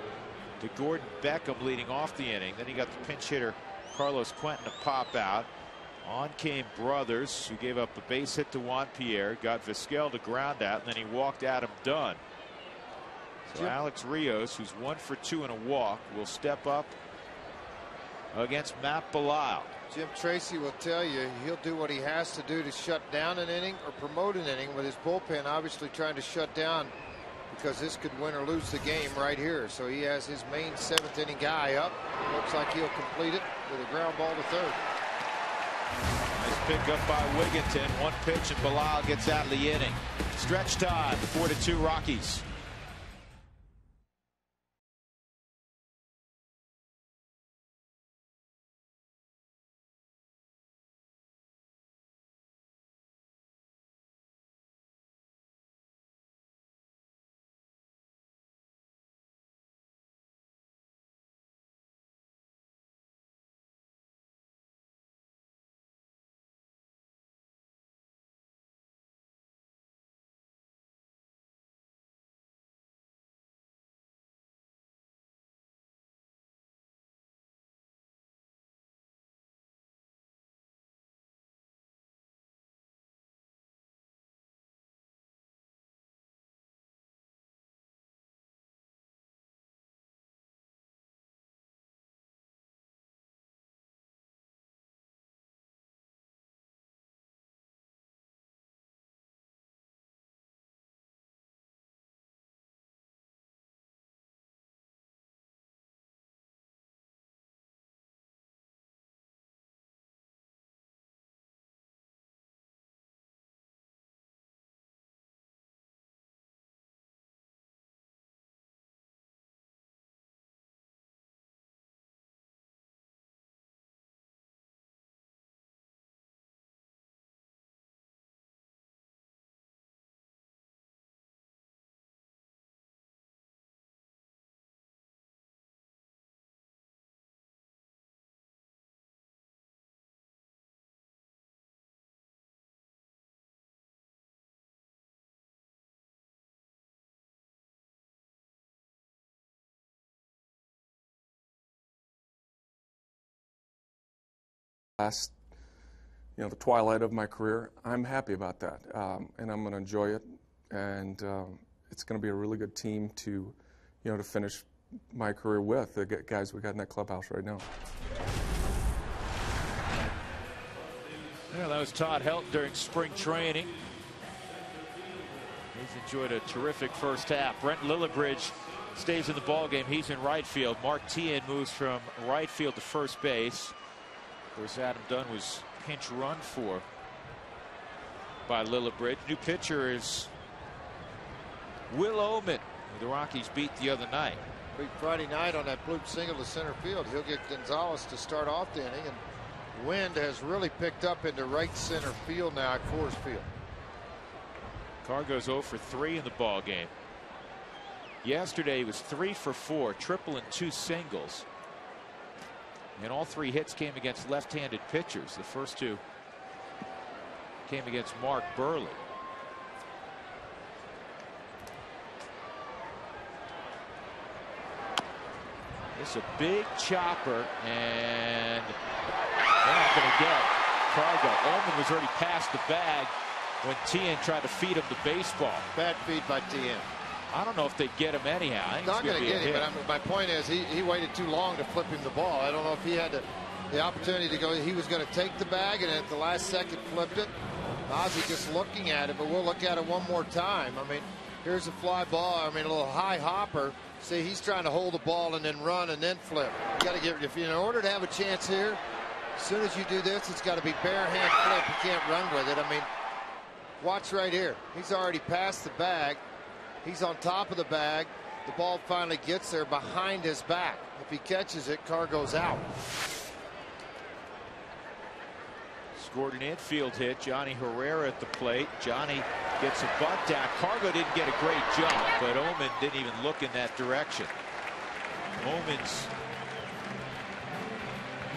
to Gordon Beckham leading off the inning. Then he got the pinch hitter Carlos Quentin to pop out. On came Brothers, who gave up a base hit to Juan Pierre, got Vizquel to ground out, and then he walked Adam Dunn. So Alex Rios, who's 1 for 2 and a walk, will step up against Matt Belisle. Jim Tracy will tell you he'll do what he has to do to shut down an inning or promote an inning, with his bullpen obviously trying to shut down, because this could win or lose the game right here. So he has his main 7th inning guy up. It looks like he'll complete it with a ground ball to 3rd. Nice pickup by Wigginton. 1 pitch and Belisle gets out of the inning. Stretch time, 4-2 Rockies. Last, the twilight of my career, I'm happy about that, and I'm going to enjoy it, and it's going to be a really good team to, to finish my career with, the guys we got in that clubhouse right now. Yeah, that was Todd Helton during spring training. He's enjoyed a terrific first half. Brent Lillibridge stays in the ballgame. He's in right field. Mark Teahen moves from right field to first base. Of course, Adam Dunn was pinch run for by Lillibridge. New pitcher is Will Oman, who the Rockies beat the other night. Big Friday night on that bloop single to center field. He'll get Gonzalez to start off the inning, and wind has really picked up into right center field now at Coors Field. Carr goes 0 for 3 in the ball game. Yesterday he was 3 for 4, triple and 2 singles. And all 3 hits came against left-handed pitchers. The first 2 came against Mark Burley. This is a big chopper, and they're not going to get Cargo. Ullman was already past the bag when Teahen tried to feed him the baseball. Bad feed by Teahen. I don't know if they get him anyhow. I think not going to get him, but my point is he waited too long to flip him the ball. I don't know if he had the opportunity to go. He was going to take the bag, and at the last second flipped it. Ozzie just looking at it, but we'll look at it one more time. I mean, here's a fly ball. I mean, a little high hopper. See, he's trying to hold the ball and then run and then flip. You got to get, if in order to have a chance here, as soon as you do this, it's got to be bare hand flip. You can't run with it. I mean, watch right here. He's already past the bag. He's on top of the bag. The ball finally gets there behind his back. If he catches it, Carr goes out. scored an infield hit. Johnny Herrera at the plate. Johnny gets a bunt down. Cargo didn't get a great jump, but Oman didn't even look in that direction. Oman's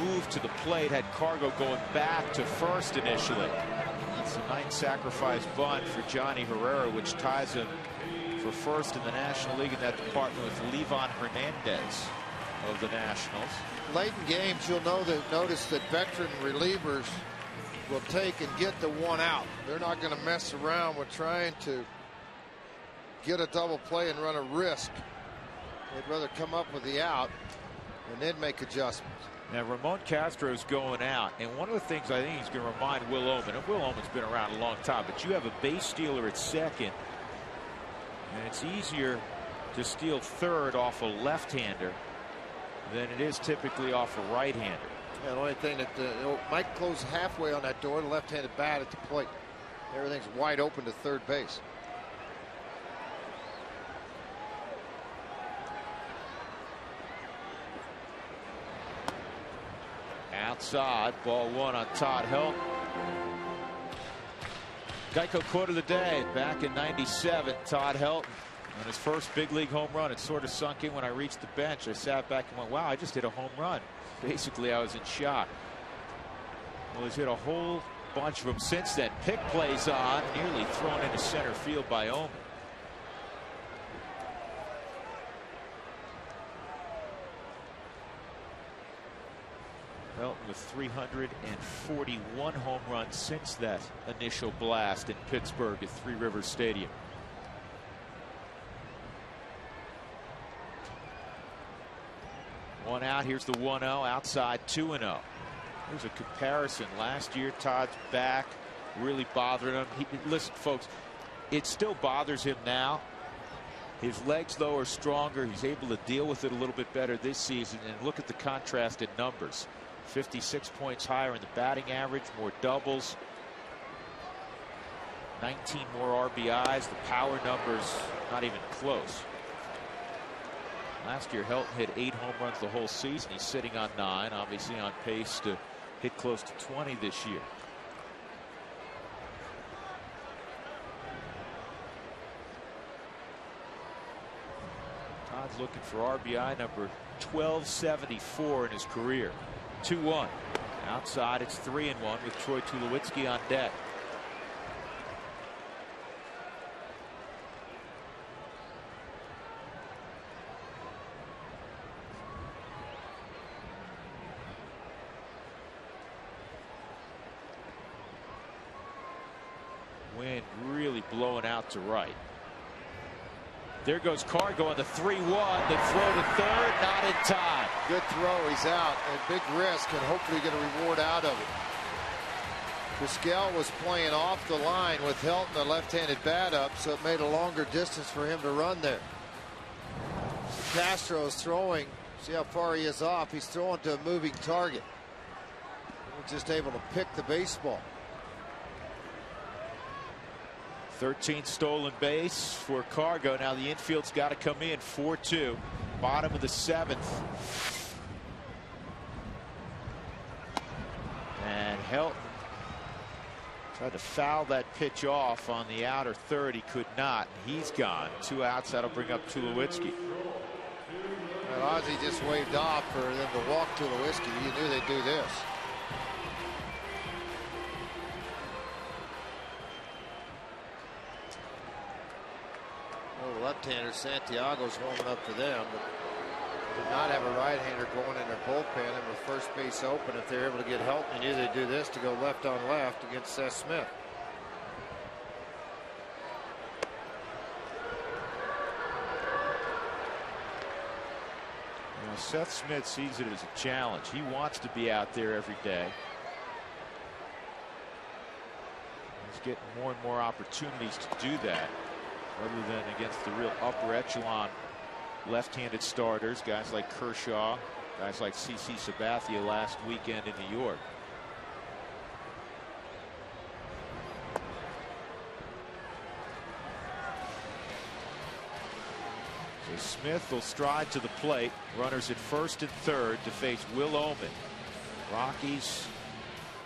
move to the plate had Cargo going back to first initially. It's a nice sacrifice bunt for Johnny Herrera, which ties him for first in the National League in that department with Levon Hernandez of the Nationals. Late in games, you'll notice that veteran relievers will take and get the one out. They're not going to mess around with trying to get a double play and run a risk. They'd rather come up with the out and then make adjustments. Now Ramon Castro's going out, and one of the things I think he's going to remind Will Oman, and Will Oman's been around a long time, but you have a base stealer at second, and it's easier to steal third off a left-hander than it is typically off a right-hander. Yeah, the only thing that might close halfway on that door, the left-handed bat at the plate. Everything's wide open to third base. Outside, ball one on Todd Helton. Geico quote of the day, back in '97, Todd Helton on his first big league home run. It sort of sunk in when I reached the bench. I sat back and went, wow, I just hit a home run. Basically, I was in shock. Well, he's hit a whole bunch of them since then. Pick plays on, nearly thrown into center field by Oman. Helton with 341 home runs since that initial blast in Pittsburgh at Three Rivers Stadium. One out. Here's the 1-0 outside, 2-0. Here's a comparison. Last year, Todd's back really bothered him. Listen, folks, it still bothers him now. His legs, though, are stronger. He's able to deal with it a little bit better this season. And look at the contrasted numbers. 56 points higher in the batting average, more doubles, 19 more RBIs. The power numbers not even close. Last year, Helton hit 8 home runs the whole season. He's sitting on 9, obviously on pace to hit close to 20 this year. Todd's looking for RBI number 1274 in his career. 2-1. Outside, it's 3-1 with Troy Tulowitzki on deck. Wind really blowing out to right. There goes Cargo on the 3-1. The throw to third, not in time. Good throw. He's out. A big risk, and hopefully get a reward out of it. Driscoll was playing off the line with Helton, the left-handed bat up, so it made a longer distance for him to run there. Castro's throwing. See how far he is off. He's throwing to a moving target. He's just able to pick the baseball. 13th stolen base for Cargo. Now the infield's got to come in. 4-2. Bottom of the 7th. And Helton tried to foul that pitch off on the outer third. He could not. He's gone. 2 outs. That'll bring up Tulowitzki. Well, Ozzie just waved off for them to walk Tulowitzki. You knew they'd do this. The left-hander Santiago's warming up for them, but did not have a right-hander going in their bullpen, and with first base open, if they're able to get help, they knew they'd do this to go left on left against Seth Smith. You know, Seth Smith sees it as a challenge. He wants to be out there every day. He's getting more and more opportunities to do that, other than against the real upper echelon left-handed starters, guys like Kershaw, guys like CC Sabathia last weekend in New York. So Smith will stride to the plate. Runners at first and third to face Will Oman. Rockies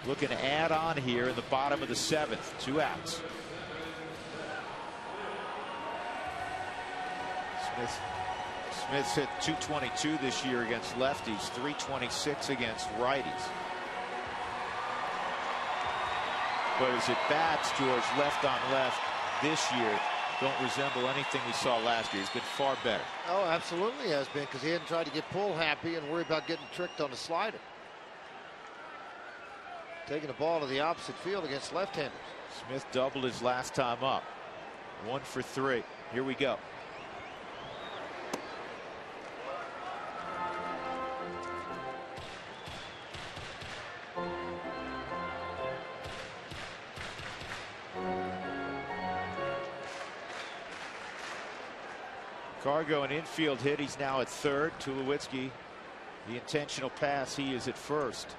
looking to add on here in the bottom of the 7th. 2 outs. Smith's hit .222 this year against lefties, .326 against righties. But his at-bats, George, left on left this year don't resemble anything we saw last year. He's been far better. Oh, absolutely has been, because he hadn't tried to get pull happy and worry about getting tricked on the slider. Taking the ball to the opposite field against left-handers. Smith doubled his last time up. 1 for 3. Here we go. Cargo, an infield hit. He's now at third. Tulowitzki, the intentional pass. He is at first.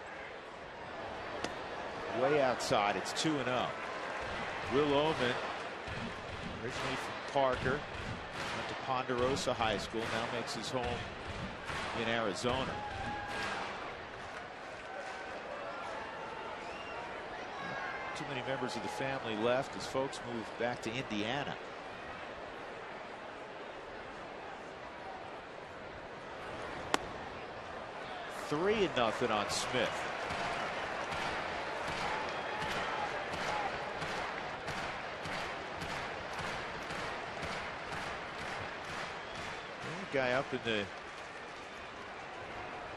Way outside. It's 2-0. Will Oman, originally from Parker, went to Ponderosa High School. Now makes his home in Arizona. Too many members of the family left as folks moved back to Indiana. Three and nothing on Smith. The guy up in the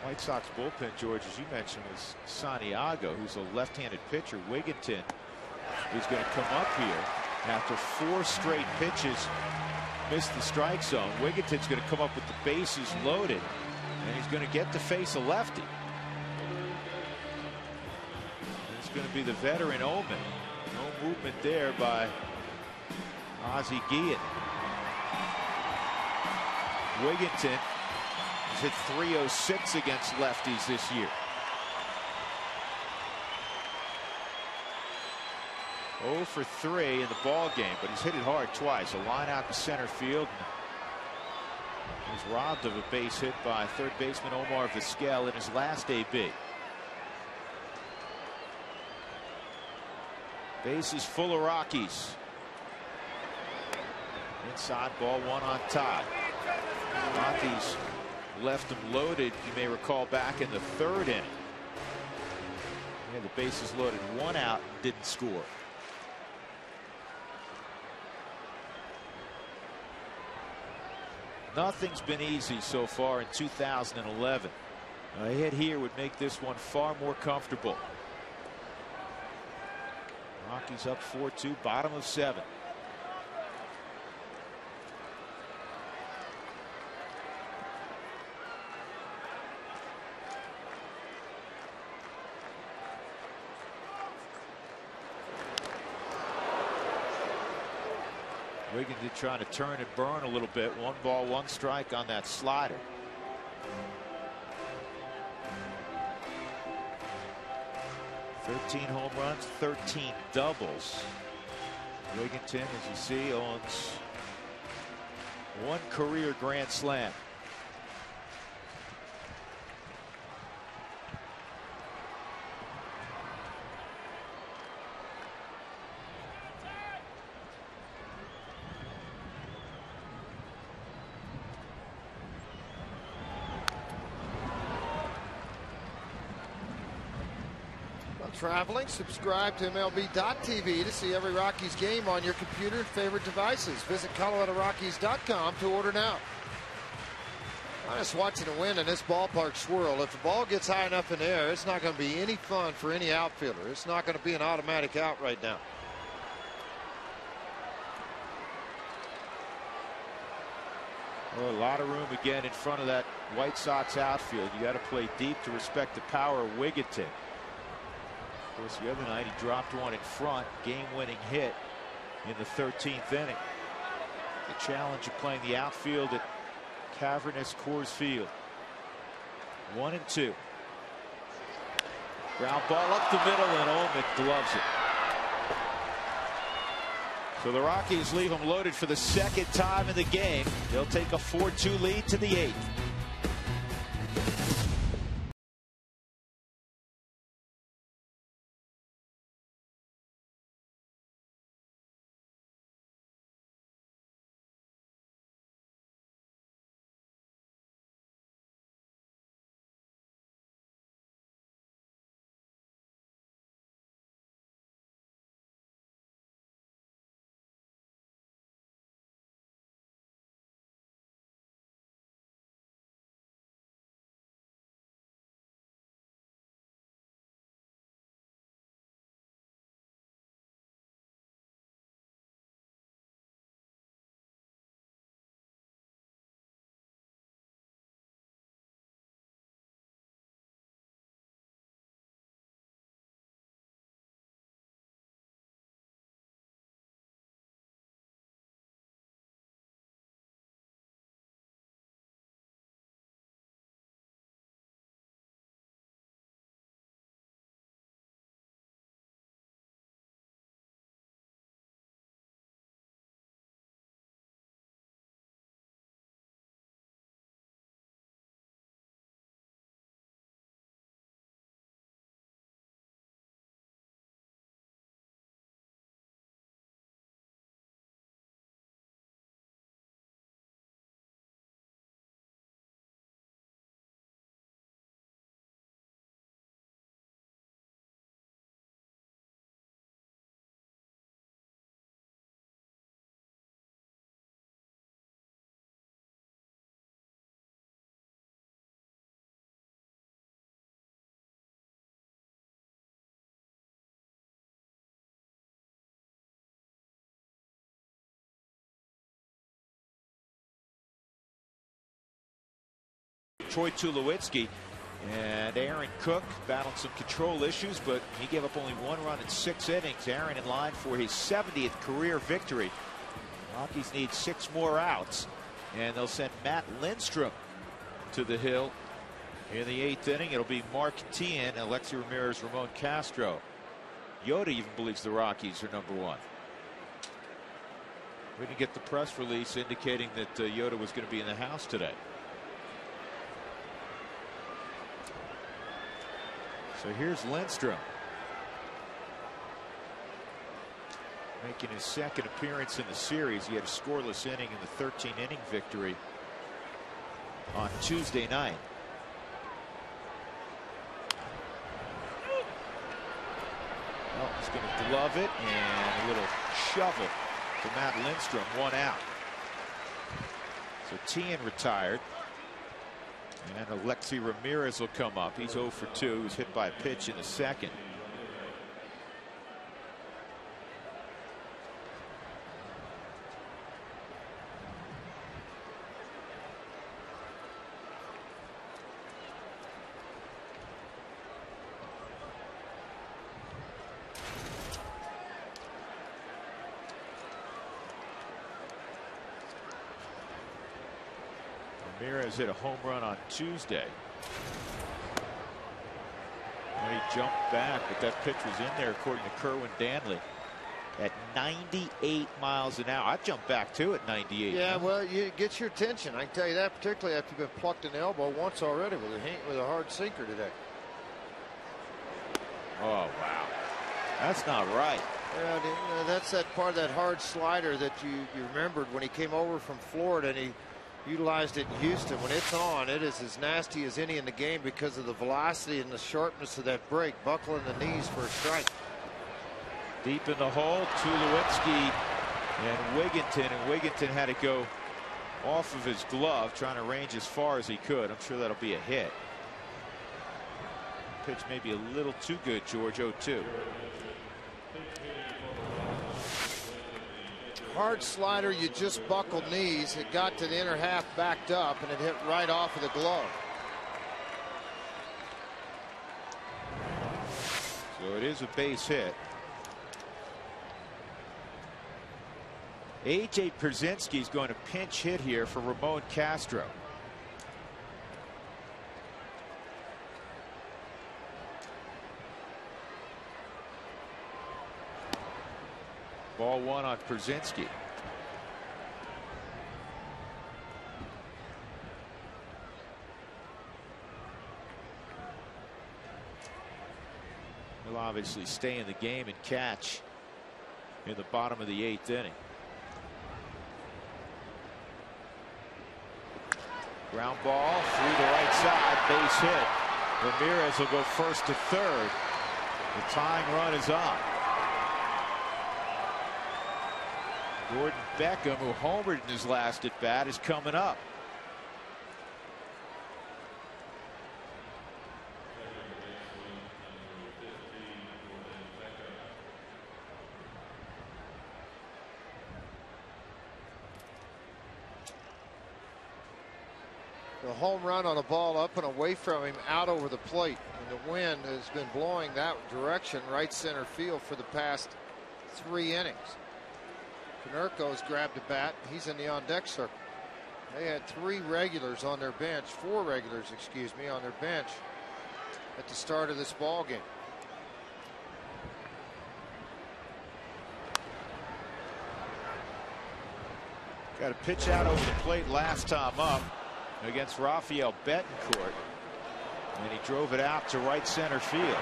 White Sox bullpen, George, as you mentioned, was Santiago, who's a left-handed pitcher. Wigginton is going to come up here after 4 straight pitches, missed the strike zone. Wigginton's going to come up with the bases loaded, and he's going to get to face a lefty. It's going to be the veteran Oman. No movement there by Ozzie Guillen. Wigginton has hit .306 against lefties this year. 0 for 3 in the ball game, but he's hit it hard twice. A line out to center field. He was robbed of a base hit by third baseman Omar Vizquel in his last AB. Bases full of Rockies. Inside, ball 1 on Todd. Rockies left him loaded, you may recall, back in the 3rd inning. He had the bases loaded, 1 out, didn't score. Nothing's been easy so far in 2011. A hit here would make this one far more comfortable. Rockies up 4-2, bottom of 7. Wigginton trying to turn and burn a little bit. 1 ball, 1 strike on that slider. "13 home runs, 13 doubles. Wigginton, as you see, owns 1 career grand slam. Traveling, subscribe to MLB.tv to see every Rockies game on your computer and favorite devices. Visit ColoradoRockies.com to order now. I'm just watching the wind in this ballpark swirl. If the ball gets high enough in the air, it's not going to be any fun for any outfielder. It's not going to be an automatic out right now. Well, a lot of room again in front of that White Sox outfield. You got to play deep to respect the power of Wigginton. Of course, the other night he dropped 1 in front, game-winning hit in the 13th inning. The challenge of playing the outfield at cavernous Coors Field. 1-2. Ground ball up the middle, and Oman gloves it. So the Rockies leave him loaded for the 2nd time in the game. They'll take a 4-2 lead to the 8th. Troy Tulowitzki. And Aaron Cook battled some control issues, but he gave up only 1 run in 6 innings. Aaron in line for his 70th career victory. Rockies need 6 more outs, and they'll send Matt Lindstrom to the hill in the 8th inning. It'll be Mark Teahan, Alexi Ramirez, Ramon Castro. Yoda even believes the Rockies are #1. We didn't get the press release indicating that Yoda was going to be in the house today. So here's Lindstrom, making his 2nd appearance in the series. He had a scoreless inning in the 13-inning victory on Tuesday night. Oh, he's going to glove it, and a little shovel to Matt Lindstrom, 1 out. So Teahan retired. And Alexi Ramirez will come up. He's 0 for 2. He was hit by a pitch in the 2nd. Ramirez hit a home run on Tuesday. And he jumped back, but that pitch was in there, according to Kerwin Danley, at 98 miles an hour. I jumped back too at 98. Yeah, well, it gets your attention. I can tell you that, particularly after you've been plucked in the elbow once already with a hard sinker today. Oh, wow. That's not right. Yeah, that's that part of that hard slider that you remembered when he came over from Florida and he utilized it in Houston. When it's on, it is as nasty as any in the game because of the velocity and the sharpness of that break. Buckling the knees for a strike. Deep in the hole, Tulowitzki and Wigginton. And Wigginton had to go off of his glove, trying to range as far as he could. I'm sure that'll be a hit. Pitch may be a little too good, George. 0-2. Hard slider, you just buckled knees. It got to the inner half, backed up, and it hit right off of the glove. So it is a base hit. AJ Pierzynski is going to pinch hit here for Ramon Castro. Ball 1 on Pierzynski. He'll obviously stay in the game and catch in the bottom of the 8th inning. Ground ball through the right side, base hit. Ramirez will go first to third. The tying run is on. Gordon Beckham, who homered in his last at bat, is coming up. The home run on a ball up and away from him, out over the plate. And the wind has been blowing that direction, right center field, for the past 3 innings. Konerko's grabbed a bat. He's in the on-deck circle. They had 3 regulars on their bench, 4 regulars, excuse me, on their bench at the start of this ball game. Got a pitch out over the plate last time up against Rafael Betancourt, and he drove it out to right center field.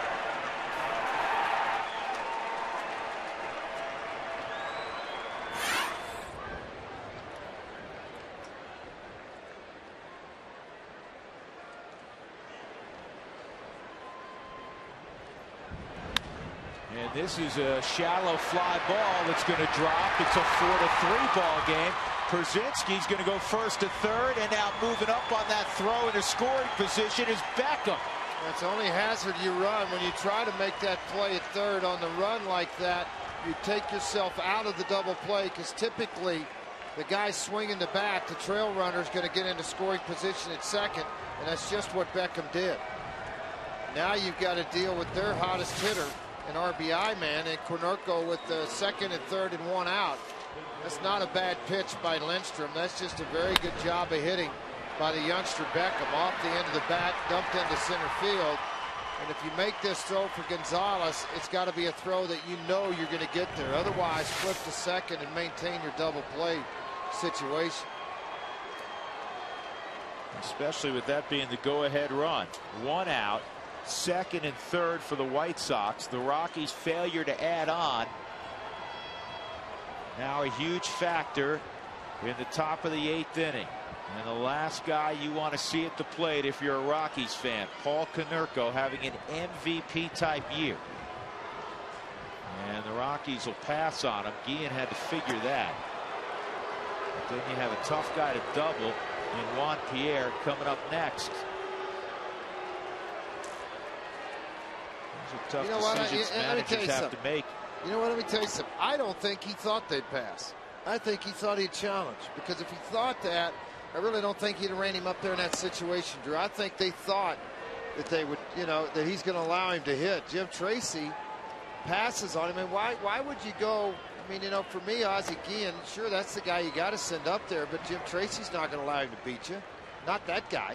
And this is a shallow fly ball that's going to drop. It's a 4-3 ball game. Pierzynski's going to go first to third, and now moving up on that throw in a scoring position is Beckham. That's the only hazard you run when you try to make that play at third on the run like that. You take yourself out of the double play, because typically the guy swinging the bat, the trail runner, is going to get into scoring position at second, and that's just what Beckham did. Now you've got to deal with their hottest hitter, an RBI man, and Konerko with the second and third and one out. That's not a bad pitch by Lindstrom. That's just a very good job of hitting by the youngster Beckham. Off the end of the bat, dumped into center field. And if you make this throw for Gonzalez, it's got to be a throw that you know you're going to get there. Otherwise, flip to second and maintain your double play situation. Especially with that being the go-ahead run. One out, second and third for the White Sox. The Rockies' failure to add on. Now a huge factor in the top of the 8th inning. And the last guy you want to see at the plate if you're a Rockies fan, Paul Konerko, having an MVP type year. And the Rockies will pass on him. Guillen had to figure that. But then you have a tough guy to double in Juan Pierre coming up next. Those are tough decisions managers have to make. You know what? Let me tell you something. I don't think he thought they'd pass. I think he thought he'd challenge. Because if he thought that, I really don't think he'd have ran him up there in that situation, Drew. I think they thought that they would, you know, that he's going to allow him to hit. Jim Tracy passes on him. And why would you go? I mean, you know, for me, Ozzie Guillen, sure, that's the guy you got to send up there. But Jim Tracy's not going to allow him to beat you. Not that guy.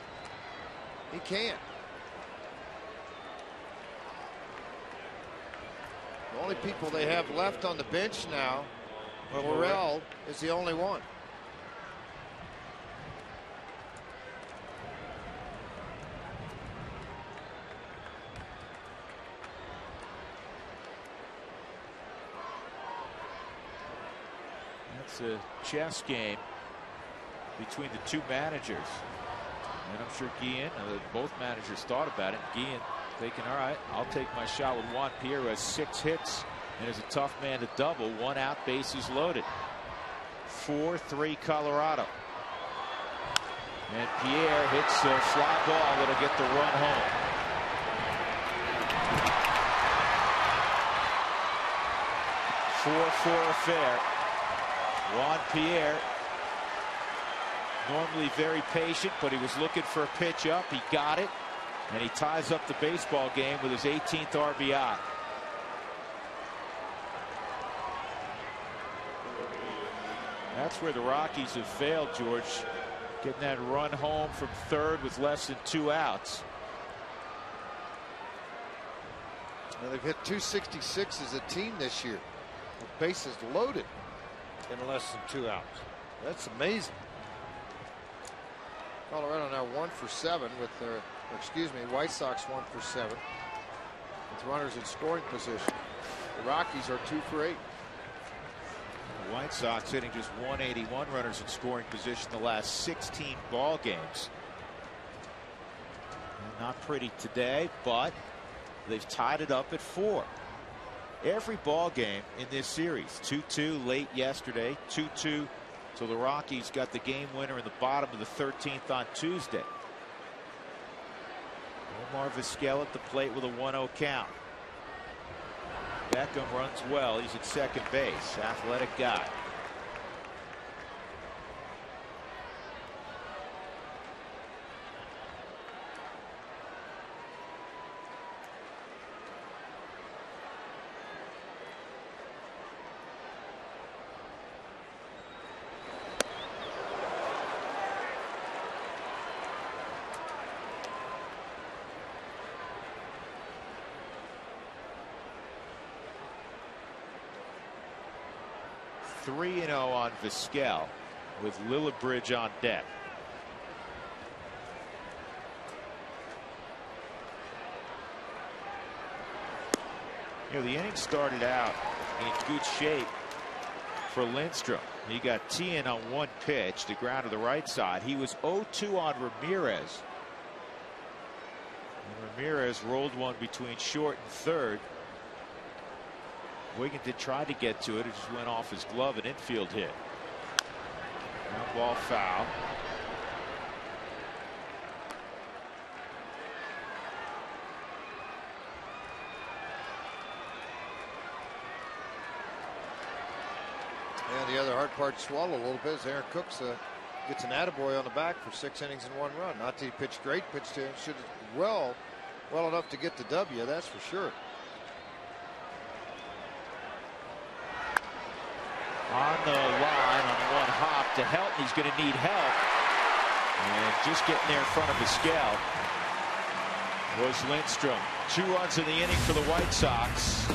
He can't. The only people they have left on the bench now, Morel is the only one. That's a chess game between the two managers. And I'm sure Guillen, both managers thought about it. Guillen thinking, all right, I'll take my shot with Juan Pierre, who has 6 hits and is a tough man to double. 1 out, bases loaded. 4-3 Colorado. And Pierre hits a fly ball that'll get the run home. Four affair. Juan Pierre, normally very patient, but he was looking for a pitch up. He got it. And he ties up the baseball game with his 18th RBI. That's where the Rockies have failed, George. Getting that run home from third with less than 2 outs. Now they've hit 266 as a team this year, with bases loaded in less than 2 outs. That's amazing. Colorado now 1 for 7 with their, White Sox 1 for 7 with runners in scoring position. The Rockies are 2 for 8. The White Sox hitting just 181 runners in scoring position the last 16 ball games. Not pretty today, but they've tied it up at 4. Every ball game in this series, 2-2 late yesterday, 2-2 till the Rockies got the game winner in the bottom of the 13th on Tuesday. Omar Vizquel at the plate with a 1-0 count. Beckham runs well. He's at second base. Athletic guy. .3-0 on Vizquel with Lillibridge on deck. You know, the inning started out in good shape for Lindstrom. He got T in on 1 pitch, the ground to the right side. He was 0-2 on Ramirez. And Ramirez rolled one between short and third. Wiggins did try to get to it. It just went off his glove, an infield hit. Ground ball foul. And the other hard part to swallow a little bit is Aaron Cooks gets an attaboy on the back for 6 innings and 1 run. Not that he pitched great, pitched to him, should have well enough to get the W, that's for sure. On the line on one hop to Helton. He's going to need help. And just getting there in front of the scale was Lindstrom. 2 runs in the inning for the White Sox.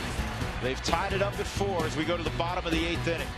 They've tied it up at 4 as we go to the bottom of the 8th inning.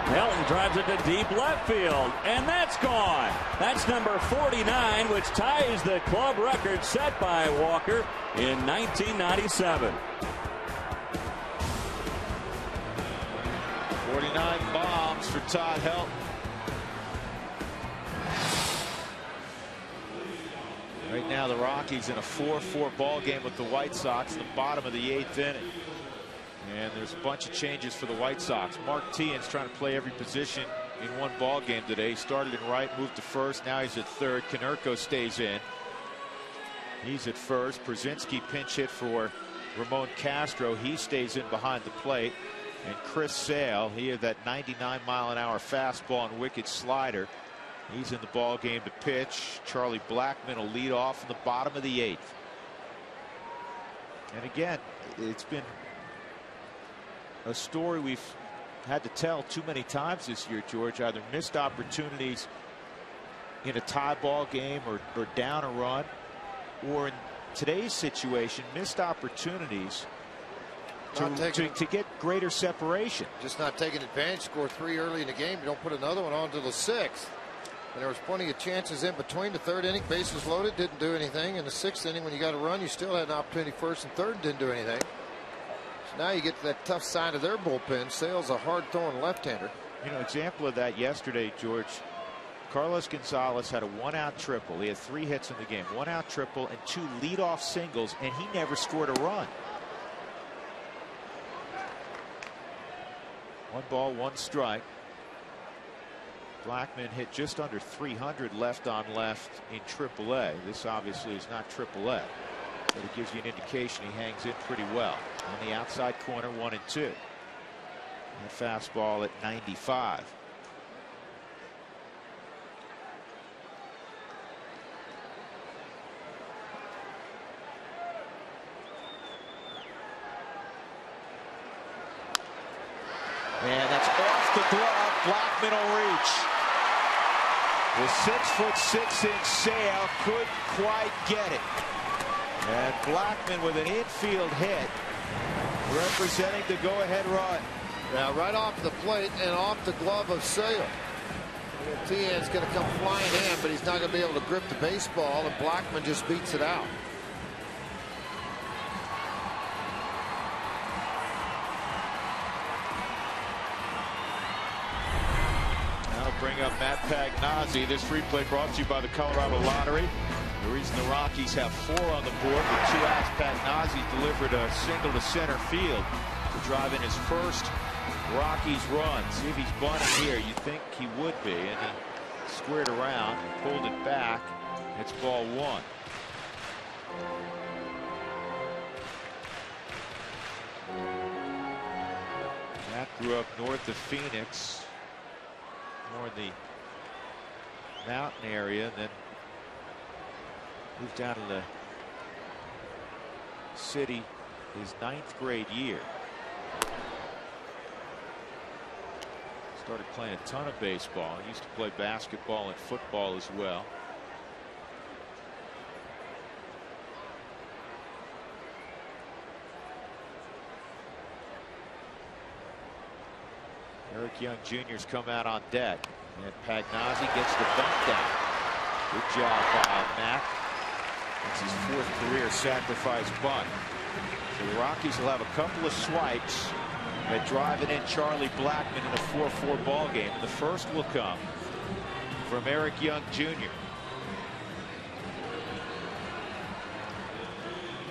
Helton drives it to deep left field, and that's gone. That's number 49, which ties the club record set by Walker in 1997. 49 bombs for Todd Helton. Right now the Rockies in a 4-4 ball game with the White Sox in the bottom of the 8th inning. And there's a bunch of changes for the White Sox. Mark Tien's trying to play every position in one ball game today. He started in right, moved to first. Now he's at third. Konerko stays in. He's at first. Przinsky pinch hit for Ramon Castro. He stays in behind the plate. And Chris Sale, he had that 99-mile-an-hour fastball and wicked slider. He's in the ball game to pitch. Charlie Blackmon will lead off in the bottom of the 8th. And again, it's been a story we've had to tell too many times this year, George. Either missed opportunities in a tie ball game or down a run, or in today's situation, missed opportunities to get greater separation. Just not taking advantage. Score 3 early in the game. You don't put another one on to the 6th. And there was plenty of chances in between. The 3rd inning, bases loaded, didn't do anything. In the 6th inning, when you got a run, you still had an opportunity 1st and 3rd, didn't do anything. So now you get to that tough side of their bullpen. Sale's a hard-throwing left-hander. You know, example of that yesterday, George. Carlos Gonzalez had a 1-out triple. He had 3 hits in the game. 1-out triple and 2 leadoff singles, and he never scored a run. 1 ball, 1 strike. Blackmon hit just under 300 left on left in AAA. This obviously is not AAA, but it gives you an indication he hangs in pretty well. On the outside corner, 1 and 2. And fastball at 95. And that's off the glove. Blackmon will reach. The 6'6" Sale couldn't quite get it. And Blackmon with an infield hit, representing the go-ahead run. Now right off the plate and off the glove of Sale. Tien's going to come flying in, but he's not going to be able to grip the baseball, and Blackman just beats it out. Now bring up Matt Pagnozzi. This replay brought to you by the Colorado Lottery. The reason the Rockies have 4 on the board with 2 outs, Pagnozzi delivered a single to center field to drive in his first Rockies run. See if he's bunting here. You think he would be, and he squared around, pulled it back. It's ball 1. Matt grew up north of Phoenix, more in the mountain area, and then moved down to the city his 9th grade year. Started playing a ton of baseball. He used to play basketball and football as well. Eric Young Jr.'s come out on deck, and Pagnozzi gets the bunt down. Good job by Matt. It's his 4th career sacrifice bunt. So the Rockies will have a couple of swipes at driving in Charlie Blackman in a 4-4 ball game. The first will come from Eric Young Jr.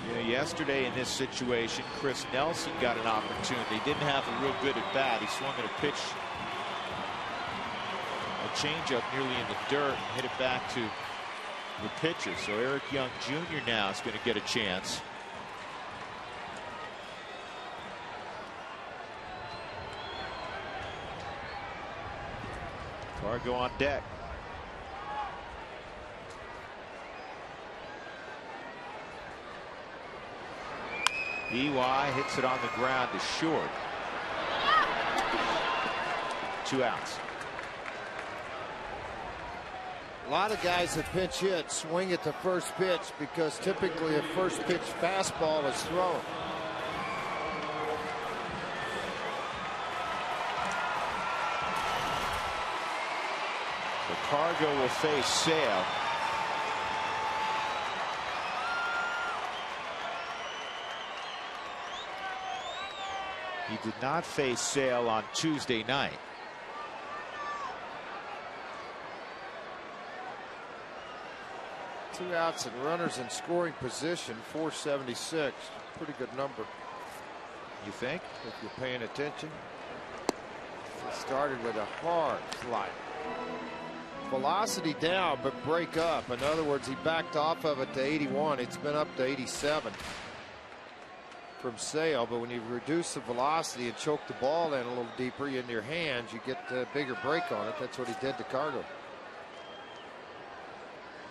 You know, yesterday in this situation, Chris Nelson got an opportunity. Didn't have a real good at bat. He swung at a pitch, a changeup nearly in the dirt, hit it back to the pitcher. So Eric Young Jr. now is going to get a chance. Cargo on deck. EY hits it on the ground to short. 2 outs. A lot of guys that pinch hit swing at the first pitch because typically a first pitch fastball is thrown. The Cargo will face Sale. He did not face Sale on Tuesday night. Two outs and runners in scoring position, 476. Pretty good number. You think? If you're paying attention. He started with a hard slide. Velocity down, but break up. In other words, he backed off of it to 81. It's been up to 87 from Sale, but when you reduce the velocity and choke the ball in a little deeper in your hands, you get a bigger break on it. That's what he did to Cargo.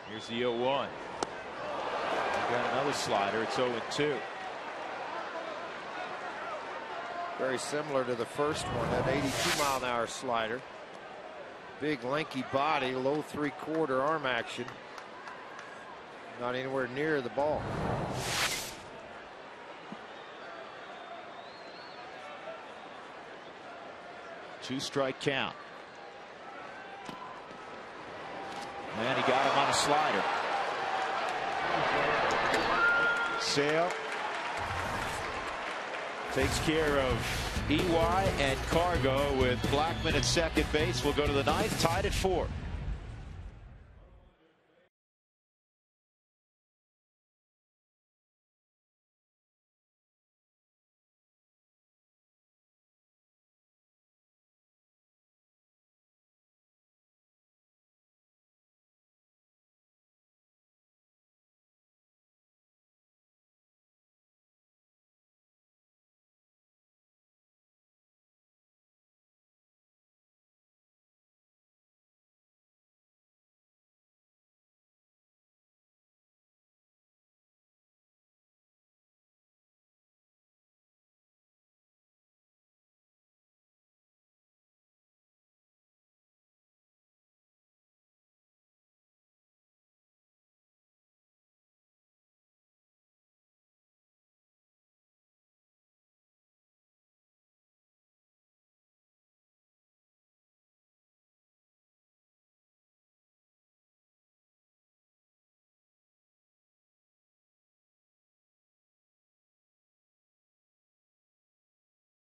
Here's the 0-1. Got another slider. It's 0-2. Very similar to the first one, that 82-mile-an-hour slider. Big lanky body, low 3/4 arm action. Not anywhere near the ball. Two-strike count. And he got him on a slider. Sale takes care of EY and Cargo with Blackman at second base. We'll go to the 9th, tied at 4.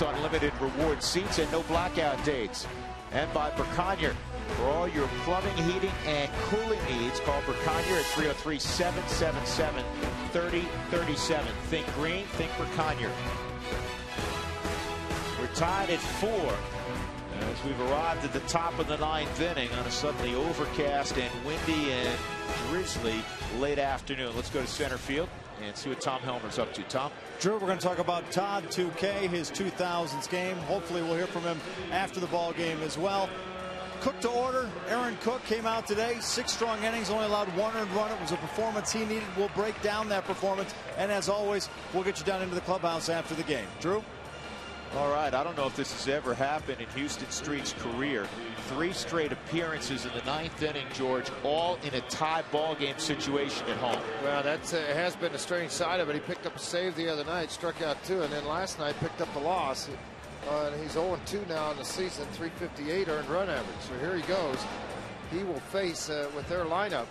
Unlimited reward seats and no blackout dates. And by Berkanier. For all your plumbing, heating, and cooling needs, call Berkanier at 303-777-3037. Think green, think Berkanier. We're tied at 4 as we've arrived at the top of the 9th inning on a suddenly overcast and windy and drizzly late afternoon. Let's go to center field and see what Tom Helmer's up to. Tom? Drew, we're going to talk about Todd 2K, his 2000s game. Hopefully we'll hear from him after the ball game as well. Cook to order. Aaron Cook came out today. 6 strong innings, only allowed 1 earned run. It was a performance he needed. We'll break down that performance. And as always, we'll get you down into the clubhouse after the game. Drew? All right, I don't know if this has ever happened in Houston Street's career. 3 straight appearances in the 9th inning, George, all in a tie ball game situation at home. Well, that's it has been a strange side of it. He picked up a save the other night, struck out 2, and then last night picked up the loss. And he's 0-2 now in the season, 358 earned run average. So here he goes. He will face, with their lineup,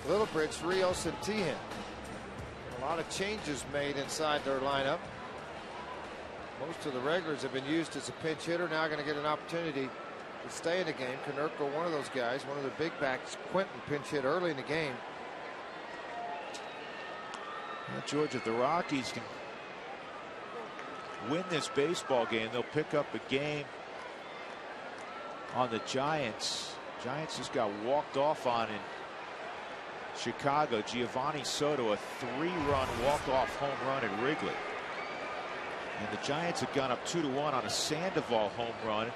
Lillibridge, Rios, and Tehan. A lot of changes made inside their lineup. Most of the regulars have been used as a pinch hitter. Now going to get an opportunity to stay in the game. Konerko, one of those guys, one of the big backs. Quentin pinch hit early in the game. Well, George, if the Rockies can win this baseball game, they'll pick up a game on the Giants. Giants just got walked off on in Chicago. Giovanni Soto, a 3-run walk-off home run at Wrigley. And the Giants had gone up 2-1 on a Sandoval home run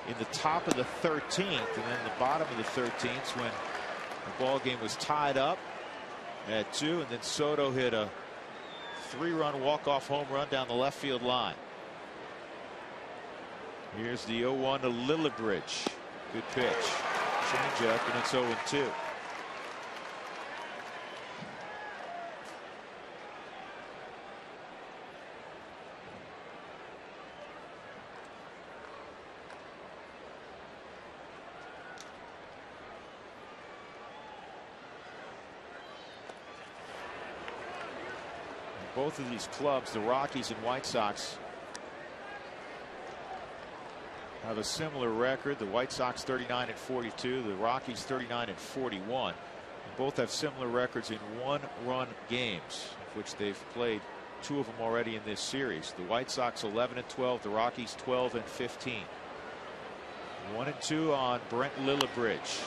in the top of the 13th, and then the bottom of the 13th when the ball game was tied up at 2, and then Soto hit a 3-run walk-off home run down the left field line. Here's the 0-1 to Lillibridge. Good pitch. Change-up, and it's 0-2. Both of these clubs, the Rockies and White Sox, have a similar record. The White Sox 39-42, the Rockies 39-41. Both have similar records in 1-run games, of which they've played 2 of them already in this series. The White Sox 11-12, the Rockies 12-15. 1-2 on Brent Lillibridge.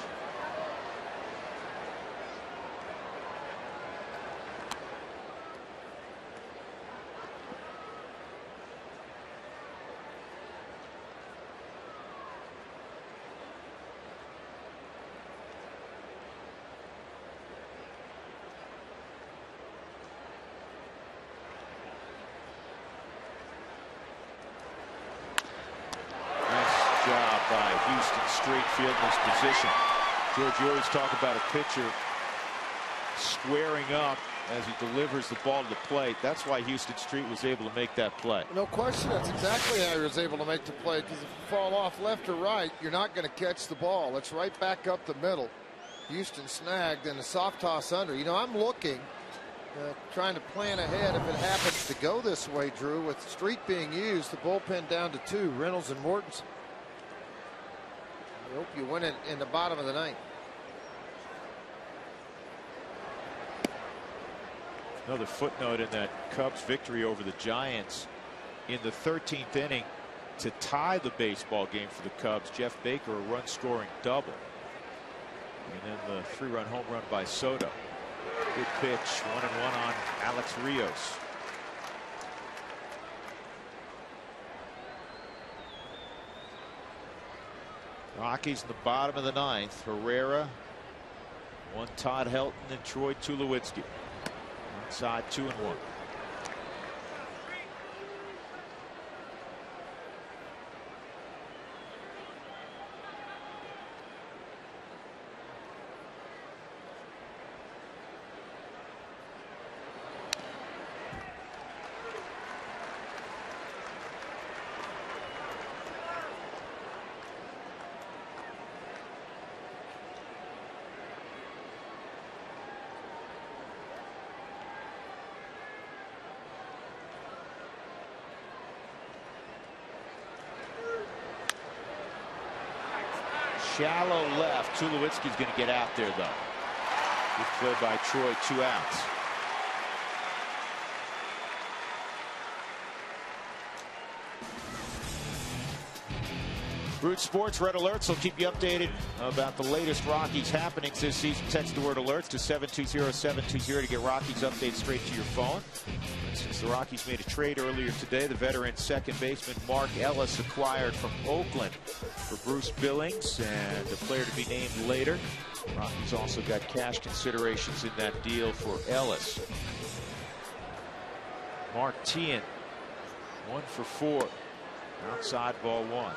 By Houston Street fielding this position. George, you always talk about a pitcher squaring up as he delivers the ball to the plate. That's why Houston Street was able to make that play. No question, that's exactly how he was able to make the play, because if you fall off left or right, you're not going to catch the ball. It's right back up the middle. Houston snagged and a soft toss under. You know, I'm looking, trying to plan ahead if it happens to go this way, Drew, with Street being used, the bullpen down to 2, Reynolds and Mortensen. I hope you win it in the bottom of the 9th. Another footnote in that Cubs victory over the Giants in the 13th inning to tie the baseball game for the Cubs. Jeff Baker, a run scoring double, and then the 3-run home run by Soto. Good pitch, 1-1 on Alex Rios. Rockies in the bottom of the 9th. Herrera, 1 Todd Helton, and Troy Tulowitzki. Inside 2-1. Shallow left. Tulowitzki's going to get out there, though. Good play by Troy, 2 outs. Root Sports Red Alerts will keep you updated about the latest Rockies happenings this season. Text the word alerts to 720-720 to get Rockies updates straight to your phone. Since the Rockies made a trade earlier today, the veteran second baseman Mark Ellis acquired from Oakland for Bruce Billings, and a player to be named later. Rockies also got cash considerations in that deal for Ellis. Mark Teahan, 1 for 4. Outside ball 1.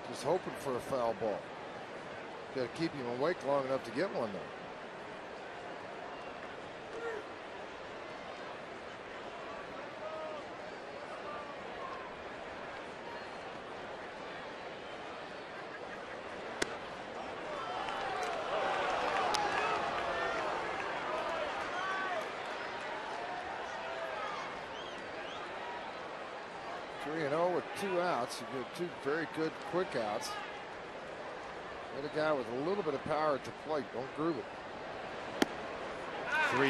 Just hoping for a foul ball. Got to keep him awake long enough to get one, though. With 2 outs. You get 2 very good quick outs. Get a guy with a little bit of power at the plate. Don't groove it. 3-1.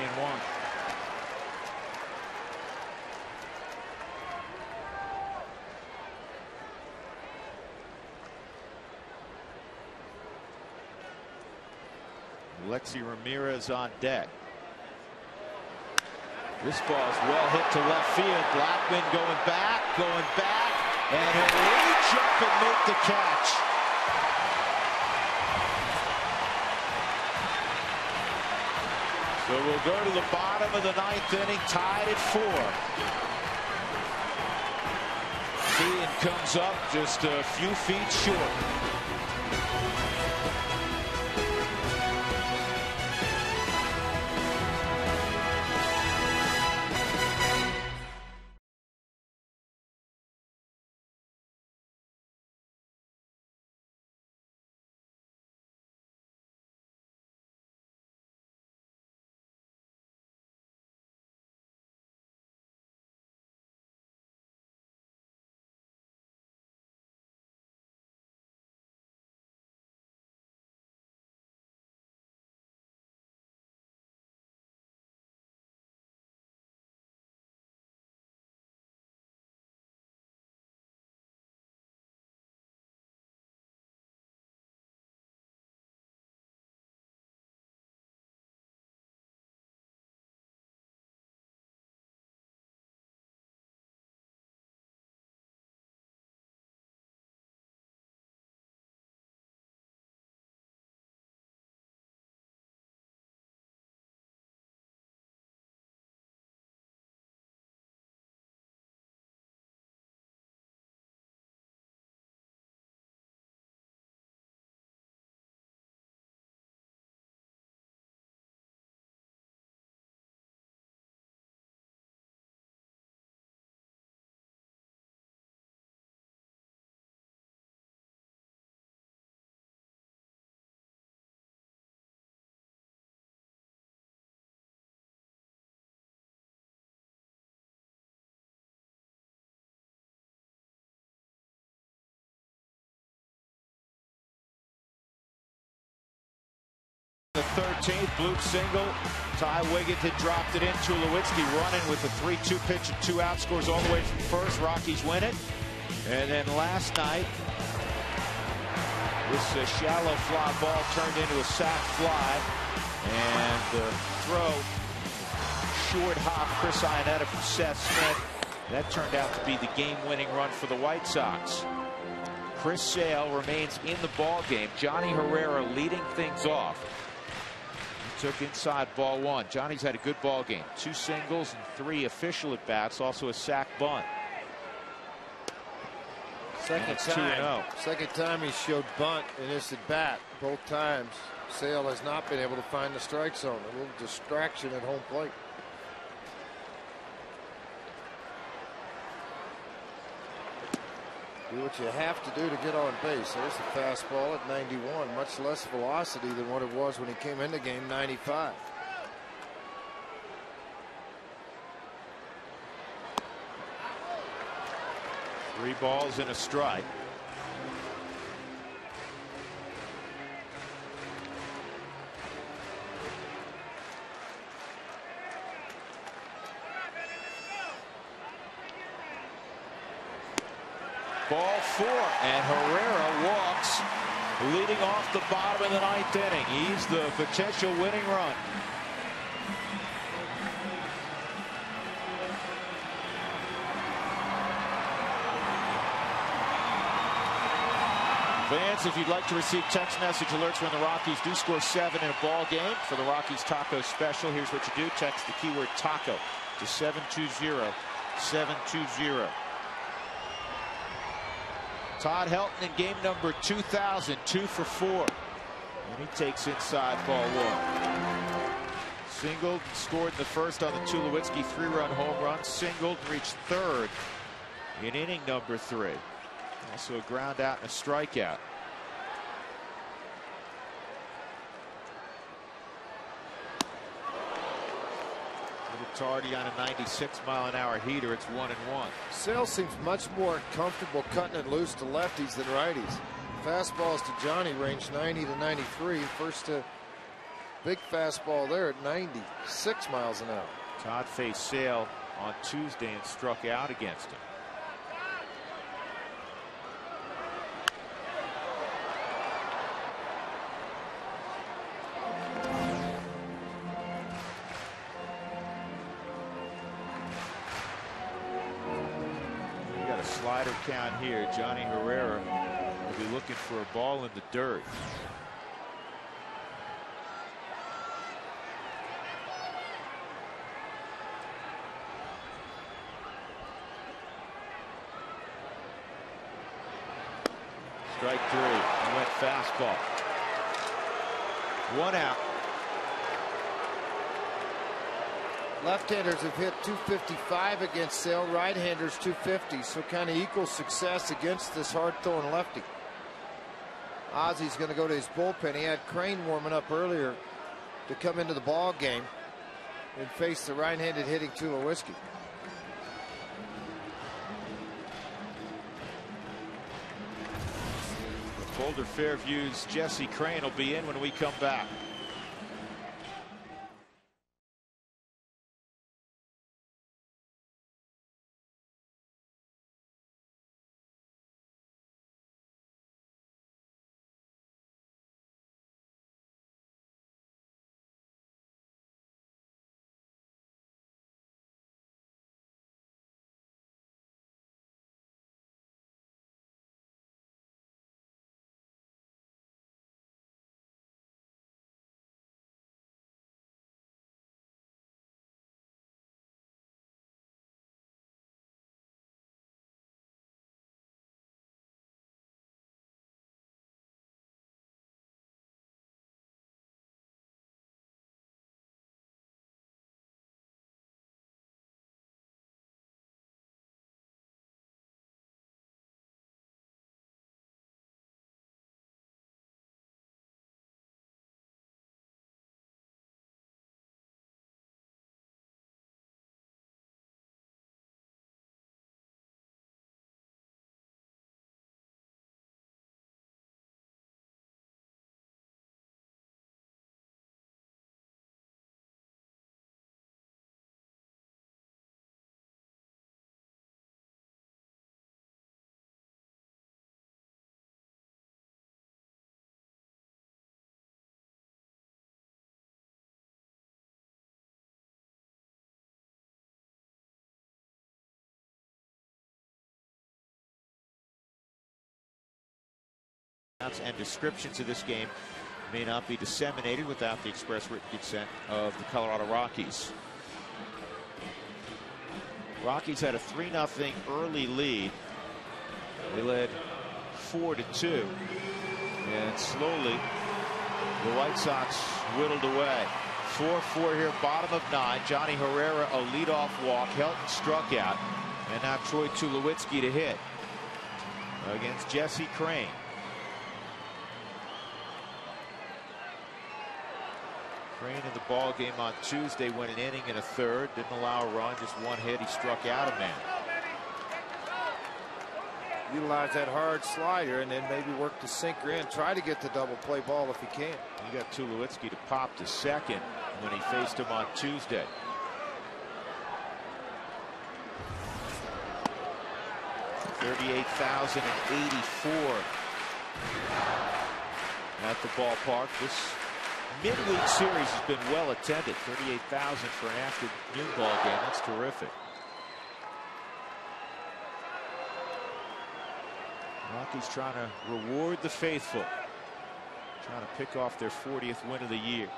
Alexi Ramirez on deck. This ball is well hit to left field. Blackman going back, and he'll reach up and make the catch. So we'll go to the bottom of the 9th inning, tied at 4. Sheehan comes up just a few feet short. The 13th, Blute single. Ty Wigginton dropped it in. Tulowitzki running with a 3-2 pitch and 2 out, scores all the way from first. Rockies win it. And then last night, this shallow fly ball turned into a sac fly. And the throw, short hop, Chris Iannetta from Seth Smith. That turned out to be the game-winning run for the White Sox. Chris Sale remains in the ball game. Johnny Herrera leading things off. Took inside ball 1. Johnny's had a good ball game. 2 singles and 3 official at bats. Also a sac bunt. Second time he showed bunt in this at bat. Both times Sale has not been able to find the strike zone. A little distraction at home plate. Do what you have to do to get on base. There's the fastball at 91, much less velocity than what it was when he came into game 95. Three balls and a strike. Ball four, and Herrera walks, leading off the bottom of the ninth inning. He's the potential winning run. Fans, if you'd like to receive text message alerts when the Rockies do score 7 in a ball game for the Rockies Taco Special, here's what you do. Text the keyword taco to 720-720. Todd Helton in game number 2000, 2 for 4. And he takes inside ball one. Singled, scored in the first on the Tulowitzki 3-run home run. Singled, reached third in inning number 3. Also a ground out and a strikeout. Tardy on a 96-mile-an-hour heater. It's 1-1. Sale seems much more comfortable cutting it loose to lefties than righties. Fastballs to Johnny range 90 to 93. First big fastball there at 96 miles an hour. Todd faced Sale on Tuesday and struck out against him. Slider count here. Johnny Herrera will be looking for a ball in the dirt. Strike 3. He went fastball. 1 out. Left-handers have hit 255 against Sale, right-handers 250, so kind of equal success against this hard-throwing lefty. Ozzy's going to go to his bullpen. He had Crane warming up earlier to come into the ball game and face the right-handed hitting Tulowitzki. Boulder Fairview's Jesse Crane will be in when we come back. And descriptions of this game may not be disseminated without the express written consent of the Colorado Rockies. Rockies had a 3-0 early lead. They led 4-2, and slowly the White Sox whittled away. 4-4 here, bottom of 9. Johnny Herrera a leadoff walk. Helton struck out, and now Troy Tulowitzki to hit. against Jesse Crane. Crane in the ball game on Tuesday went an inning and a third, didn't allow a run, just one hit. He struck out a man. Utilize that hard slider and then maybe work the sinker in. Try to get the double play ball if he can. He got Tulowitzki to pop to second when he faced him on Tuesday. $38,084 at the ballpark. This midweek series has been well attended. $38,000 for an afternoon ball game. That's terrific. Rockies trying to reward the faithful, trying to pick off their 40th win of the year.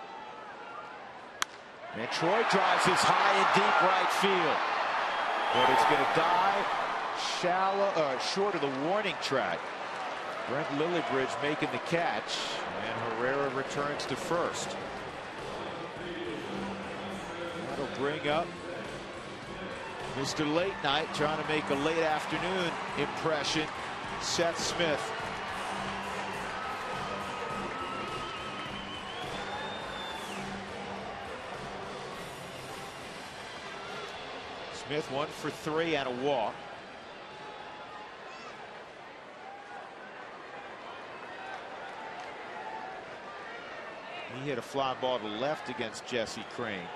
And Troy drives this high and deep right field, but it's going to die short of the warning track. Brent Lillibridge making the catch, and Herrera returns to first. That'll bring up Mr. Late Night, trying to make a late afternoon impression, Seth Smith. Smith 1 for 3 and a walk. He hit a fly ball to left against Jesse Crane.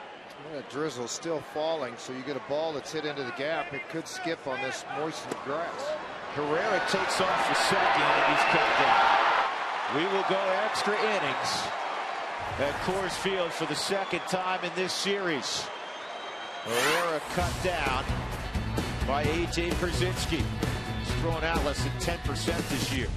Well, the drizzle's still falling, so you get a ball that's hit into the gap. It could skip on this moistened grass. Herrera takes off for second, and he's cut down. We will go extra innings at Coors Field for the second time in this series. Herrera cut down by A.J. Pierzynski. He's thrown out less than 10% this year.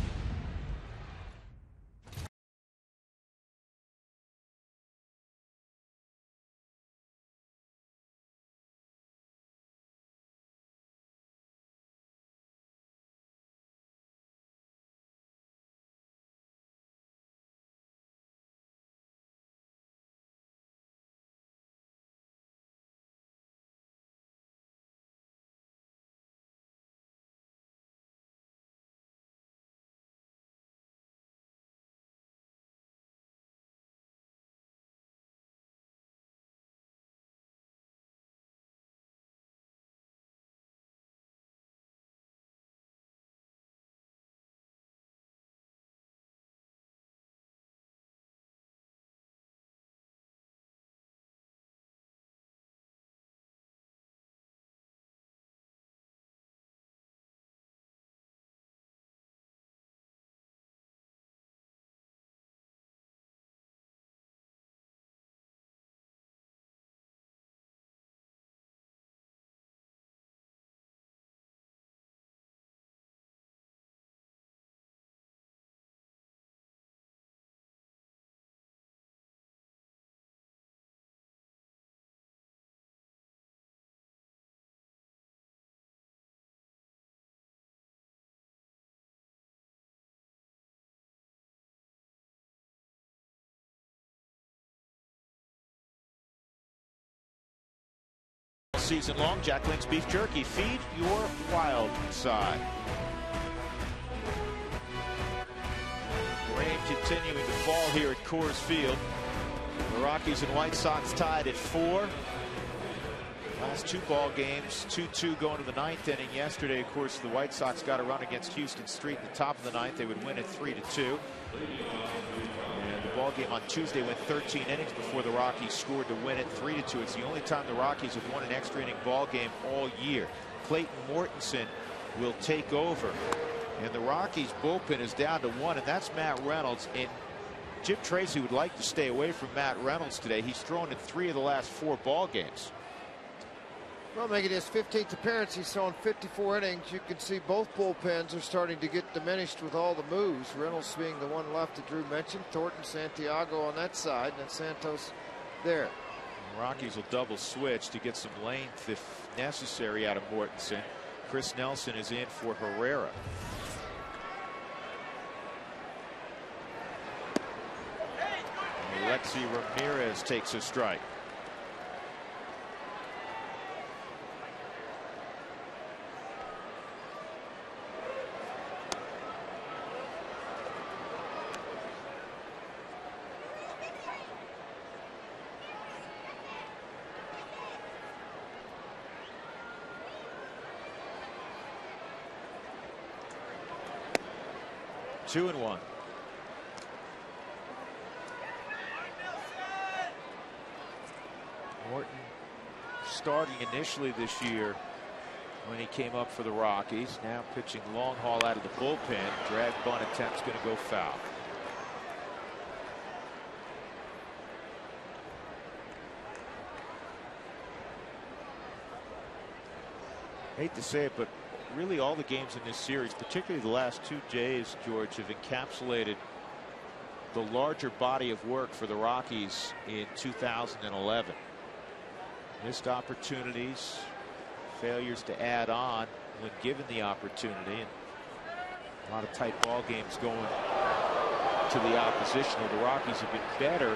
Season long, Jack Link's Beef Jerky. Feed your wild side. Rain continuing to fall here at Coors Field. The Rockies and White Sox tied at 4. Last 2 ball games, 2-2 going to the 9th inning. Yesterday, of course, the White Sox got a run against Houston Street at the top of the 9th. They would win it 3-2. And the ball game on Tuesday went 13 innings before the Rockies scored to win it 3-2. It's the only time the Rockies have won an extra inning ball game all year. Clayton Mortensen will take over, and the Rockies bullpen is down to 1, and that's Matt Reynolds. And Jim Tracy would like to stay away from Matt Reynolds today. He's thrown in 3 of the last 4 ball games. Well, making his 15th appearance, he's thrown 54 innings. You can see both bullpens are starting to get diminished with all the moves. Reynolds being the one left that Drew mentioned. Thornton, Santiago on that side, and then Santos there. The Rockies will double switch to get some length if necessary out of Mortensen. Chris Nelson is in for Herrera. Alexi Ramirez takes a strike. 2-1. Morton starting initially this year when he came up for the Rockies. Now pitching long haul out of the bullpen. Drag bunt attempt's going to go foul. Hate to say it, but really all the games in this series, particularly the last 2 days, George, have encapsulated the larger body of work for the Rockies in 2011. Missed opportunities, failures to add on when given the opportunity, and a lot of tight ball games going to the opposition. The Rockies have been better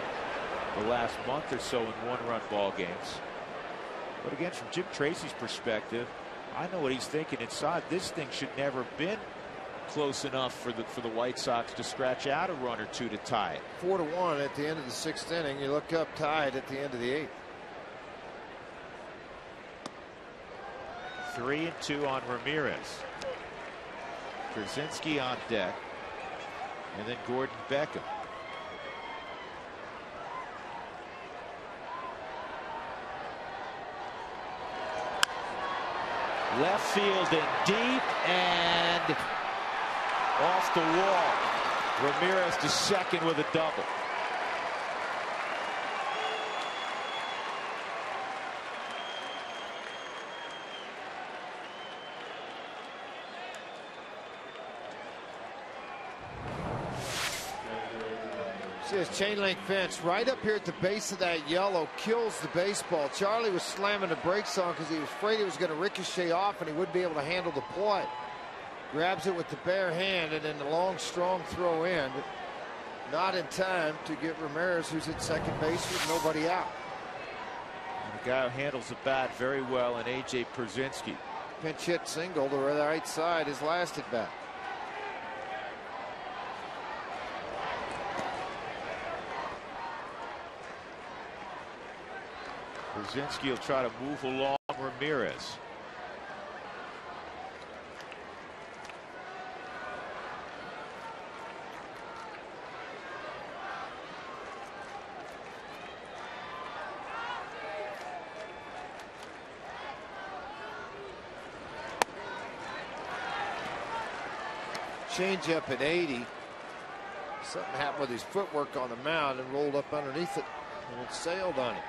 the last month or so in one-run ball games. But again, from Jim Tracy's perspective, I know what he's thinking inside. This thing should never have been close enough for the White Sox to scratch out a run or two to tie it. 4-1 at the end of the 6th inning. You look up, tied at the end of the 8th. 3-2 on Ramirez. Brzezinski on deck, and then Gordon Beckham. Left field and deep and off the wall. Ramirez to second with a double. See this chain link fence right up here at the base of that yellow kills the baseball. Charlie was slamming the brakes on because he was afraid it was going to ricochet off and he wouldn't be able to handle the play. Grabs it with the bare hand and then the long strong throw in, but not in time to get Ramirez, who's at second base with nobody out. And a guy who handles the bat very well, and AJ Brzezinski. Pinch hit single to the right side, his last at bat. Brzezinski will try to move along Ramirez. Change up at 80. Something happened with his footwork on the mound and rolled up underneath it, and it sailed on him.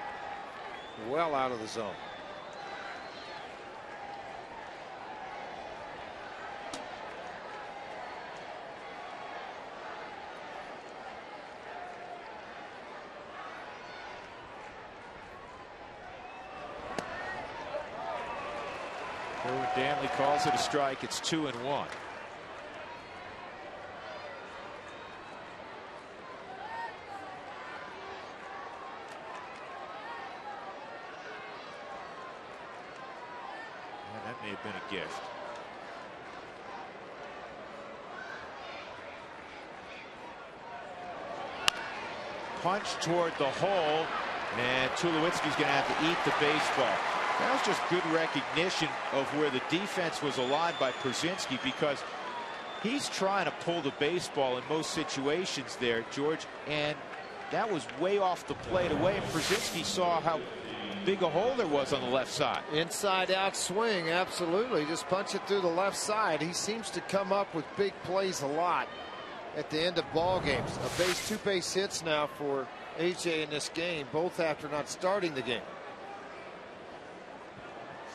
Well out of the zone. Danley calls it a strike. It's 2-1. That may have been a gift. Punch toward the hole, and Tulowitzki's going to have to eat the baseball. That was just good recognition of where the defense was aligned by Brzezinski, because he's trying to pull the baseball in most situations there, George, and that was way off the plate away. And Brzezinski saw how big a hole there was on the left side. Inside out swing, absolutely. Just punch it through the left side. He seems to come up with big plays a lot at the end of ball games. Two base hits now for AJ in this game, both after not starting the game.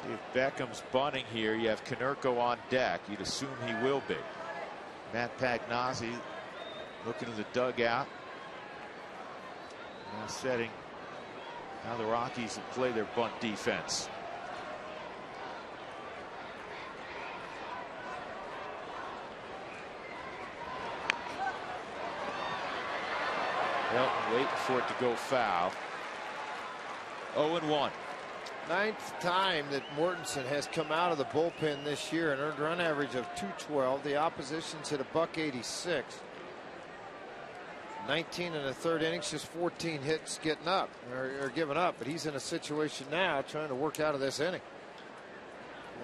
See if Beckham's bunting here. You have Konerko on deck. You'd assume he will be. Matt Pagnozzi looking at the dugout. Now setting how the Rockies will play their bunt defense. Helton waiting for it to go foul. 0-1. Ninth time that Mortensen has come out of the bullpen this year, an earned run average of 212. The opposition's hit $186. 19 in the third innings, just 14 hits getting up or giving up, but he's in a situation now trying to work out of this inning.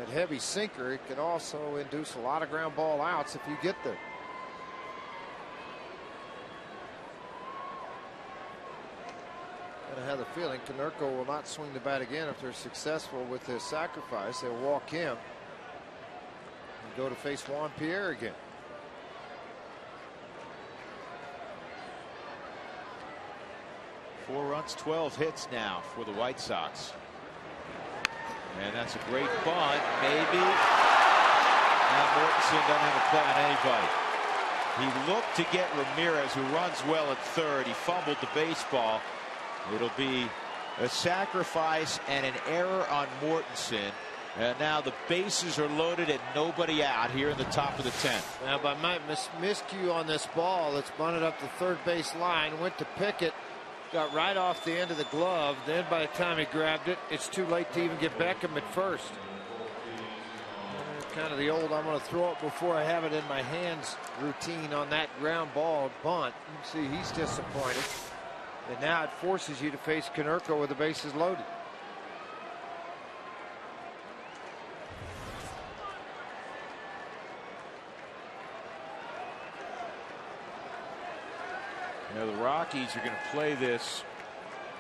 That heavy sinker, it can also induce a lot of ground ball outs if you get there. And I have the feeling Konerko will not swing the bat again if they're successful with this sacrifice. They'll walk him and go to face Juan Pierre again. Four runs, 12 hits now for the White Sox. And that's a great bunt. Maybe. Now Mortensen doesn't have a play on anybody. He looked to get Ramirez, who runs well at third. He fumbled the baseball. It'll be a sacrifice and an error on Mortensen. And now the bases are loaded and nobody out here in the top of the 10th. Now, by my miscue on this ball, it's bunted up the third base line, went to pick it, got right off the end of the glove. Then by the time he grabbed it, it's too late to even get Beckham at first. Kind of the old I'm going to throw it before I have it in my hands routine on that ground ball bunt. You can see he's disappointed. And now it forces you to face Konerko with the bases loaded. Now the Rockies are going to play this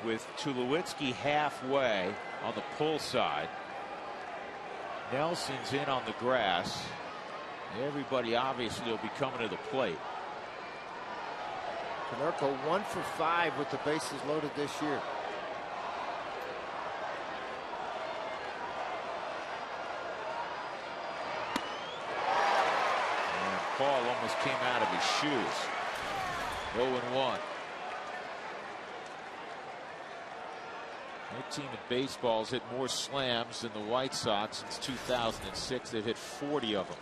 with Tulowitzki halfway on the pull side. Nelson's in on the grass. Everybody obviously will be coming to the plate. Konerko 1 for 5 with the bases loaded this year. And Paul almost came out of his shoes. 0-1. No team in baseball has hit more slams than the White Sox since 2006. They've hit 40 of them.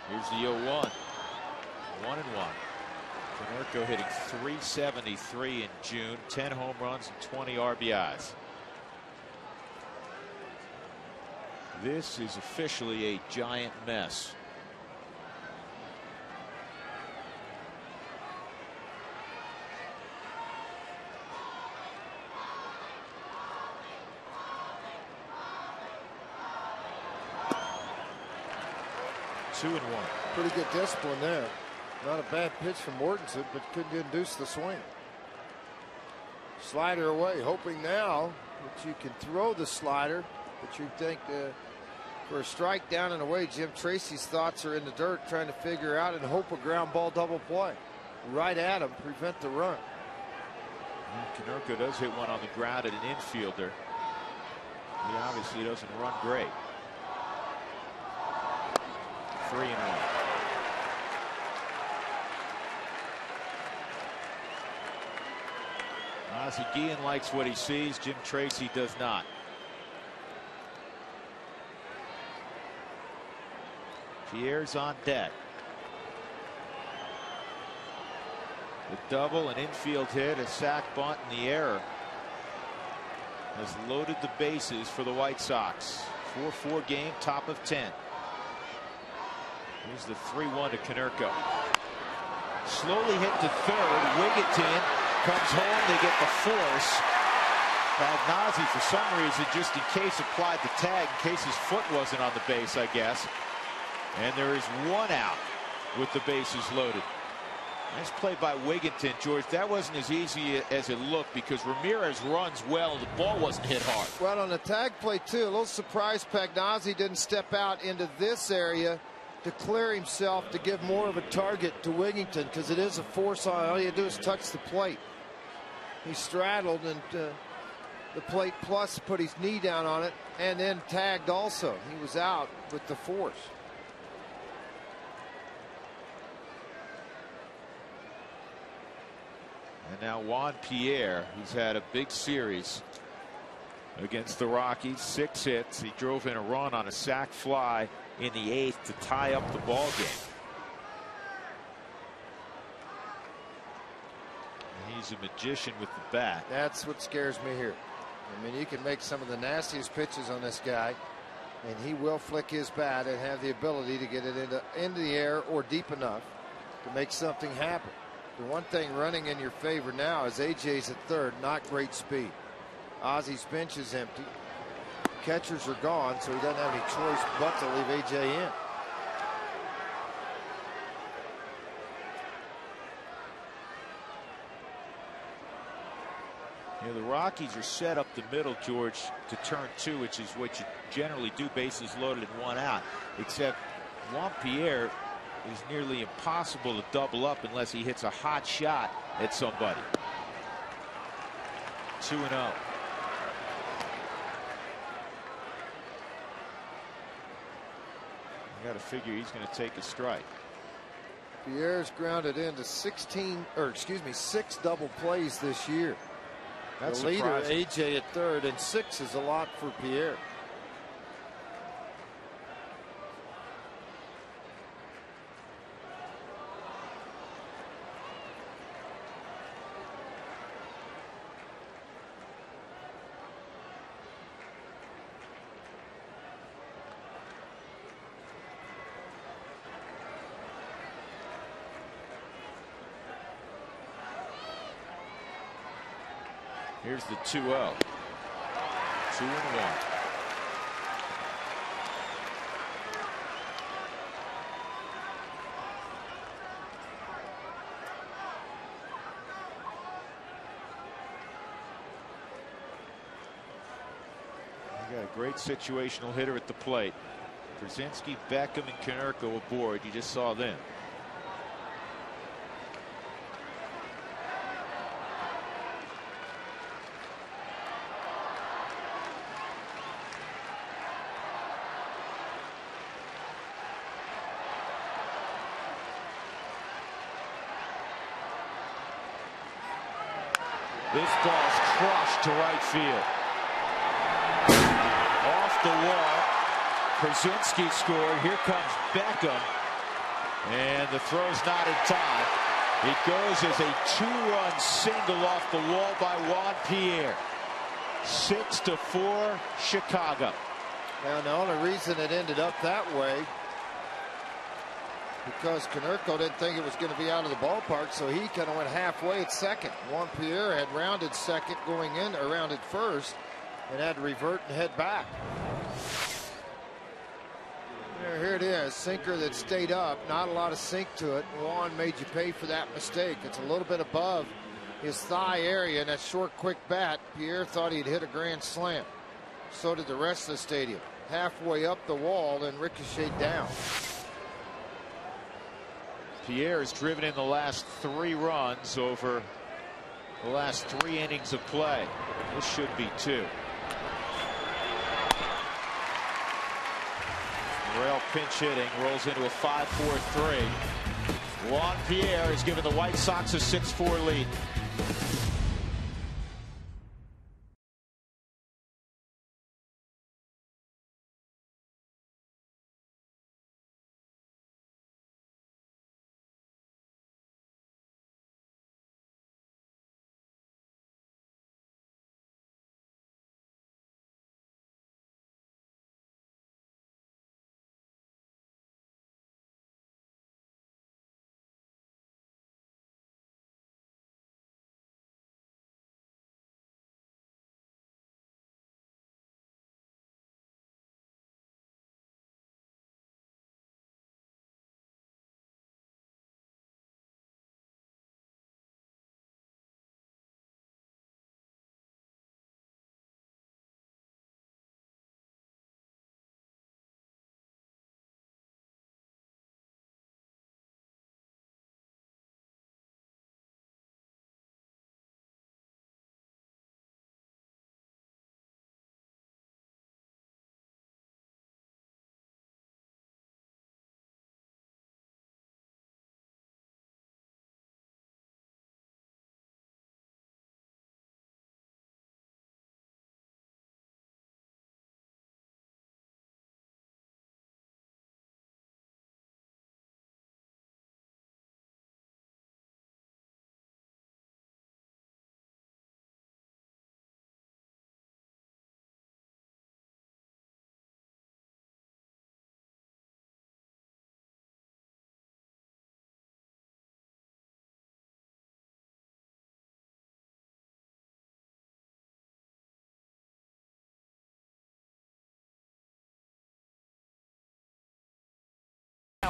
Here's the 0-1. 1-1. Konerko hitting .373 in June, 10 home runs and 20 RBIs. This is officially a giant mess. Two and one. Pretty good discipline there. Not a bad pitch from Mortensen, but couldn't induce the swing. Slider away, hoping now that you can throw the slider, but you think for a strike down and away. Jim Tracy's thoughts are in the dirt, trying to figure out and hope a ground ball double play right at him, prevent the run. Konerko does hit one on the ground at an infielder. He obviously doesn't run great. 3-1. Ozzie Guillen likes what he sees. Jim Tracy does not. Pierre's on deck. The double, an infield hit, a sac bunt, and the error has loaded the bases for the White Sox. 4-4 game, top of 10. Here's the 3-1 to Konerko. Slowly hit to third. Wigginton comes home. They get the force. Pagnozzi, for some reason, just in case, applied the tag in case his foot wasn't on the base, I guess. And there is one out with the bases loaded. Nice play by Wigginton, George. That wasn't as easy as it looked because Ramirez runs well and the ball wasn't hit hard. Well, on the tag play, too, a little surprised Pagnozzi didn't step out into this area to clear himself to give more of a target to Wigginton, because it is a force on. All you do is touch the plate. He straddled and the plate plus put his knee down on it and then tagged also. He was out with the force. And now Juan Pierre, who's had a big series against the Rockies, 6 hits. He drove in a run on a sac fly in the 8th to tie up the ball game. And he's a magician with the bat. That's what scares me here. I mean, you can make some of the nastiest pitches on this guy, and he will flick his bat and have the ability to get it into the air or deep enough to make something happen. The one thing running in your favor now is AJ's at third, not great speed. Ozzie's bench is empty. catchers are gone, so he doesn't have any choice but to leave A.J. in. The Rockies are set up the middle, George, to turn 2, which is what you generally do, bases loaded and 1 out. Except Juan Pierre is nearly impossible to double up unless he hits a hot shot at somebody. 2-0. You got to figure he's going to take a strike. Pierre's grounded into 6 double plays this year. That's the leader, surprising. A.J. at third, and 6 is a lot for Pierre. Here's the 2-0. 2-1. You got a great situational hitter at the plate. Brzezinski, Beckham, and Konerko aboard. You just saw them. This ball's crushed to right field. Off the wall. Brzezinski scored. Here comes Beckham. And the throw's not in time. It goes as a 2-run single off the wall by Juan Pierre. 6-4 Chicago. Now, the only reason it ended up that way, because Konerko didn't think it was going to be out of the ballpark, so he kind of went halfway at second. Juan Pierre had rounded second going in, or rounded first, and had to revert and head back. Here it is, sinker that stayed up, not a lot of sink to it. Juan made you pay for that mistake. It's a little bit above his thigh area, and that short, quick bat. Pierre thought he'd hit a grand slam. So did the rest of the stadium. Halfway up the wall and ricocheted down. Pierre has driven in the last 3 runs over the last 3 innings of play. This should be 2. Morel pinch hitting, rolls into a 5-4-3. Juan Pierre has given the White Sox a 6-4 lead.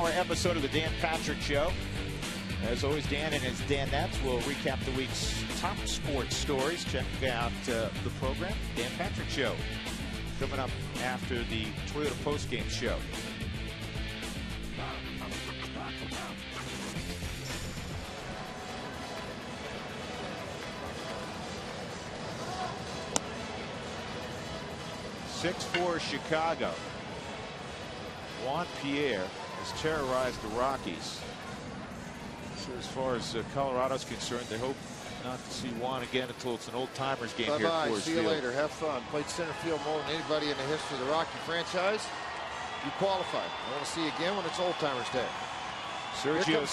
hour episode of the Dan Patrick Show. As always, Dan and his Danettes will recap the week's top sports stories. Check out the program, Dan Patrick Show, coming up after the Toyota postgame show. .6-4 Chicago. Juan Pierre has terrorized the Rockies. So as far as Colorado's concerned, they hope not to see Juan again until it's an old-timers game here at Coors Field. See you later. Have fun. Played center field more than anybody in the history of the Rocky franchise. You qualified. I want to see you again when it's old-timers day. Sergio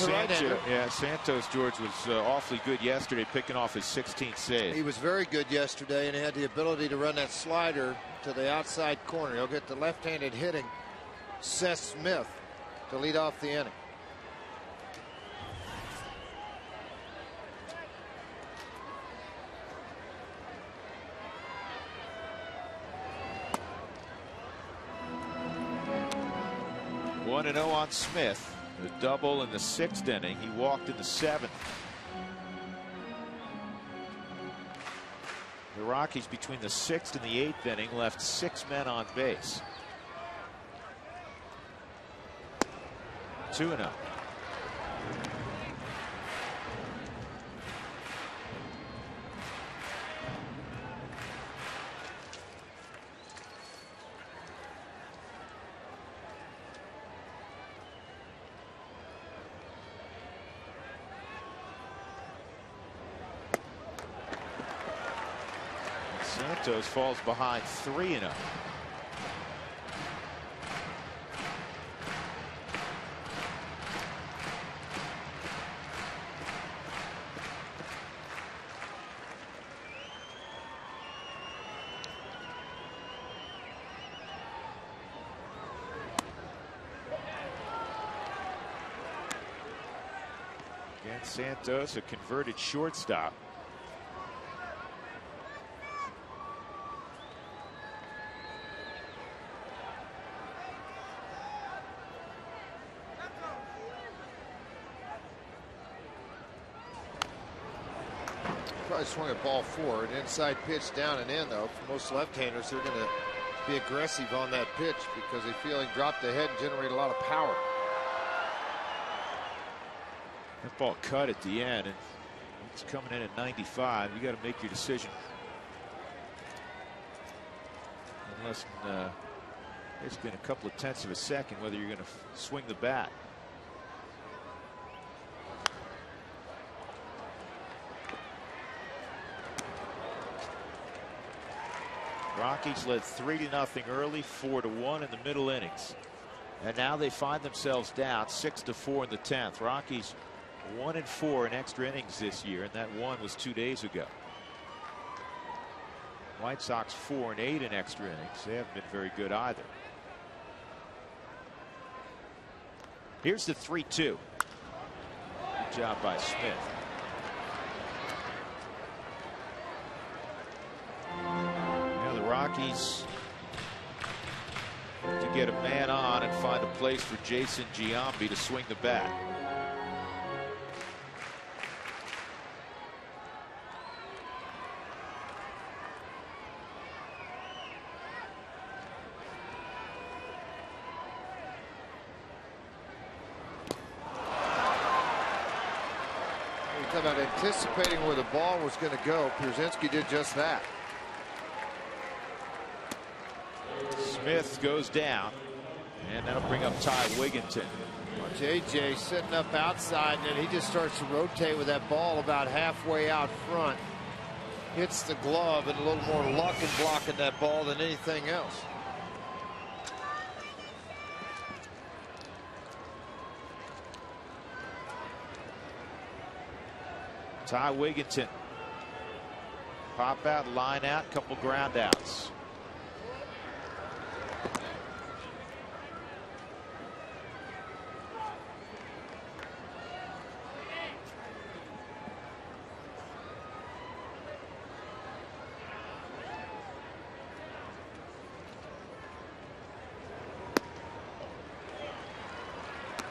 Santos, George, was awfully good yesterday, picking off his 16th save. He was very good yesterday, and he had the ability to run that slider to the outside corner. He'll get the left-handed hitting Seth Smith to lead off the inning. One 1-0 on Smith. A double in the 6th inning. He walked in the 7th. The Rockies, between the 6th and the 8th inning, left 6 men on base. 2-0. Santos falls behind 3-0. Again, Santos, a converted shortstop. Probably swung a ball forward. Inside pitch down and in, though. For most left-handers, they're going to be aggressive on that pitch because they feel he can drop the head and generate a lot of power. That ball cut at the end, and it's coming in at 95. You got to make your decision. Unless it's been a couple of tenths of a second whether you're going to swing the bat. Rockies led 3-0 early, 4-1 in the middle innings. And now they find themselves down 6-4 in the 10th. Rockies 1-4 in extra innings this year, and that one was 2 days ago. White Sox 4-8 in extra innings. They haven't been very good either. Here's the 3-2. Good job by Smith. Rockies to get a man on and find a place for Jason Giambi to swing the bat. You talk about anticipating where the ball was going to go. Pierzynski did just that. Smith goes down, and that'll bring up Ty Wigginton. JJ sitting up outside, and then he just starts to rotate with that ball about halfway out front. Hits the glove, and a little more luck in blocking that ball than anything else. Ty Wigginton. Pop out, line out, couple ground outs.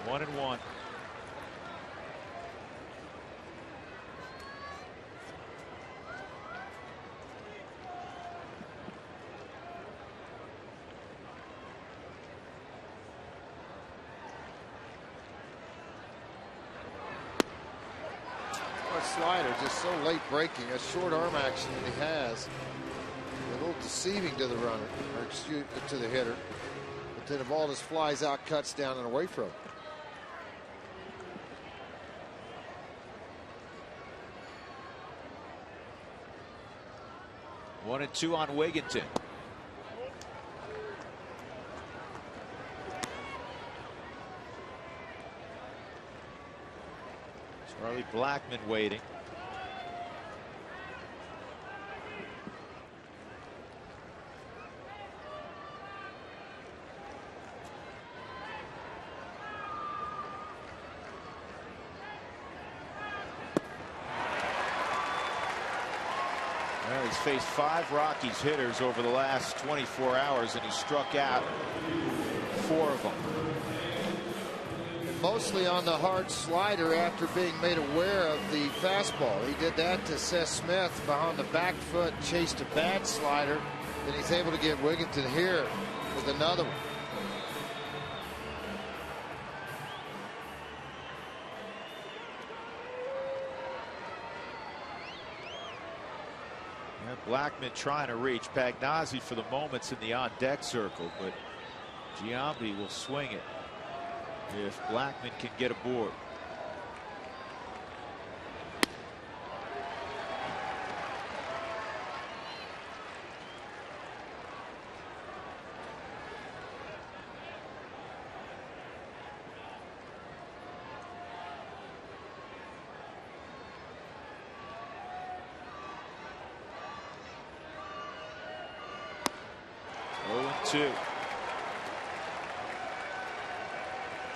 1-1. Slider just so late breaking, a short arm action that he has, a little deceiving to the runner, or excuse, to the hitter. But then the ball just flies out, cuts down, and away from him. One and two on Wigginton. Charlie Blackmon waiting. Well, he's faced 5 Rockies hitters over the last 24 hours, and he struck out 4 of them. Mostly on the hard slider after being made aware of the fastball. He did that to Seth Smith behind the back foot, chased a bad slider. Then he's able to get Wigginton here with another one. Yeah, Blackmon trying to reach. Pagnazzi for the moment's in the on-deck circle, but Giambi will swing it if Blackmon can get aboard.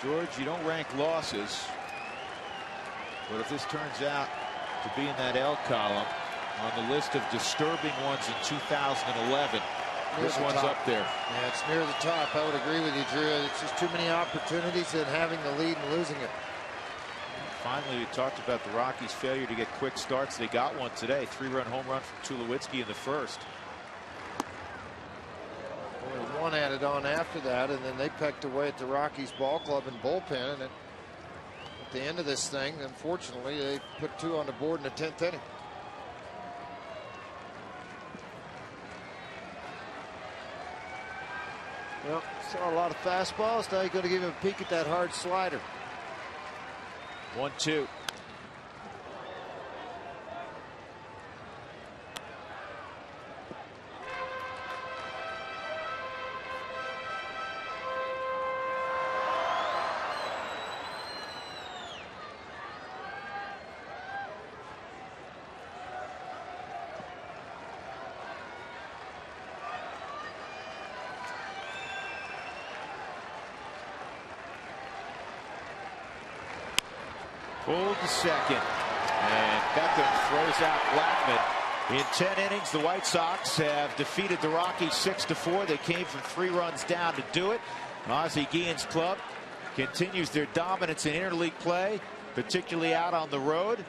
George, you don't rank losses, but if this turns out to be in that L column on the list of disturbing ones in 2011, this one's up there. Yeah, it's near the top. I would agree with you, Drew. It's just too many opportunities and having the lead and losing it. Finally, we talked about the Rockies' failure to get quick starts. They got one today. 3-run home run from Tulowitzki in the first. One added on after that, and then they pecked away at the Rockies ball club and bullpen, and at the end of this thing, unfortunately, they put 2 on the board in the 10th inning. Well, saw a lot of fastballs. Now you're going to give him a peek at that hard slider. 1-2. Pulled to second, and Beckham throws out Blackmon. In 10 innings, the White Sox have defeated the Rockies 6-4. They came from 3 runs down to do it. Ozzie Guillen's club continues their dominance in interleague play, particularly out on the road.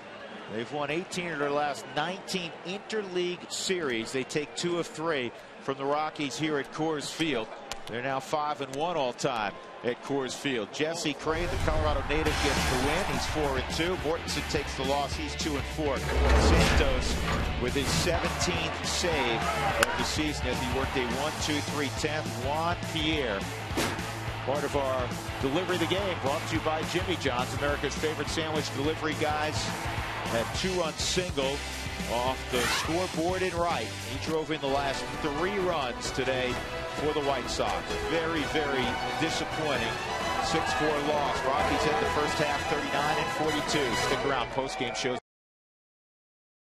They've won 18 of their last 19 interleague series. They take 2 of 3 from the Rockies here at Coors Field. They're now 5-1 all time at Coors Field. Jesse Crain, the Colorado native, gets the win. He's 4-2. Mortensen takes the loss. He's 2-4. Santos with his 17th save of the season as he worked a 1-2-3-10. Juan Pierre, part of our delivery of the game, brought to you by Jimmy John's, America's favorite sandwich delivery guys. That 2-run single off the scoreboard in right. He drove in the last 3 runs today for the White Sox. Very, very disappointing 6-4 loss. Rockies had the first half 39-42. Stick around. Post-game shows.